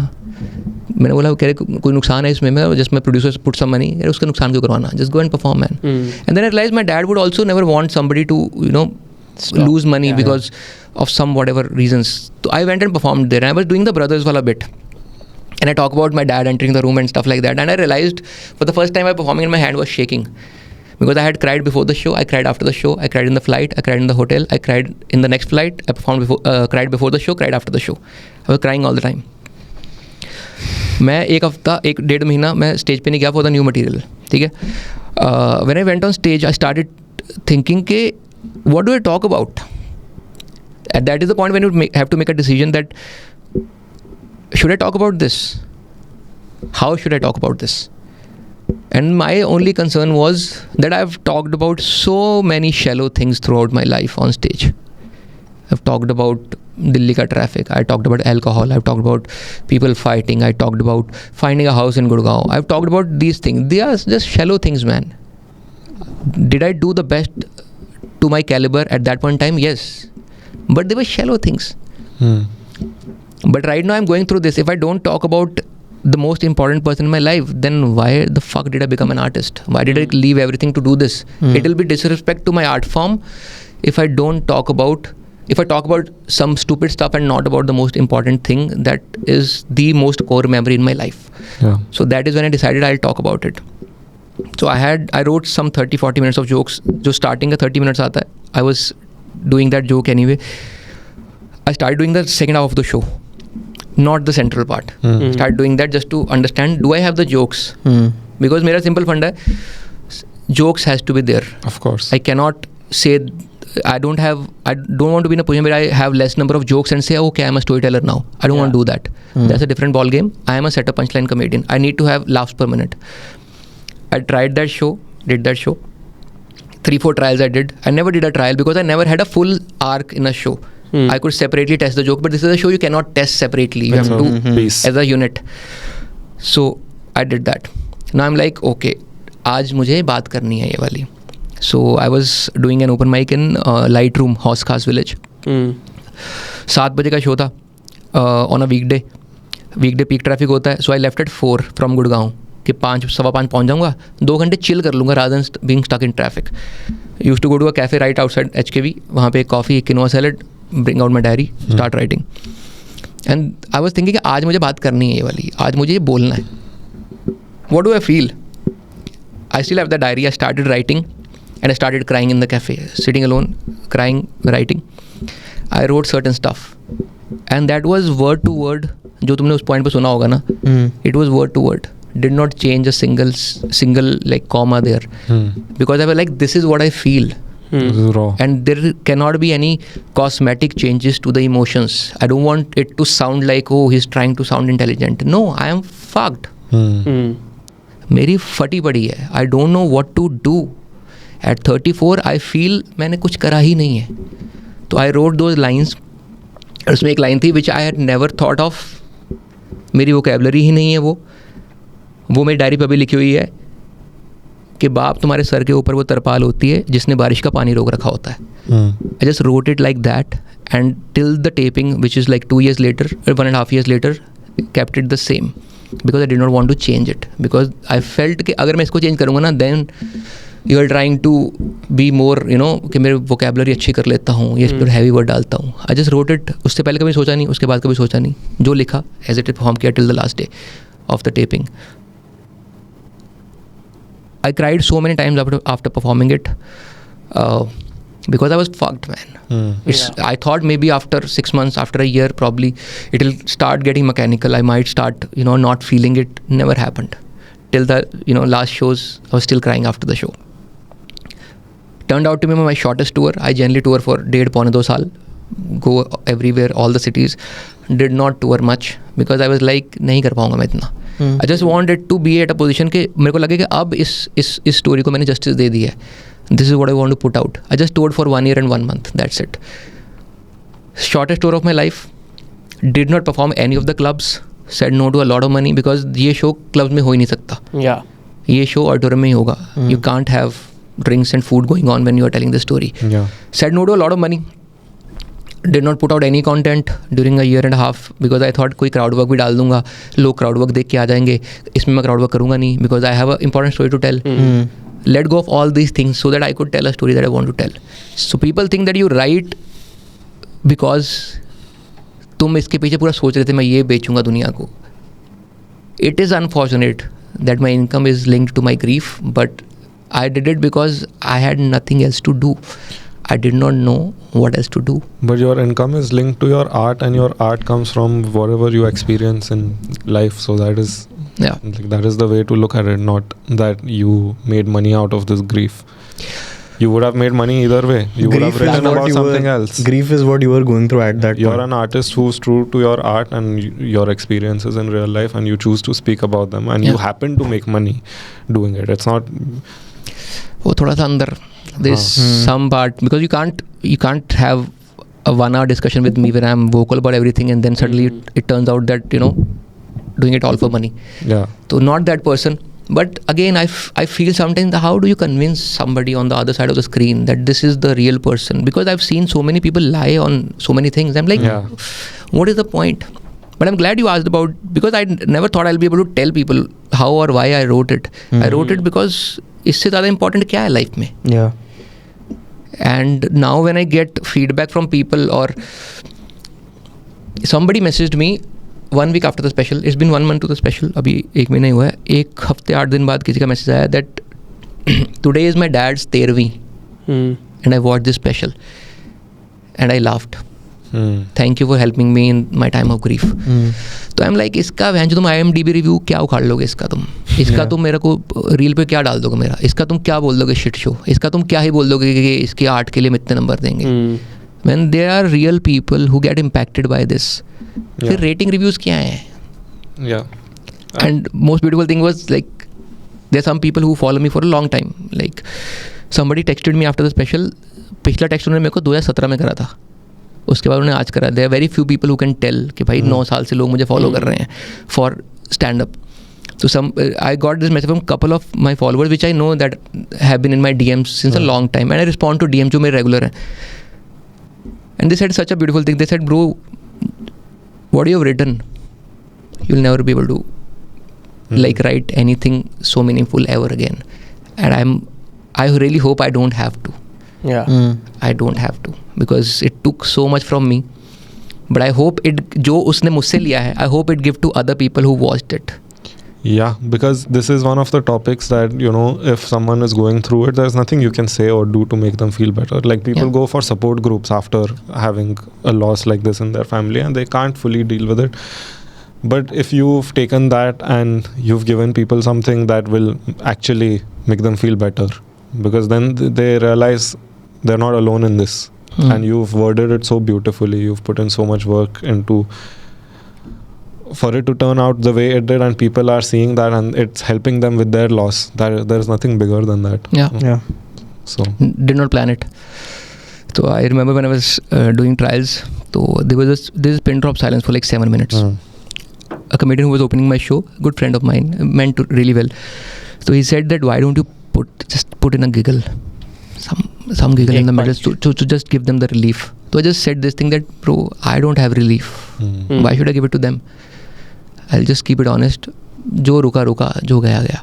मैंने बोला कह रहे कोई नुकसान है इसमें. मैं जस्ट मैं प्रोड्यूसर पुट सम मनी. अरे उसका नुकसान क्यों करवाना? Just go and perform, man. And then I realized my dad would also never want somebody to lose money because of some whatever reasons. So I went and performed there. And I was doing the Brothers wala bit. And I talk about my dad entering the room and stuff like that. And I realized for the first time I was performing and my hand was shaking. Because I had cried before the show, I cried after the show, I cried in the flight, I cried in the hotel, I cried in the next flight, I performed cried before the show, cried after the show. I was crying all the time. मैं 1.5 महीना मैं stage पे नहीं गया for the new material. ठीक है. When I went on stage, I started thinking कि what do I talk about? And that is the point when you have to make a decision that should I talk about this? How should I talk about this? And my only concern was that I've talked about so many shallow things throughout my life on stage. I've talked about Delhi ka traffic. I talked about alcohol. I've talked about people fighting. I talked about finding a house in Gurgaon. I've talked about these things. They are just shallow things, man. Did I do the best to my caliber at that point in time? Yes. But they were shallow things. But right now I'm going through this. If I don't talk about the most important person in my life, then why the fuck did I become an artist? Why did I leave everything to do this? It will be disrespect to my art form if I talk about some stupid stuff and not about the most important thing that is the most core memory in my life. Yeah. So that is when I decided I'll talk about it. So I wrote some 30-40 minutes of jokes. जो starting का 30 minutes आता है, I was doing that joke anyway. I started doing the second half of the show, not the central part. Start doing that just to understand, do I have the jokes? Because मेरा simple funda है, jokes has to be there. Of course. I cannot say I don't want to be in a position where I have less number of jokes and say, okay, I'm a storyteller now. I don't want to do that. That's a different ball game. I am a setup punchline comedian. I need to have laughs per minute. I tried that show, did that show. 3-4 trials I did. I never did a trial because I never had a full arc in a show. I could separately test the joke, but this is a show you cannot test separately. You have to do as a unit. So I did that. Now I'm like, okay, आज मुझे बात करनी है ये वाली. So I was doing an open mic in Lightroom, Haus Khas Village. 7 बजे का show था on a weekday. Weekday peak traffic होता है. So I left at 4 from Gurgaon. कि 5-5 पहुँच जाऊँगा, 2 घंटे चिल कर लूँगा rather than being stuck in traffic. Used to go to a cafe right outside HKV. वहाँ पे coffee, quinoa salad, bring out my diary, start writing. And I was thinking कि आज मुझे बात करनी है ये वाली, आज मुझे ये बोलना है. What do I feel? I still have the diary. I started writing and I started crying in the cafe, sitting alone, crying, writing. I wrote certain stuff and that was word to word. जो तुमने उस point पे सुना होगा ना, it was word to word. Did not change a single like comma there because I was like, this is what I feel. This is raw. And there cannot be any cosmetic changes to the emotions. I don't want it to sound like, oh, he's trying to sound intelligent. No, I am fucked. मेरी फटी पड़ी है. I don't know what to do. At 34, I feel मैंने कुछ करा ही नहीं है. तो I wrote those lines. उसमें एक line थी which I had never thought of. मेरी vocabulary ही नहीं है वो मेरी डायरी पर भी लिखी हुई है कि बाप तुम्हारे सर के ऊपर वो तरपाल होती है जिसने बारिश का पानी रोक रखा होता है. I just wrote it like that and till the taping, which is like 2 years later or 1.5 years later, kept it the same because I did not want to change it because I felt कि अगर मैं इसको change करूँगा ना, then you are trying to be more, कि मेरे vocabulary अच्छी कर लेता हूँ, ये इस पर heavy word डालता हूँ. I just wrote it. उससे पहले कभी सोचा नहीं, उसके बाद कभी सोचा नहीं. जो लिखा as it perform किया till the last day of the taping. I cried so many times after performing it because I was fucked, man. I thought maybe after 6 months, after a year, probably it'll start getting mechanical. I might start, not feeling it. Never happened. Till the, last shows, I was still crying after the show. Turned out to be my shortest tour. I generally tour for 1.5-2 saal. Go everywhere, all the cities. Did not tour much because I was like, नहीं कर पाऊंगा मैं इतना. I just wanted to be at a position कि मेरे को लगे कि अब इस स्टोरी को मैंने जस्टिस दे दी है. This is what I want to put out. I just toured for 1 year and 1 month. That's it. Shortest tour of my life. Did not perform any of the clubs. Said no to a lot of money because ये show clubs में हो ही नहीं सकता. Yeah. ये show auditorium में ही होगा. You can't have drinks and food going on when you are telling the story. Yeah. Said no to a lot of money. Did not put out any content during a year and a half because I thought कोई crowd work भी डाल दूंगा, लोग crowd work देख के आ जाएंगे, इसमें मैं crowd work करूंगा नहीं because I have an important story to tell. Let go of all these things so that I could tell a story that I want to tell. So people think that you write because तुम इसके पीछे पूरा सोच रहे थे मैं ये बेचूंगा दुनिया को. It is unfortunate that my income is linked to my grief, but I did it because I had nothing else to do. I did not know what else to do. But your income is linked to your art, and your art comes from whatever you experience in life. So that is, that is the way to look at it. Not that you made money out of this grief. You would have made money either way. You would have written about something else. Grief is what you were going through at that You're point. an artist who's true to your art and your experiences in real life, and you choose to speak about them, and you happen to make money doing it. It's not. वो थोड़ा सा अंदर there's some part because you can't have a 1 hour discussion with me where I'm vocal about everything and then suddenly it turns out that doing it all for money. Yeah. So not that person. But again, I feel sometimes how do you convince somebody on the other side of the screen that this is the real person? Because I've seen so many people lie on so many things. I'm like, what is the point? But I'm glad you asked about, because I never thought I'll be able to tell people how or why I wrote it. I wrote it because इससे ज़्यादा important क्या है life में? Yeah. And now when I get feedback from people or somebody messaged me 1 week after the special, it's been 1 month to the special, अभी 1 महीना ही हुआ है, 1 हफ्ते 8 दिन बाद किसी का मैसेज आया that today is my dad's 13वीं and I watched this special and I laughed. Thank you for helping me in my time of grief. तो I'm like, इसका वैन जो तुम IMDb रिव्यू क्या उखाड़ लोगे इसका तुम मेरे को रील पे क्या डाल दोगे मेरा, इसका तुम क्या बोल दोगे शिट शो, इसका तुम क्या ही बोल दोगे कि इसके आर्ट के लिए हम इतने नंबर देंगे. When there are real people who get impacted by this, फिर रेटिंग रिव्यूज क्या हैं? Yeah. And most beautiful thing was like there are some people who follow me for a long time. Like somebody texted me after the special. पिछला text उन्होंने मेरे को 2017 में करा था, उसके बाद उन्होंने आज करा. There are very few people who can tell कि भाई 9 साल से लोग मुझे फॉलो कर रहे हैं for stand up. So I got this message from couple of my followers which I know that have been in my DMs since a long time, and I respond to DM जो मेरे regular हैं. And they said such a beautiful thing. They said, bro, what you have written, you'll never be able to like write anything so meaningful ever again. And I really hope I don't have to. Yeah. I don't have to because it took so much from me. But I hope it जो उसने मुझसे लिया है, I hope it give to other people who watched it. Yeah, because this is one of the topics that, if someone is going through it, there's nothing you can say or do to make them feel better. Like people go for support groups after having a loss like this in their family and they can't fully deal with it. But if you've taken that and you've given people something that will actually make them feel better, because then they realize they're not alone in this. And you've worded it so beautifully, you've put in so much work into for it to turn out the way it did, and people are seeing that and it's helping them with their loss. There's nothing bigger than that. Yeah. So did not plan it. So I remember when I was doing trials, so there was this pin drop silence for like 7 minutes. A comedian who was opening my show, good friend of mine, meant to really well. So he said that why don't you put in a giggle, some giggle in the middle to just give them the relief. So I just said this thing that, bro, I don't have relief. Why should I give it to them? I'll just keep it honest. जो रुका जो गया.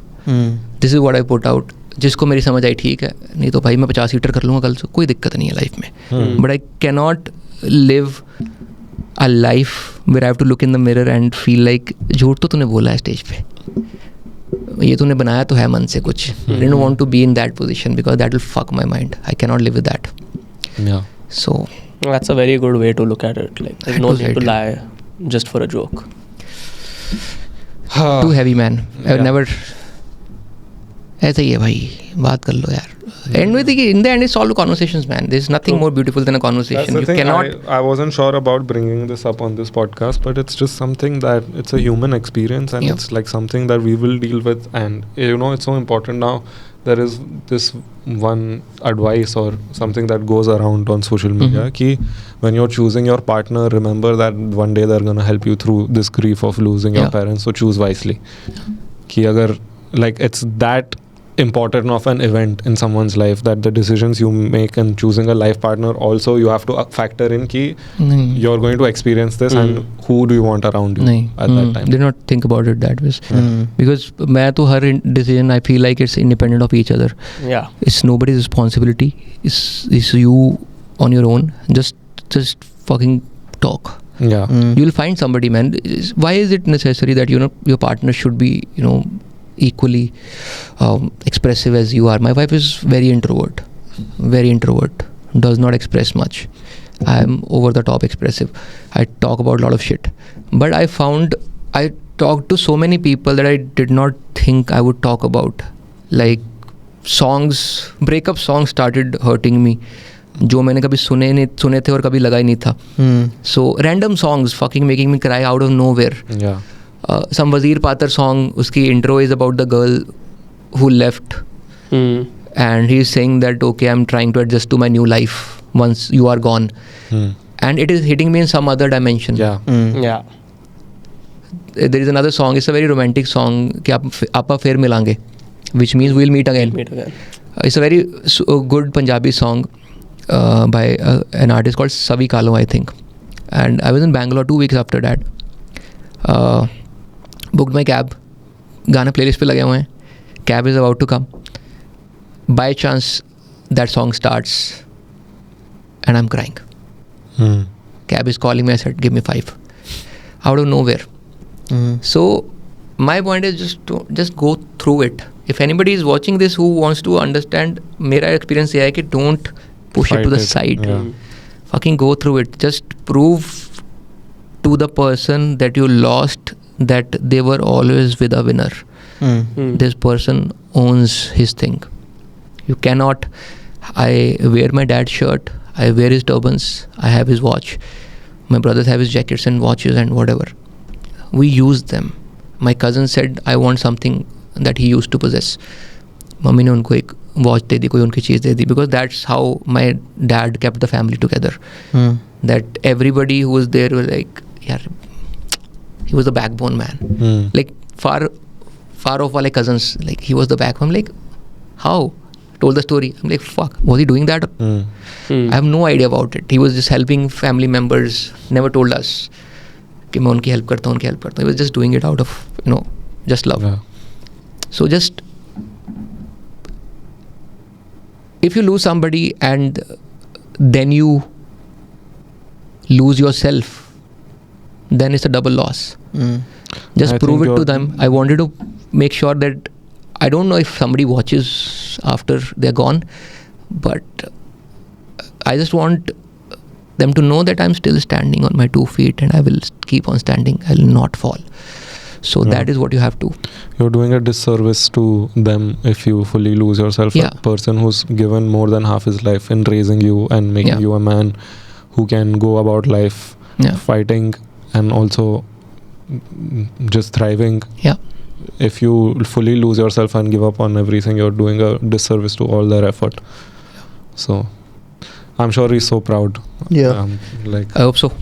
This is what I put out. जिसको मेरी समझ आई ठीक है, नहीं तो भाई मैं 50 सीटर कर लूँगा कल से, कोई दिक्कत नहीं है लाइफ में. But I cannot live a life where I have to look in the mirror and feel like झूठ तो तूने बोला है स्टेज पे. ये तूने बनाया तो है मन से कुछ. I didn't want to be in that position because that will fuck my mind. I cannot live with that. Yeah. So That's a very good way to look at it. Like, there's That no was need to right. lie just for a joke. too heavy, man. I would Yeah. never. ऐसा ही है भाई, बात कर लो यार. And with in the end, it's all conversations, man. There's nothing True. more beautiful than a That's conversation. the You thing. cannot. I wasn't sure about bringing this up on this podcast, but it's just something that it's a human experience, and Yeah. it's like something that we will deal with. And you know, it's so important now. There is this one advice or something that goes around on social media. Ki when you're choosing your partner, remember that one day they're gonna help you through this grief of losing your Yeah. parents. So choose wisely. Ki agar like it's that important of an event in someone's life that the decisions you make in choosing a life partner, also you have to factor in ki नहीं. you're going to experience this and who do you want around you नहीं. at that time. Did not think about it that way. Hmm. Because मैं तो हर decision I feel like it's independent of each other. Yeah. It's nobody's responsibility. It's you on your own. Just fucking talk. Yeah. Hmm. You'll find somebody, man. Why is it necessary that your partner should be equally expressive as you are? My wife is very introvert, does not express much. I am over the top expressive. I talk about a lot of shit, but I found I talked to so many people that I did not think I would talk about. Like songs, breakup songs started hurting me, जो मैंने कभी सुने थे और कभी लगा ही नहीं था. Hmm. So random songs fucking making me cry out of nowhere. Yeah. Some Wazir Patar song, uski intro is about the girl who left, and he's saying that okay, I'm trying to adjust to my new life once you are gone, and it is hitting me in some other dimension. Yeah. Hmm. Yeah. There is another song, it's a very romantic song, कि आपा फिर मिलांगे, which means we'll meet again. Meet again. It's a very good Punjabi song by an artist called Savi Kalo, I think. And I was in Bangalore 2 weeks after that. Booked my cab. गाना playlist पे लगे हुए हैं. Cab is about to come. By chance, that song starts, and I'm crying. Cab is calling me. I said, "Give me 5." Out of nowhere. Hmm. So my point is just go through it. If anybody is watching this who wants to understand, मेरा experience ये है कि don't push it Fight to the it, side. yeah. Fucking go through it. Just prove to the person that you lost that they were always with a winner. Hmm. This person owns his thing. You cannot. I wear my dad's shirt. I wear his turbans. I have his watch. My brothers have his jackets and watches and whatever. We use them. My cousin said, I want something that he used to possess. Mummy ने उनको एक watch दे दी, कोई उनकी चीज़ दे दी, because that's how my dad kept the family together. Hmm. That everybody who was there was like, yeah, he was the backbone man. Like far off wale cousins, like he was the backbone. I'm like, how? Told the story. I'm like, fuck, was he doing that? I have no idea about it. He was just helping family members. Never told us कि मैं उनकी help करता हूँ. He was just doing it out of just love. Yeah. So just if you lose somebody and then you lose yourself, then it's a double loss. Hmm. Just I prove think it to you're- them. I wanted to make sure that I don't know if somebody watches after they're gone, but I just want them to know that I'm still standing on my 2 feet and I will keep on standing. I will not fall. So Yeah. that is what you have to. You're doing a disservice to them if you fully lose yourself. Yeah. A person who's given more than half his life in raising you and making Yeah. you a man who can go about life Yeah. fighting and also just thriving. Yeah. If you fully lose yourself and give up on everything, you're doing a disservice to all their effort. So I'm sure he's so proud. Yeah. Like I hope so.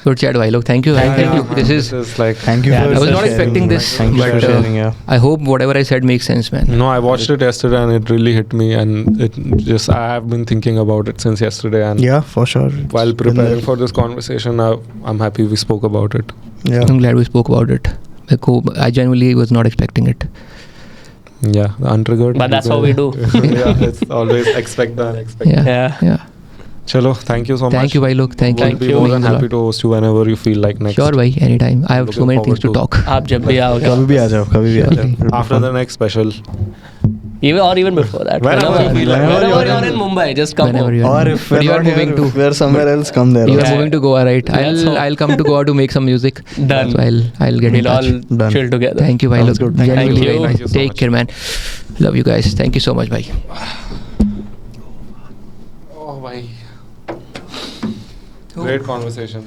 Good chat, Vailok. Thank you. Thank you. This is. like Thank you Yeah, for I was not sharing. expecting this, Thank you but, for sharing. Yeah. I hope whatever I said makes sense, man. no, I watched it yesterday and it really hit me, and it just I have been thinking about it since yesterday, and Yeah, for sure. It's while been preparing there. for this conversation, I'm happy we spoke about it. Yeah. I'm glad we spoke about it. I genuinely was not expecting it. Yeah, the untriggered. But that's how we do. Yeah, it's always expect the unexpected. Yeah. Yeah. Yeah. Chalo, thank you so much. Thank you, bhai. Look, thank We'll you. be more than happy to host you whenever you feel like next. Sure, bhai. Anytime. I have so Looking many things to forward talk. आप जब भी आओगे. कभी भी आ जाओ, कभी भी आ जाओ. After the next special. Even before that. Whenever you feel like. Whenever Whenever you're in Mumbai, just come Whenever home. you are. Or if But you we're are not moving here, to. if we're somewhere else, come there. You are also. moving to Goa, right? That's all. I'll come to Goa to make some music. Done. So I'll get in We'll all touch. Done. chill together. Thank you, bhai. Sounds Look, good. Thank genuinely you. very nice. Thank you so Take much. care, man. Love you guys. Thank you so much, bhai. Oh, bhai. Great conversation.